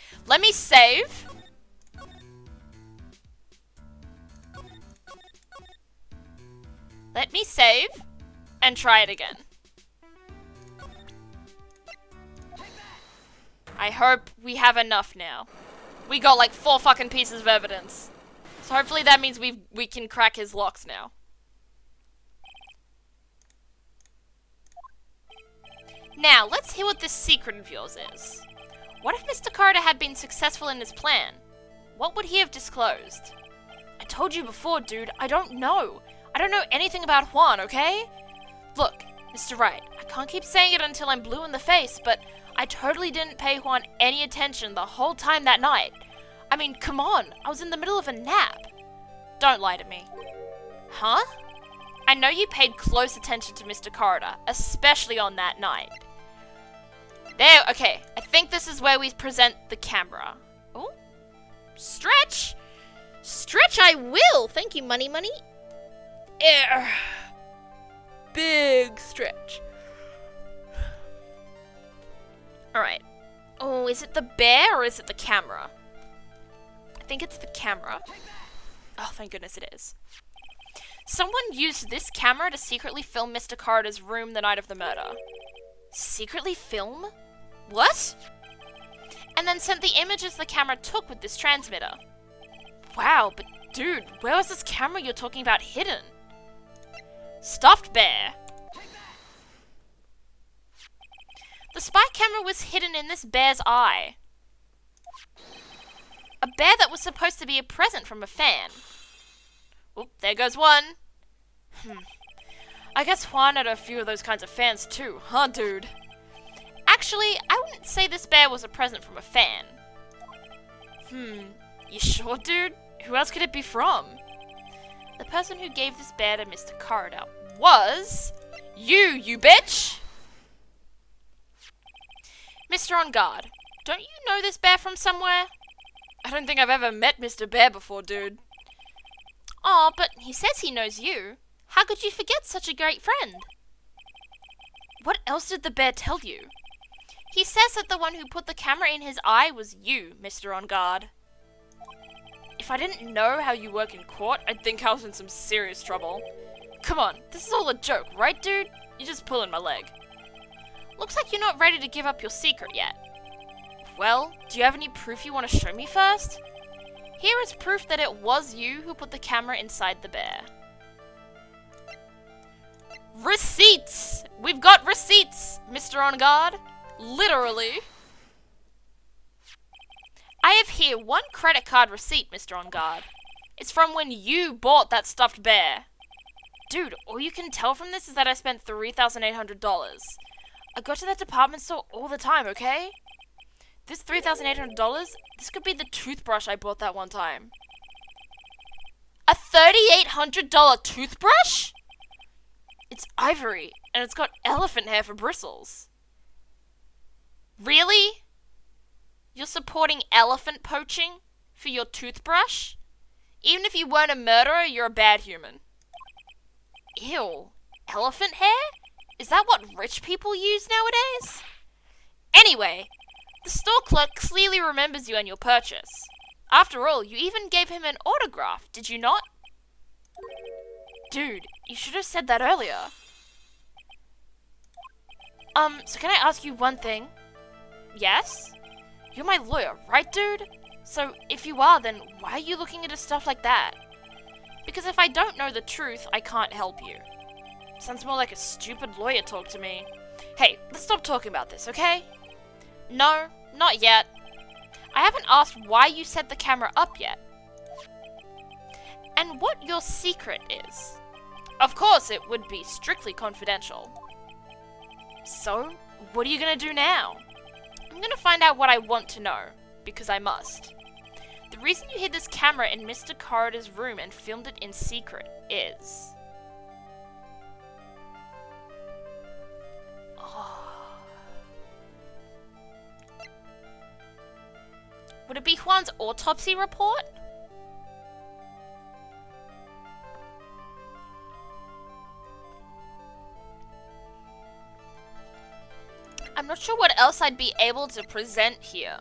save. Let me save and try it again. I hope we have enough now. We got like 4 fucking pieces of evidence. So hopefully that means we can crack his locks now. Now, let's hear what this secret of yours is. What if Mr. Corridor had been successful in his plan? What would he have disclosed? I told you before, dude, I don't know. I don't know anything about Juan, okay? Look, Mr. Wright, I can't keep saying it until I'm blue in the face, but I totally didn't pay Juan any attention the whole time that night. I mean, come on, I was in the middle of a nap. Don't lie to me. Huh? I know you paid close attention to Mr. Corridor, especially on that night. There, okay, I think this is where we present the camera. Oh, stretch! Stretch I will! Thank you, money. Air. Big stretch. Alright. Oh, is it the bear or is it the camera? I think it's the camera. Oh, thank goodness it is. Someone used this camera to secretly film Mr. Corridor's room the night of the murder. Secretly film? What? And then sent the images the camera took with this transmitter. Wow, but dude, where was this camera you're talking about hidden? Stuffed bear. The spy camera was hidden in this bear's eye. A bear that was supposed to be a present from a fan. Oop, there goes one. I guess Juan had a few of those kinds of fans too, huh, dude? Actually, I wouldn't say this bear was a present from a fan. You sure, dude? Who else could it be from? The person who gave this bear to Mr. Corridor was... you bitch! Mr. On Guard, don't you know this bear from somewhere? I don't think I've ever met Mr. Bear before, dude. Aw, but he says he knows you. How could you forget such a great friend? What else did the bear tell you? He says that the one who put the camera in his eye was you, Mr. On Guard. If I didn't know how you work in court, I'd think I was in some serious trouble. Come on, this is all a joke, right, dude? You're just pulling my leg. Looks like you're not ready to give up your secret yet. Well, do you have any proof you want to show me first? Here is proof that it was you who put the camera inside the bear. Receipts! We've got receipts, Mr. On Guard. Literally. I have here one credit card receipt, Mr. On Guard. It's from when you bought that stuffed bear. Dude, all you can tell from this is that I spent $3,800. I go to that department store all the time, okay? This $3,800, this could be the toothbrush I bought that one time. A $3,800 toothbrush? It's ivory, and it's got elephant hair for bristles. Really? You're supporting elephant poaching for your toothbrush? Even if you weren't a murderer, you're a bad human. Ew. Elephant hair? Is that what rich people use nowadays? Anyway, the store clerk clearly remembers you and your purchase. After all, you even gave him an autograph, did you not? Dude, you should have said that earlier. So can I ask you one thing? Yes? You're my lawyer, right, dude? So, if you are, then why are you looking into stuff like that? Because if I don't know the truth, I can't help you. Sounds more like a stupid lawyer talk to me. Hey, let's stop talking about this, okay? No, not yet. I haven't asked why you set the camera up yet. And what your secret is. Of course, it would be strictly confidential. So, what are you gonna do now? I'm gonna find out what I want to know, because I must. The reason you hid this camera in Mr. Corridor's room and filmed it in secret is... Would it be Juan's autopsy report? I'm not sure what else I'd be able to present here.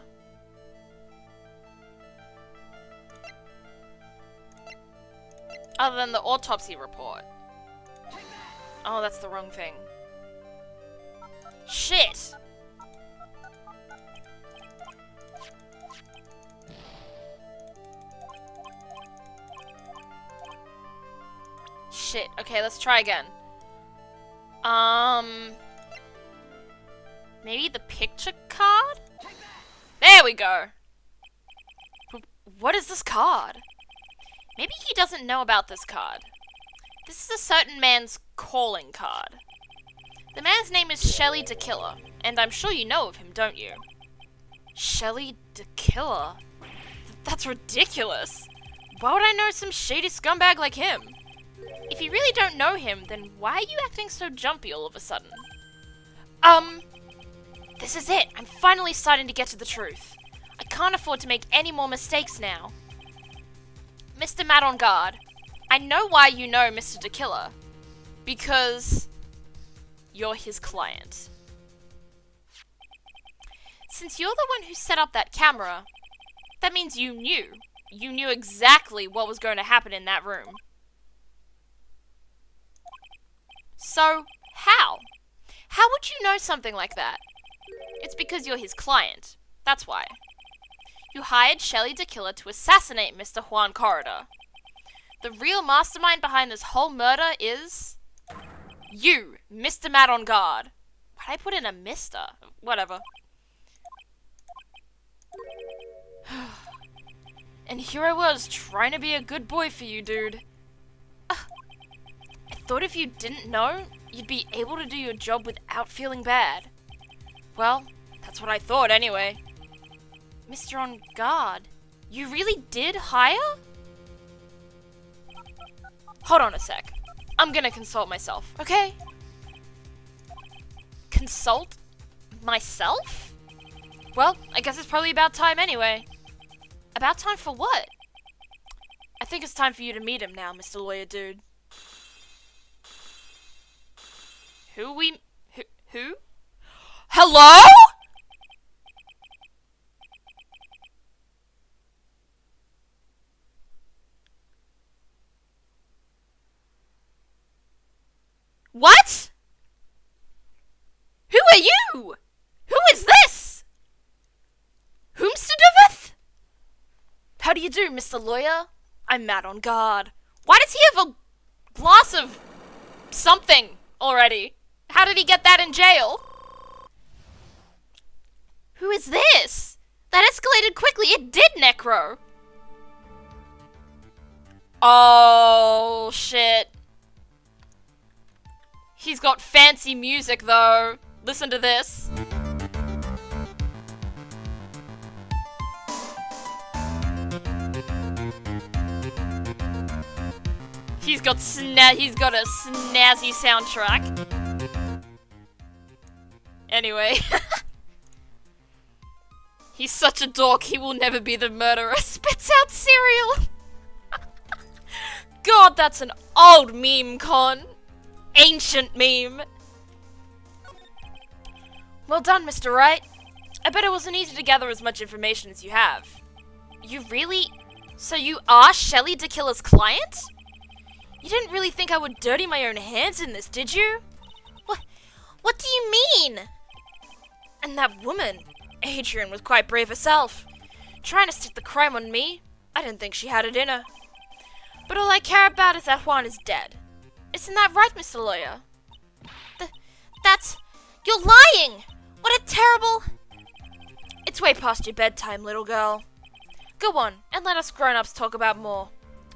Other than the autopsy report. Oh, that's the wrong thing. Shit! Shit. Okay, let's try again. Maybe the picture card? There we go. What is this card? Maybe he doesn't know about this card. This is a certain man's calling card. The man's name is Shelly DeKiller, and I'm sure you know of him, don't you? Shelly DeKiller? That's ridiculous. Why would I know some shady scumbag like him? If you really don't know him, then why are you acting so jumpy all of a sudden? This is it. I'm finally starting to get to the truth. I can't afford to make any more mistakes now. Mr. Matt on Guard, I know why you know Mr. DeKiller. Because you're his client. Since you're the one who set up that camera, that means you knew. You knew exactly what was going to happen in that room. So, how? How would you know something like that? It's because you're his client. That's why. You hired Shelly DeKiller to assassinate Mr. Juan Corridor. The real mastermind behind this whole murder is... you, Mr. Matt on Guard. Why'd I put in a Mr.? Whatever. And here I was, trying to be a good boy for you, dude. I thought if you didn't know, you'd be able to do your job without feeling bad. Well, that's what I thought anyway. Mr. On Guard, you really did hire? Hold on a sec. I'm gonna consult myself, okay? Consult myself? Well, I guess it's probably about time anyway. About time for what? I think it's time for you to meet him now, Mr. Lawyer Dude. Who? Hello? Who? Who is this? Whomstediveth? How do you do, Mr. Lawyer? I'm Matt on guard. Why does he have a glass of something already? How did he get that in jail? Who is this? That escalated quickly. It did, Necro. Oh, shit. He's got fancy music, though. Listen to this. He's got a snazzy soundtrack. Anyway. He's such a dork, he will never be the murderer. Spits out cereal. God, that's an old meme, Con. Ancient meme. Well done, Mr. Wright. I bet it wasn't easy to gather as much information as you have. You really? So you are Shelley DeKiller's client? You didn't really think I would dirty my own hands in this, did you? What do you mean? And that woman, Adrian, was quite brave herself. Trying to stick the crime on me, I didn't think she had it in her. But all I care about is that Juan is dead. Isn't that right, Mr. Lawyer? You're lying! What a terrible... It's way past your bedtime, little girl. Go on, and let us grown-ups talk about more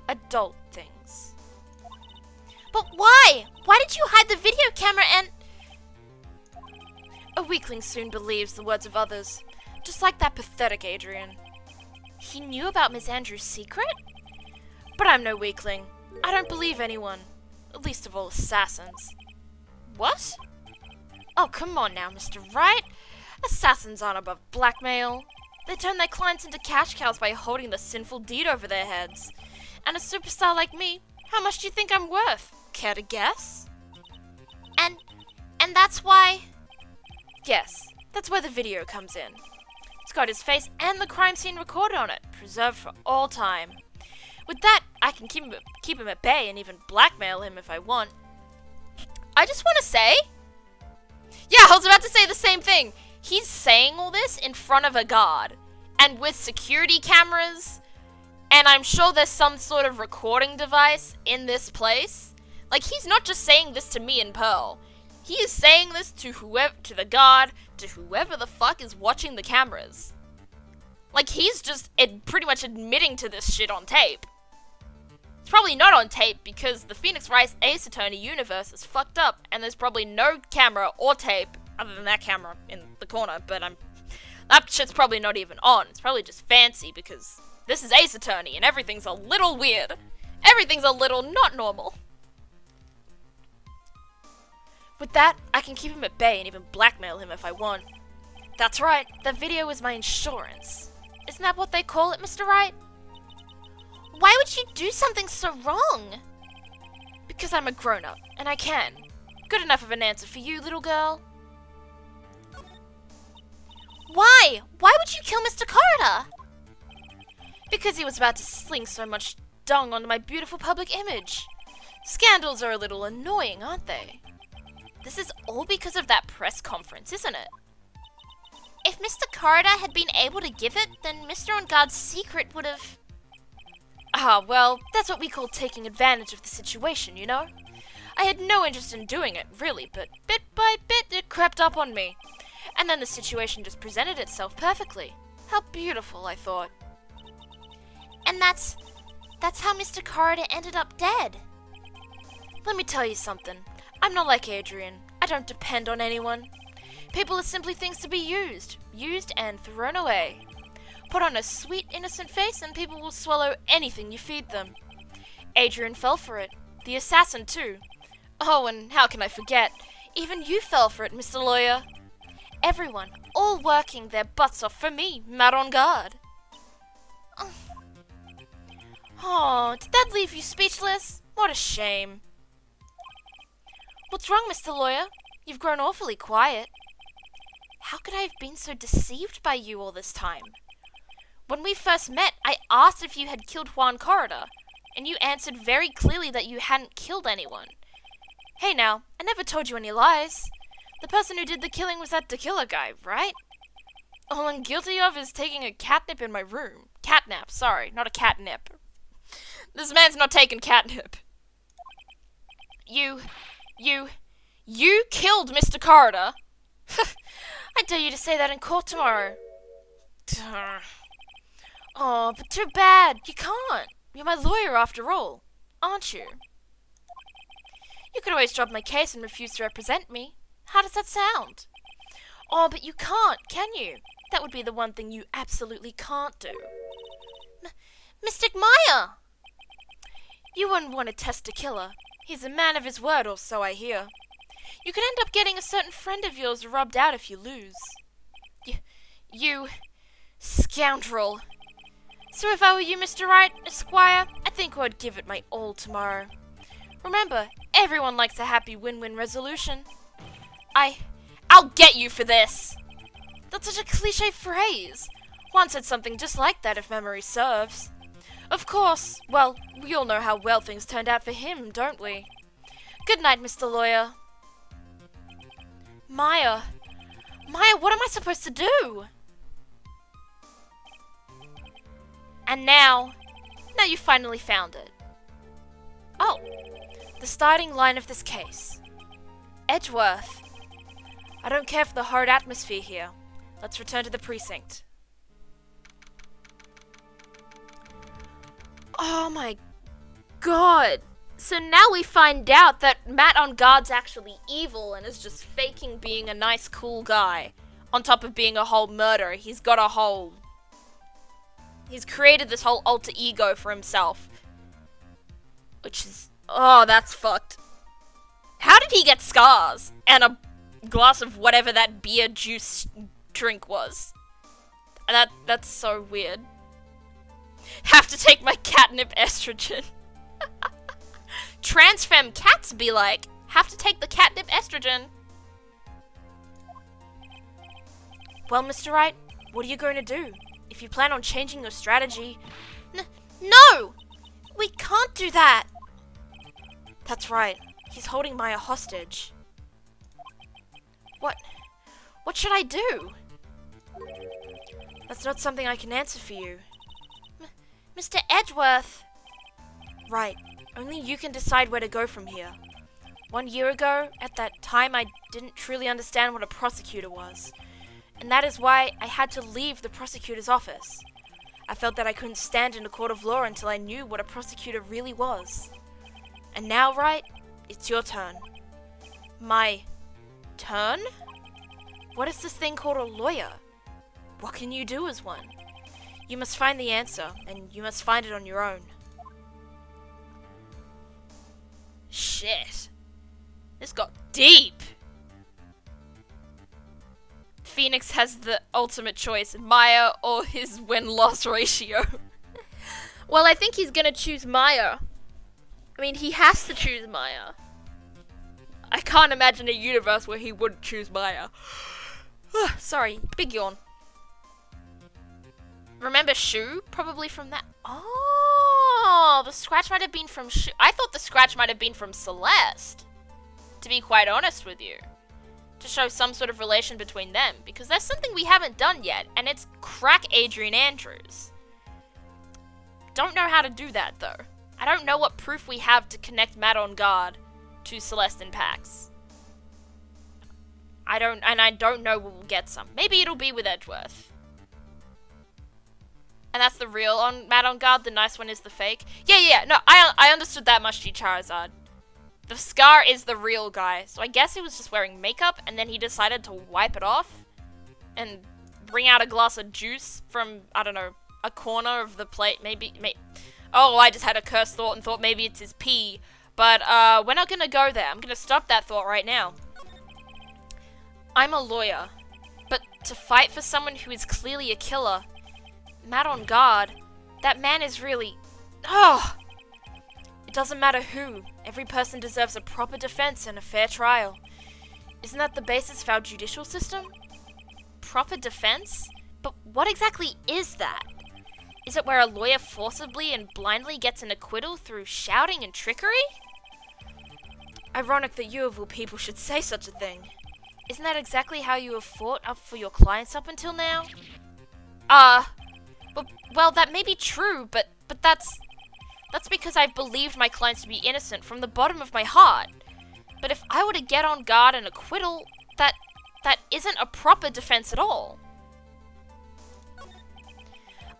adult things. But why? Why did you hide the video camera and... A weakling soon believes the words of others, just like that pathetic Adrian. He knew about Miss Andrews' secret? But I'm no weakling. I don't believe anyone. Least of all assassins. What? Oh, come on now, Mr. Wright. Assassins aren't above blackmail. They turn their clients into cash cows by holding the sinful deed over their heads. And a superstar like me, how much do you think I'm worth? Care to guess? And that's why... Yes, that's where the video comes in. It's got his face and the crime scene recorded on it, preserved for all time. With that, I can keep him at bay and even blackmail him if I want. I just want to say... Yeah, I was about to say the same thing. He's saying all this in front of a guard. And with security cameras. And I'm sure there's some sort of recording device in this place. Like, he's not just saying this to me and Pearl. He is saying this to the guard, to whoever the fuck is watching the cameras. Like, he's just pretty much admitting to this shit on tape. It's probably not on tape because the Phoenix Wright Ace Attorney universe is fucked up and there's probably no camera or tape other than that camera in the corner, but that shit's probably not even on. It's probably just fancy because this is Ace Attorney and everything's a little weird. Everything's a little not normal. With that, I can keep him at bay and even blackmail him if I want. That's right, that video is my insurance. Isn't that what they call it, Mr. Wright? Why would you do something so wrong? Because I'm a grown-up, and I can. Good enough of an answer for you, little girl. Why? Why would you kill Mr. Corridor? Because he was about to sling so much dung onto my beautiful public image. Scandals are a little annoying, aren't they? This is all because of that press conference, isn't it? If Mr. Corridor had been able to give it, then Mr. On Guard's secret would have... Ah, well, that's what we call taking advantage of the situation, you know? I had no interest in doing it, really, but bit by bit it crept up on me. And then the situation just presented itself perfectly. How beautiful, I thought. And that's how Mr. Corridor ended up dead. Let me tell you something. I'm not like Adrian. I don't depend on anyone. People are simply things to be used and thrown away. Put on a sweet, innocent face and people will swallow anything you feed them. Adrian fell for it. The assassin, too. Oh, and how can I forget? Even you fell for it, Mr. Lawyer. Everyone, all working their butts off for me, Matt on Guard. Oh, did that leave you speechless? What a shame. What's wrong, Mr. Lawyer? You've grown awfully quiet. How could I have been so deceived by you all this time? When we first met, I asked if you had killed Juan Corridor, and you answered very clearly that you hadn't killed anyone. Hey now, I never told you any lies. The person who did the killing was that tequila guy, right? All I'm guilty of is taking a catnip in my room. Catnap, sorry, not a catnip. This man's not taking catnip. You killed Mr. Carter. I dare you to say that in court tomorrow. Oh, but too bad. You can't. You're my lawyer after all, aren't you? You could always drop my case and refuse to represent me. How does that sound? Oh, but you can't, can you? That would be the one thing you absolutely can't do. Mystic Maya! You wouldn't want to test a killer. He's a man of his word, or so I hear. You could end up getting a certain friend of yours rubbed out if you lose. You scoundrel. So if I were you, Mr. Wright, Esquire, I think I'd give it my all tomorrow. Remember, everyone likes a happy win-win resolution. I'll get you for this! That's such a cliche phrase. Juan said something just like that, if memory serves. Of course, well, we all know how well things turned out for him, don't we? Good night, Mr. Lawyer. Maya, what am I supposed to do? And now you finally found it. Oh, the starting line of this case. Edgeworth. I don't care for the horrid atmosphere here. Let's return to the precinct. Oh my god. So now we find out that Matt on Guard's actually evil and is just faking being a nice, cool guy. On top of being a whole murderer, he's created this whole alter ego for himself. Which is, oh, that's fucked. How did he get scars? And a glass of whatever that beer juice drink was. That's so weird. Have to take my catnip estrogen. Trans femme cats be like, have to take the catnip estrogen. Well, Mr. Wright, what are you going to do? If you plan on changing your strategy... No! We can't do that! That's right. He's holding Maya hostage. What should I do? That's not something I can answer for you. Mr. Edgeworth! Right. Only you can decide where to go from here. 1 year ago, at that time, I didn't truly understand what a prosecutor was. And that is why I had to leave the prosecutor's office. I felt that I couldn't stand in a court of law until I knew what a prosecutor really was. And now, Wright, it's your turn. My turn? What is this thing called a lawyer? What can you do as one? You must find the answer, and you must find it on your own. Shit. This got deep. Phoenix has the ultimate choice, Maya or his win-loss ratio. Well, I think he's gonna choose Maya. I mean, he has to choose Maya. I can't imagine a universe where he wouldn't choose Maya. Sorry, big yawn. Remember Shu? Probably from that. Oh, the scratch might have been from Shu. I thought the scratch might have been from Celeste. To be quite honest with you. To show some sort of relation between them. Because there's something we haven't done yet. And it's crack Adrian Andrews. Don't know how to do that though. I don't know what proof we have to connect Matt on Guard to Celeste and Pax. I don't know when we'll get some. Maybe it'll be with Edgeworth. And that's the real on Matt on Guard, the nice one is the fake. Yeah, no, I understood that much, G Charizard. The scar is the real guy, so I guess he was just wearing makeup, and then he decided to wipe it off, and bring out a glass of juice from, I don't know, a corner of the plate, maybe, oh, I just had a cursed thought and thought maybe it's his pee, but, we're not gonna go there. I'm gonna stop that thought right now. I'm a lawyer, but to fight for someone who is clearly a killer, Matt on Guard, that man is really... Oh! It doesn't matter who. Every person deserves a proper defense and a fair trial. Isn't that the basis of our judicial system? Proper defense? But what exactly is that? Is it where a lawyer forcibly and blindly gets an acquittal through shouting and trickery? Ironic that you of all people should say such a thing. Isn't that exactly how you have fought up for your clients up until now? Well, that may be true, but that's because I've believed my clients to be innocent from the bottom of my heart. But if I were to get on guard and acquittal, that isn't a proper defense at all.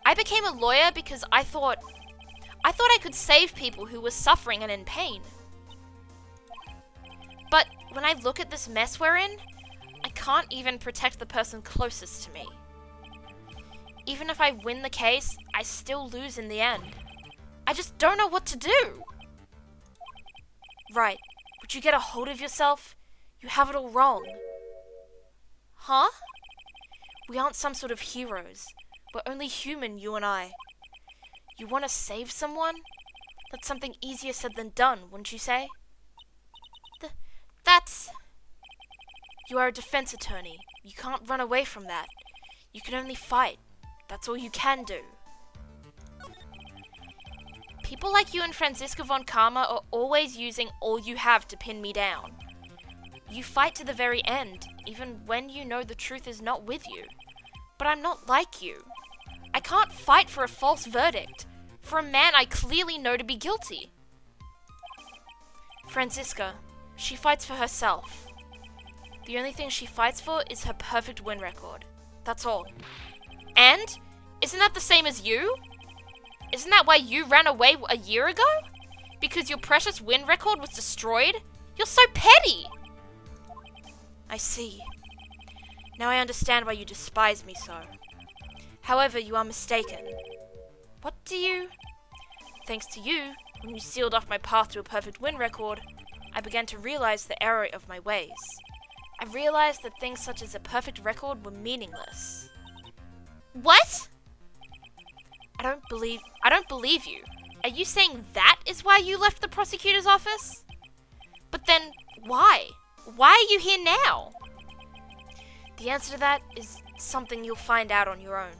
I became a lawyer because I thought I could save people who were suffering and in pain. But when I look at this mess we're in, I can't even protect the person closest to me. Even if I win the case, I still lose in the end. I just don't know what to do. Right, would you get a hold of yourself? You have it all wrong. Huh? We aren't some sort of heroes. We're only human, you and I. You want to save someone? That's something easier said than done, wouldn't you say? That's... You are a defense attorney. You can't run away from that. You can only fight. That's all you can do. People like you and Franziska von Karma are always using all you have to pin me down. You fight to the very end, even when you know the truth is not with you. But I'm not like you. I can't fight for a false verdict, for a man I clearly know to be guilty. Franziska, she fights for herself. The only thing she fights for is her perfect win record. That's all. And? Isn't that the same as you? Isn't that why you ran away a year ago? Because your precious win record was destroyed? You're so petty! I see. Now I understand why you despise me so. However, you are mistaken. What do you... Thanks to you, when you sealed off my path to a perfect win record, I began to realize the error of my ways. I realized that things such as a perfect record were meaningless. What? I don't believe you. Are you saying that is why you left the prosecutor's office? But then, why? Why are you here now? The answer to that is something you'll find out on your own.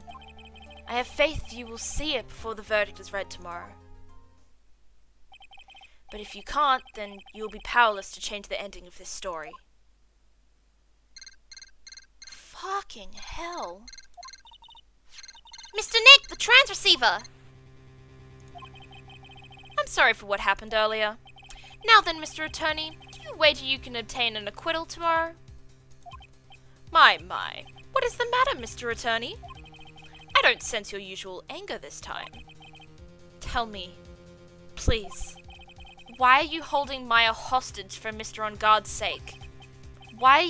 I have faith you will see it before the verdict is read tomorrow. But if you can't, then you will be powerless to change the ending of this story. Fucking hell. Mr. Nick, the trans receiver! I'm sorry for what happened earlier. Now then, Mr. Attorney, do you wager you can obtain an acquittal tomorrow? My. What is the matter, Mr. Attorney? I don't sense your usual anger this time. Tell me, please, why are you holding Maya hostage for Mr. On Guard's sake? Why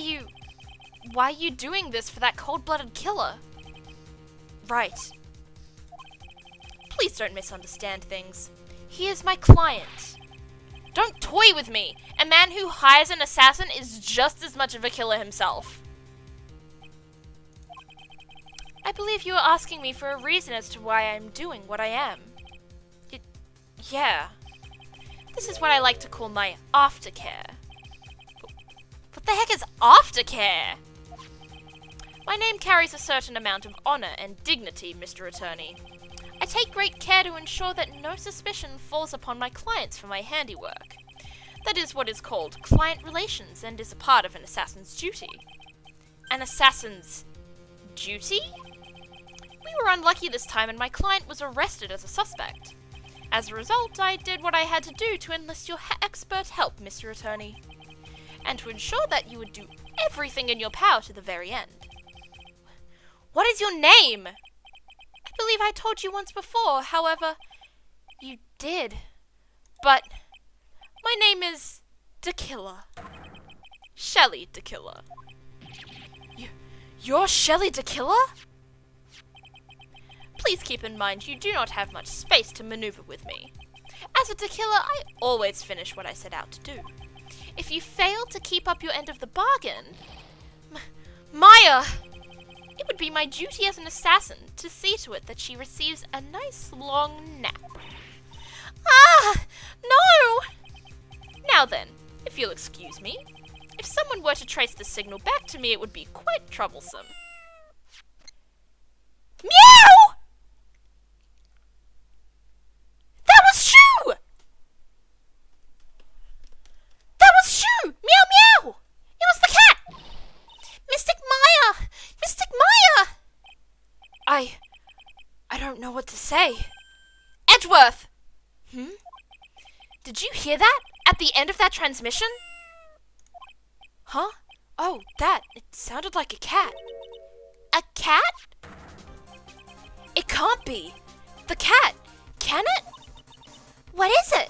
are you doing this for that cold-blooded killer? Right. Please don't misunderstand things. He is my client. Don't toy with me! A man who hires an assassin is just as much of a killer himself. I believe you are asking me for a reason as to why I'm doing what I am. Yeah. This is what I like to call my aftercare. What the heck is aftercare? My name carries a certain amount of honor and dignity, Mr. Attorney. I take great care to ensure that no suspicion falls upon my clients for my handiwork. That is what is called client relations and is a part of an assassin's duty. An assassin's duty? We were unlucky this time and my client was arrested as a suspect. As a result, I did what I had to do to enlist your expert help, Mr. Attorney. And to ensure that you would do everything in your power to the very end. What is your name? I believe I told you once before, however, you did. But my name is DeKiller. Shelley DeKiller. You're Shelley DeKiller? Please keep in mind you do not have much space to maneuver with me. As a DeKiller, I always finish what I set out to do. If you fail to keep up your end of the bargain... Maya! It would be my duty as an assassin to see to it that she receives a nice long nap. Ah! No! Now then, if you'll excuse me, if someone were to trace the signal back to me, it would be quite troublesome. Meow! That was Shoo! That was Shoo! Meow meow! It was the cat! don't know what to say. Edgeworth! Did you hear that? At the end of that transmission? Huh? Oh, that. It sounded like a cat. A cat? It can't be. The cat. Can it? What is it?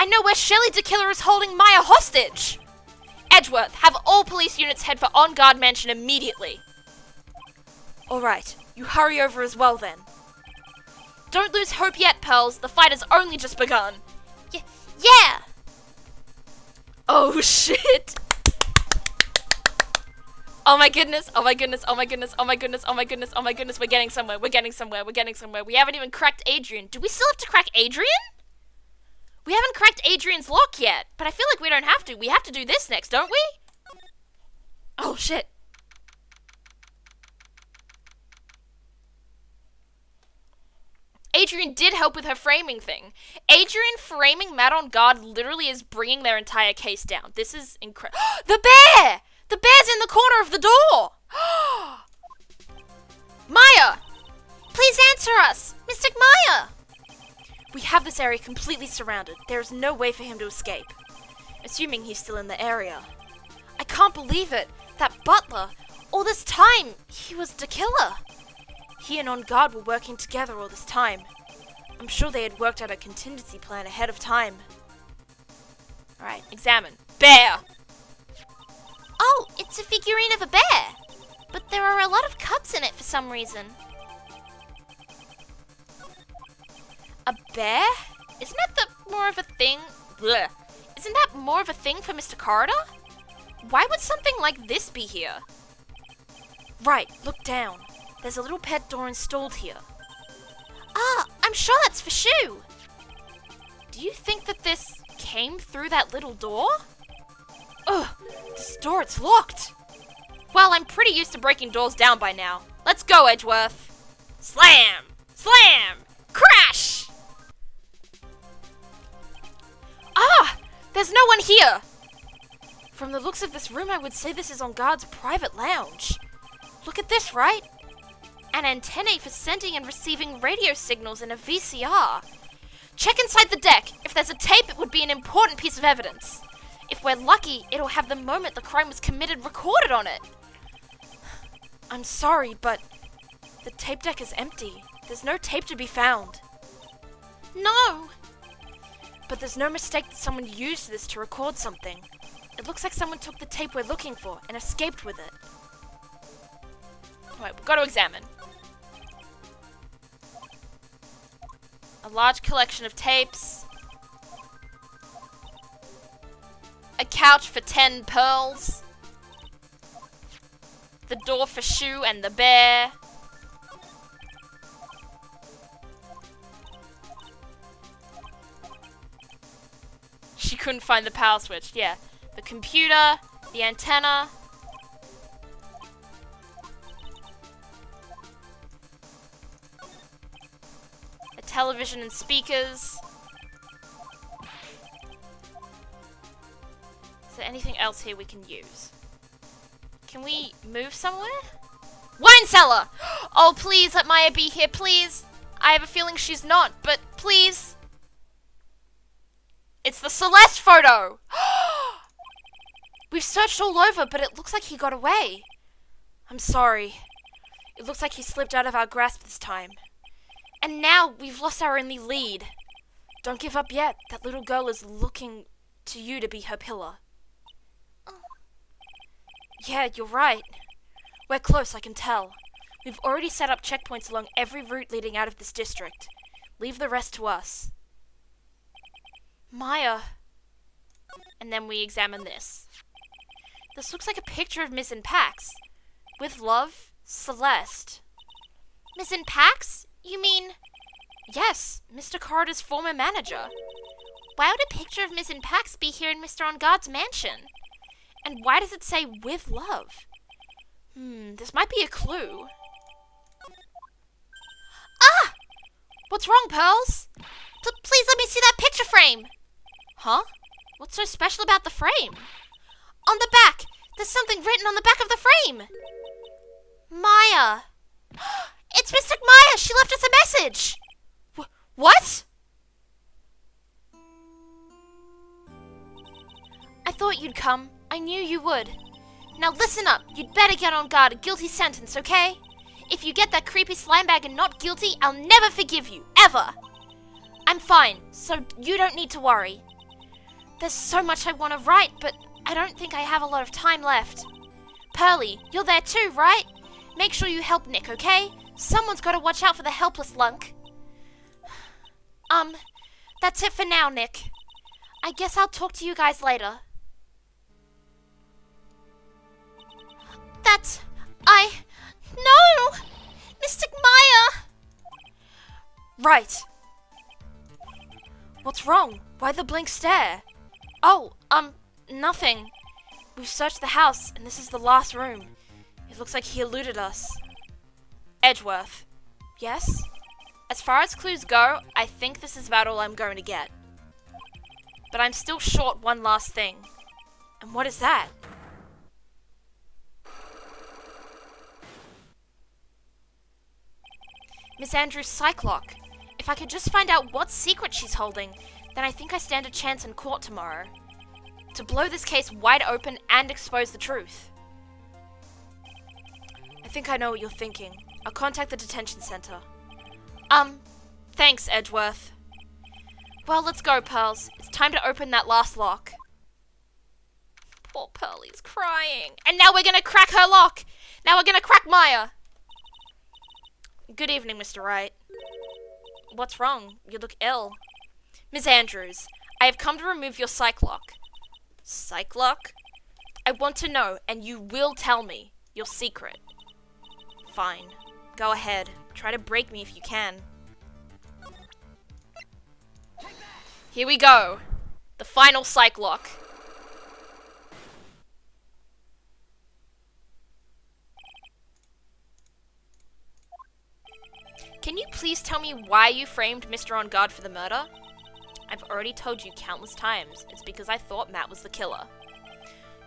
I know where Shelley DeKiller is holding Maya hostage. Edgeworth, have all police units head for On Guard Mansion immediately. Alright, you hurry over as well then. Don't lose hope yet, Pearls. The fight has only just begun. Yeah! Oh shit! Oh my goodness, oh my goodness, oh my goodness, oh my goodness, oh my goodness, oh my goodness, we're getting somewhere, we're getting somewhere, we're getting somewhere. We haven't even cracked Adrian. Do we still have to crack Adrian? We haven't cracked Adrian's lock yet, but I feel like we don't have to. We have to do this next, don't we? Oh shit. Adrian did help with her framing thing. Adrian framing Matt on Guard literally is bringing their entire case down. This is incredible. The bear! The bear's in the corner of the door! Maya! Please answer us! Mystic Maya! We have this area completely surrounded. There is no way for him to escape. Assuming he's still in the area. I can't believe it! That butler! All this time, he was the killer! He and On Guard were working together all this time. I'm sure they had worked out a contingency plan ahead of time. Alright, examine. Bear! Oh, it's a figurine of a bear! But there are a lot of cuts in it for some reason. A bear? Isn't that more of a thing? Blech. Isn't that more of a thing for Mr. Corridor? Why would something like this be here? Right, look down. There's a little pet door installed here. Ah, I'm sure that's for Shu. Do you think that this came through that little door? Ugh, this door, it's locked. Well, I'm pretty used to breaking doors down by now. Let's go, Edgeworth. Slam! Slam! Crash! Ah! There's no one here! From the looks of this room, I would say this is On Guard's private lounge. Look at this, right? An antennae for sending and receiving radio signals in a VCR. Check inside the deck. If there's a tape, it would be an important piece of evidence. If we're lucky, it'll have the moment the crime was committed recorded on it. I'm sorry, but the tape deck is empty. There's no tape to be found. No. But there's no mistake that someone used this to record something. It looks like someone took the tape we're looking for and escaped with it. Alright, we've got to examine. A large collection of tapes. A couch for 10 pearls. The door for Shu and the bear. She couldn't find the power switch, yeah. The computer, the antenna. A television and speakers. Is there anything else here we can use? Can we move somewhere? Wine cellar! Oh, please let Maya be here, please. I have a feeling she's not, but please. It's the Celeste photo! We've searched all over, but it looks like he got away. I'm sorry. It looks like he slipped out of our grasp this time. And now we've lost our only lead. Don't give up yet. That little girl is looking to you to be her pillar. Yeah, you're right. We're close, I can tell. We've already set up checkpoints along every route leading out of this district. Leave the rest to us. Maya. And then we examine this. This looks like a picture of Miss Pax. With love, Celeste. Miss Pax? You mean... Yes, Mr. Corridor's former manager. Why would a picture of Miss Pax be here in Mr. On Guard's mansion? And why does it say with love? This might be a clue. Ah! What's wrong, Pearls? Please let me see that picture frame. Huh? What's so special about the frame? On the back! There's something written on the back of the frame! Maya! It's Miss Maya! She left us a message! What? I thought you'd come. I knew you would. Now listen up. You'd better get on guard. A guilty sentence, okay? If you get that creepy slime bag and not guilty, I'll never forgive you. Ever! I'm fine, so you don't need to worry. There's so much I want to write, but I don't think I have a lot of time left. Pearly, you're there too, right? Make sure you help Nick, okay? Someone's got to watch out for the helpless lunk. That's it for now, Nick. I guess I'll talk to you guys later. No! Mr. Maya! Right. What's wrong? Why the blank stare? Oh, nothing. We've searched the house, and this is the last room. It looks like he eluded us. Edgeworth. Yes? As far as clues go, I think this is about all I'm going to get. But I'm still short one last thing. And what is that? Miss Andrews' psych lock. If I could just find out what secret she's holding, then I think I stand a chance in court tomorrow. To blow this case wide open and expose the truth. I think I know what you're thinking. I'll contact the detention center. Thanks, Edgeworth. Well, let's go, Pearls. It's time to open that last lock. Poor Pearly's crying. And now we're gonna crack her lock! Now we're gonna crack Maya! Good evening, Mr. Wright. What's wrong? You look ill. Miss Andrews, I have come to remove your psych lock. Psych lock? I want to know, and you will tell me, your secret. Fine. Go ahead. Try to break me if you can. Here we go. The final psych lock. Can you please tell me why you framed Mr. On Guard for the murder? I've already told you countless times. It's because I thought Matt was the killer.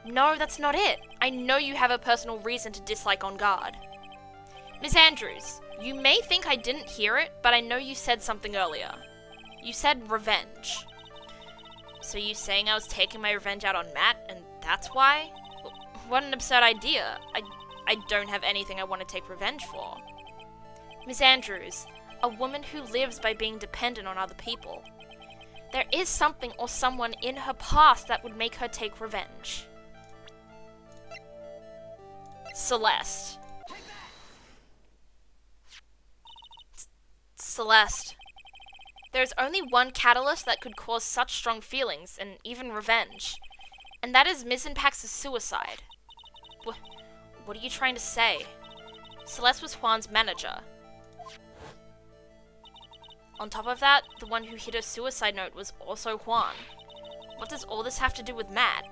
No, that's not it. I know you have a personal reason to dislike On Guard. Miss Andrews, you may think I didn't hear it, but I know you said something earlier. You said revenge. So you saying I was taking my revenge out on Matt, and that's why? What an absurd idea. I don't have anything I want to take revenge for. Miss Andrews, a woman who lives by being dependent on other people. There is something or someone in her past that would make her take revenge. Celeste. Celeste. There's only one catalyst that could cause such strong feelings, and even revenge. And that is Ms. Impax's suicide. What are you trying to say? Celeste was Juan's manager. On top of that, the one who hid her suicide note was also Juan. What does all this have to do with Matt?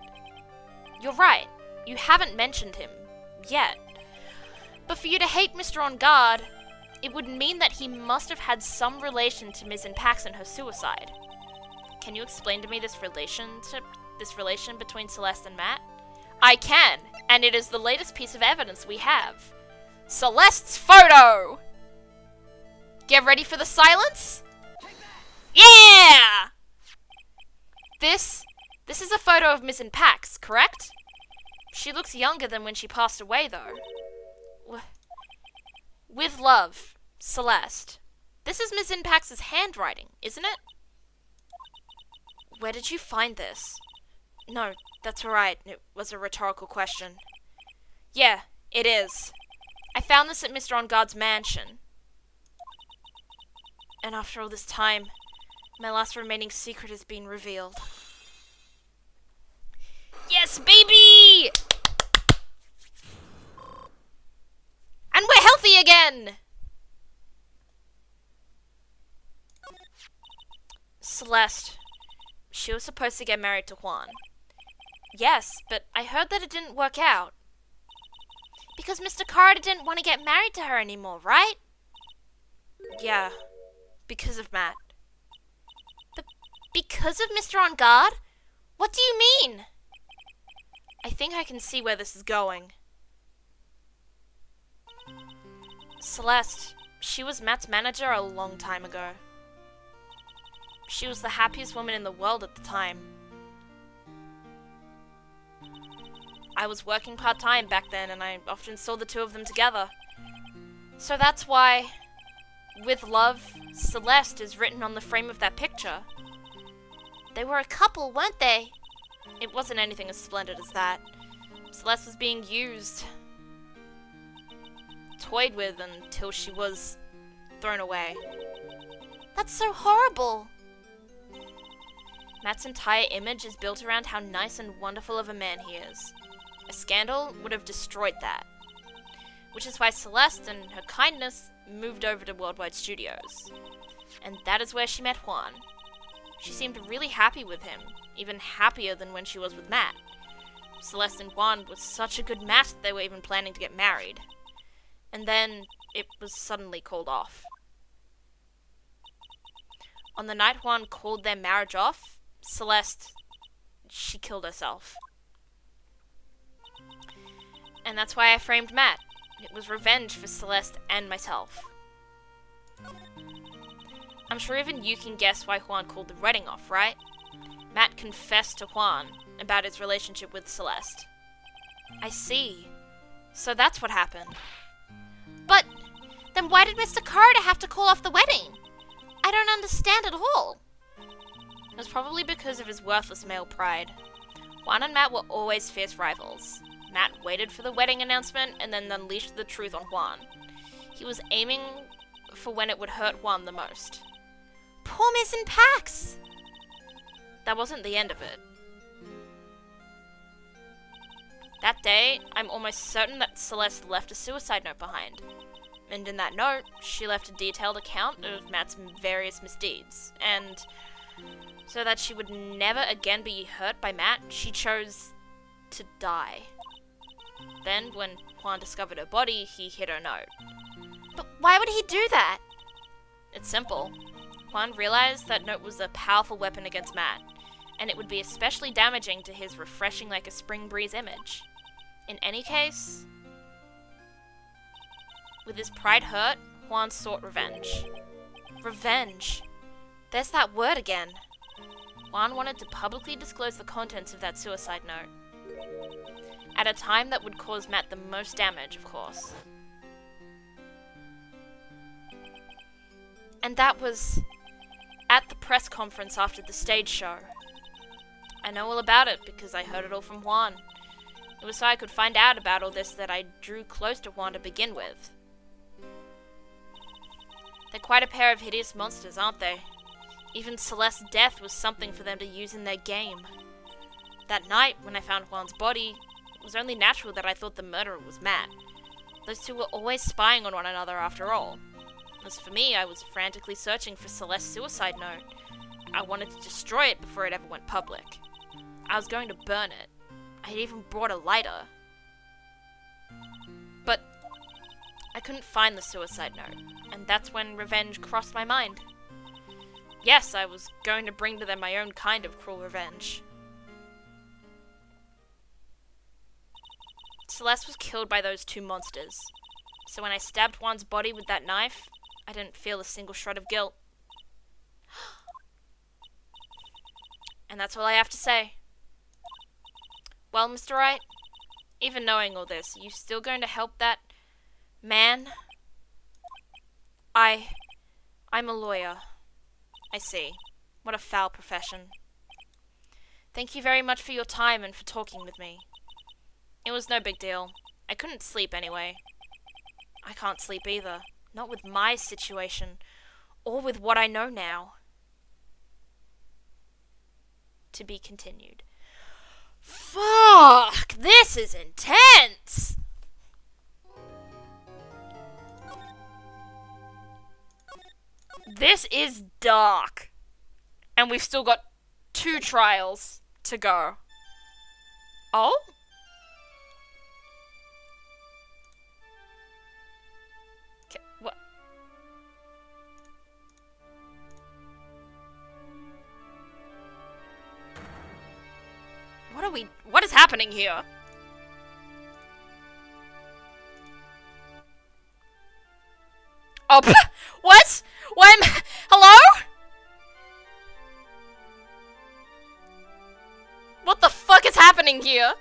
You're right, you haven't mentioned him. Yet. But for you to hate Mr. On Guard, it would mean that he must have had some relation to Ms. Impax and her suicide. Can you explain to me this relation between Celeste and Matt? I can, and it is the latest piece of evidence we have. Celeste's photo! Get ready for the silence? Yeah! This is a photo of Ms. Impax, correct? She looks younger than when she passed away, though. With love, Celeste. This is Ms. Impax's handwriting, isn't it? Where did you find this? No, that's alright. It was a rhetorical question. Yeah, it is. I found this at Mr. On Guard's mansion. And after all this time, my last remaining secret has been revealed. Yes, baby! And we're healthy again! Celeste. She was supposed to get married to Juan. Yes, but I heard that it didn't work out. Because Mr. Carter didn't want to get married to her anymore, right? Yeah, because of Matt. But because of Mr. On Guard? What do you mean? I think I can see where this is going. Celeste, She was Matt's manager a long time ago. She was the happiest woman in the world at the time. I was working part-time back then, and I often saw the two of them together. So that's why, with love, Celeste is written on the frame of that picture. They were a couple, weren't they? It wasn't anything as splendid as that. Celeste was being used, toyed with until she was thrown away. That's so horrible. Matt's entire image is built around how nice and wonderful of a man he is. A scandal would have destroyed that. Which is why Celeste and her kindness moved over to Worldwide Studios. And that is where she met Juan. She seemed really happy with him, even happier than when she was with Matt. Celeste and Juan was such a good match that they were even planning to get married. And then it was suddenly called off. On the night Juan called their marriage off, Celeste, she killed herself. And that's why I framed Matt. It was revenge for Celeste and myself. I'm sure even you can guess why Juan called the wedding off, right? Matt confessed to Juan about his relationship with Celeste. I see. So that's what happened. But then why did Mr. Corridor have to call off the wedding? I don't understand at all. It was probably because of his worthless male pride. Juan and Matt were always fierce rivals. Matt waited for the wedding announcement and then unleashed the truth on Juan. He was aiming for when it would hurt Juan the most. Poor Miss in Pax! That wasn't the end of it. That day, I'm almost certain that Celeste left a suicide note behind. And in that note, she left a detailed account of Matt's various misdeeds. And so that she would never again be hurt by Matt, she chose to die. Then, when Juan discovered her body, he hid her note. But why would he do that? It's simple. Juan realized that note was a powerful weapon against Matt, and it would be especially damaging to his refreshing like a spring breeze image. In any case, with his pride hurt, Juan sought revenge. Revenge. There's that word again. Juan wanted to publicly disclose the contents of that suicide note. At a time that would cause Matt the most damage, of course. And that was at the press conference after the stage show. I know all about it because I heard it all from Juan. It was so I could find out about all this that I drew close to Juan to begin with. They're quite a pair of hideous monsters, aren't they? Even Celeste's death was something for them to use in their game. That night, when I found Juan's body, it was only natural that I thought the murderer was Matt. Those two were always spying on one another after all. As for me, I was frantically searching for Celeste's suicide note. I wanted to destroy it before it ever went public. I was going to burn it. I had even brought a lighter. But I couldn't find the suicide note, and that's when revenge crossed my mind. Yes, I was going to bring to them my own kind of cruel revenge. Celeste was killed by those two monsters, so when I stabbed Juan's body with that knife, I didn't feel a single shred of guilt. And that's all I have to say. Well, Mr. Wright, even knowing all this, are you still going to help that man? I'm a lawyer. I see. What a foul profession. Thank you very much for your time and for talking with me. It was no big deal. I couldn't sleep anyway. I can't sleep either. Not with my situation, or with what I know now. To be continued. Fuck! This is intense! This is dark. And we've still got 2 trials to go. Oh? Okay, what? What is happening here? Oh, what? When? Hello? What the fuck is happening here?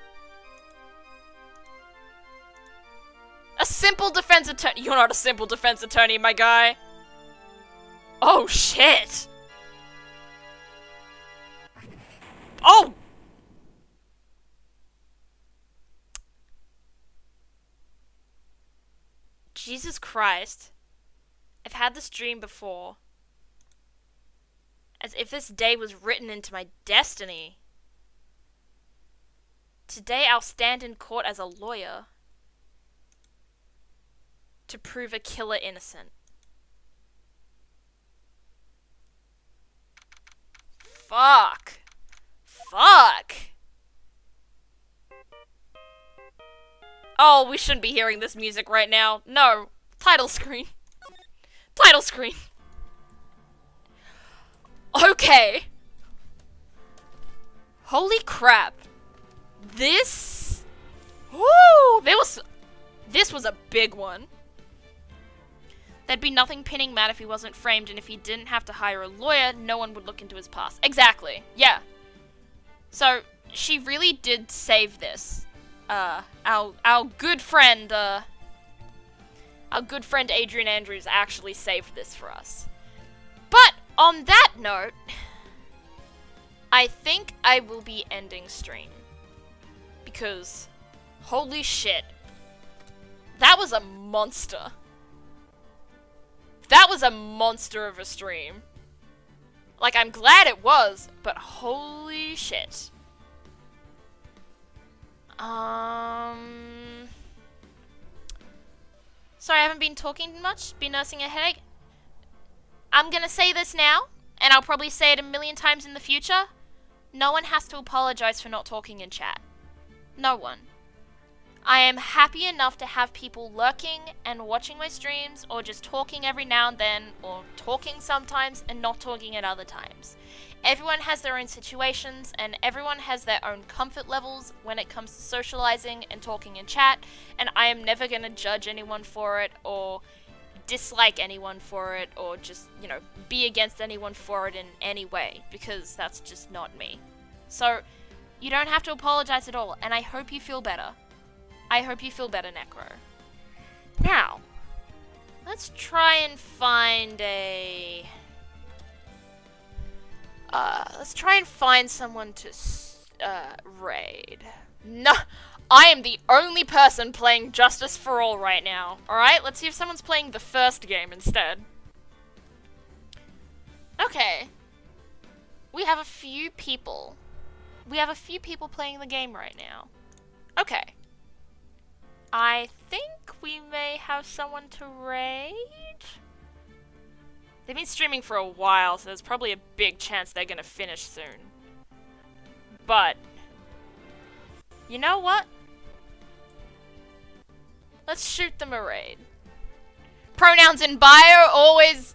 A simple defense attorney. You're not a simple defense attorney, my guy. Oh, shit. Oh! Jesus Christ. I've had this dream before. As if this day was written into my destiny. Today I'll stand in court as a lawyer to prove a killer innocent. Fuck. Fuck. Oh, we shouldn't be hearing this music right now. No. Title screen. Title screen. Okay. Holy crap. This... Woo! This was a big one. There'd be nothing pinning Matt if he wasn't framed, and if he didn't have to hire a lawyer, no one would look into his past. Exactly. Yeah. So, she really did save this. Our good friend Adrian Andrews actually saved this for us. But, on that note, I think I will be ending stream. Because, holy shit. That was a monster. That was a monster of a stream. Like, I'm glad it was, but holy shit. Sorry, I haven't been talking much. Been nursing a headache. I'm gonna say this now, and I'll probably say it a million times in the future. No one has to apologize for not talking in chat. No one. I am happy enough to have people lurking and watching my streams, or just talking every now and then, or talking sometimes and not talking at other times. Everyone has their own situations, and everyone has their own comfort levels when it comes to socializing and talking in chat, and I am never going to judge anyone for it, or dislike anyone for it, or just, you know, be against anyone for it in any way, because that's just not me. So, you don't have to apologize at all, and I hope you feel better. I hope you feel better, Necro. Now, let's try and find a... let's try and find someone to, raid. No, I am the only person playing Justice for All right now. Alright, let's see if someone's playing the first game instead. Okay. We have a few people. We have a few people playing the game right now. Okay. I think we may have someone to raid. They've been streaming for a while, so there's probably a big chance they're gonna finish soon. But, you know what? Let's shoot them a raid. Pronouns in bio is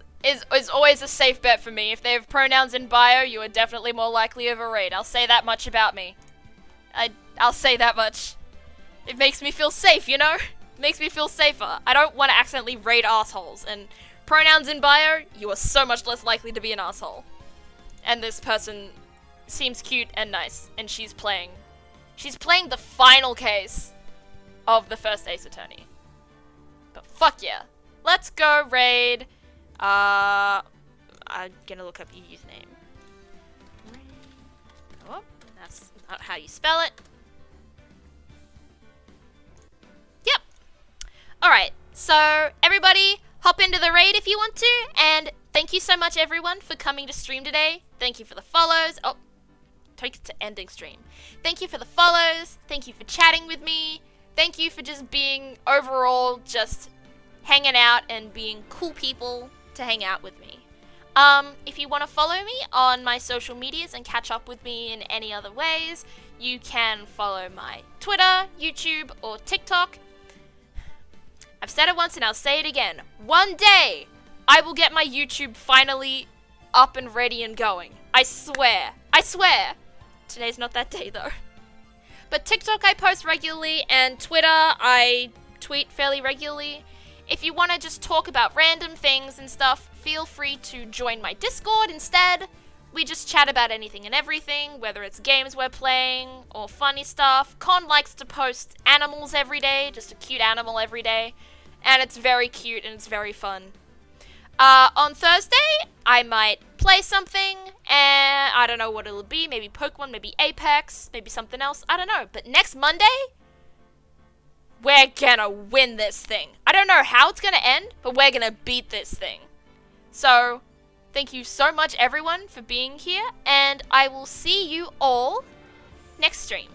always a safe bet for me. If they have pronouns in bio, you are definitely more likely of a raid. I'll say that much about me. I'll say that much. It makes me feel safe, you know? It makes me feel safer. I don't want to accidentally raid assholes, and pronouns in bio, you are so much less likely to be an asshole. And this person seems cute and nice, and she's playing the final case of the first Ace Attorney. But fuck yeah. Let's go raid. I'm gonna look up your username. Oh, that's not how you spell it. Yep. Alright, so everybody hop into the raid if you want to, and thank you so much everyone for coming to stream today. Thank you for the follows. Oh, take it to ending stream. Thank you for the follows. Thank you for chatting with me. Thank you for just being overall just hanging out and being cool people to hang out with me. If you want to follow me on my social medias and catch up with me in any other ways, you can follow my Twitter, YouTube, or TikTok. I've said it once and I'll say it again. One day, I will get my YouTube finally up and ready and going. I swear. I swear. Today's not that day though. But TikTok I post regularly, and Twitter I tweet fairly regularly. If you want to just talk about random things and stuff, feel free to join my Discord instead. We just chat about anything and everything, whether it's games we're playing or funny stuff. Con likes to post animals every day, just a cute animal every day. And it's very cute and it's very fun. On Thursday, I might play something, and I don't know what it'll be. Maybe Pokemon, maybe Apex, maybe something else. I don't know. But next Monday, we're gonna win this thing. I don't know how it's gonna end, but we're gonna beat this thing. So, thank you so much, everyone, for being here, and I will see you all next stream.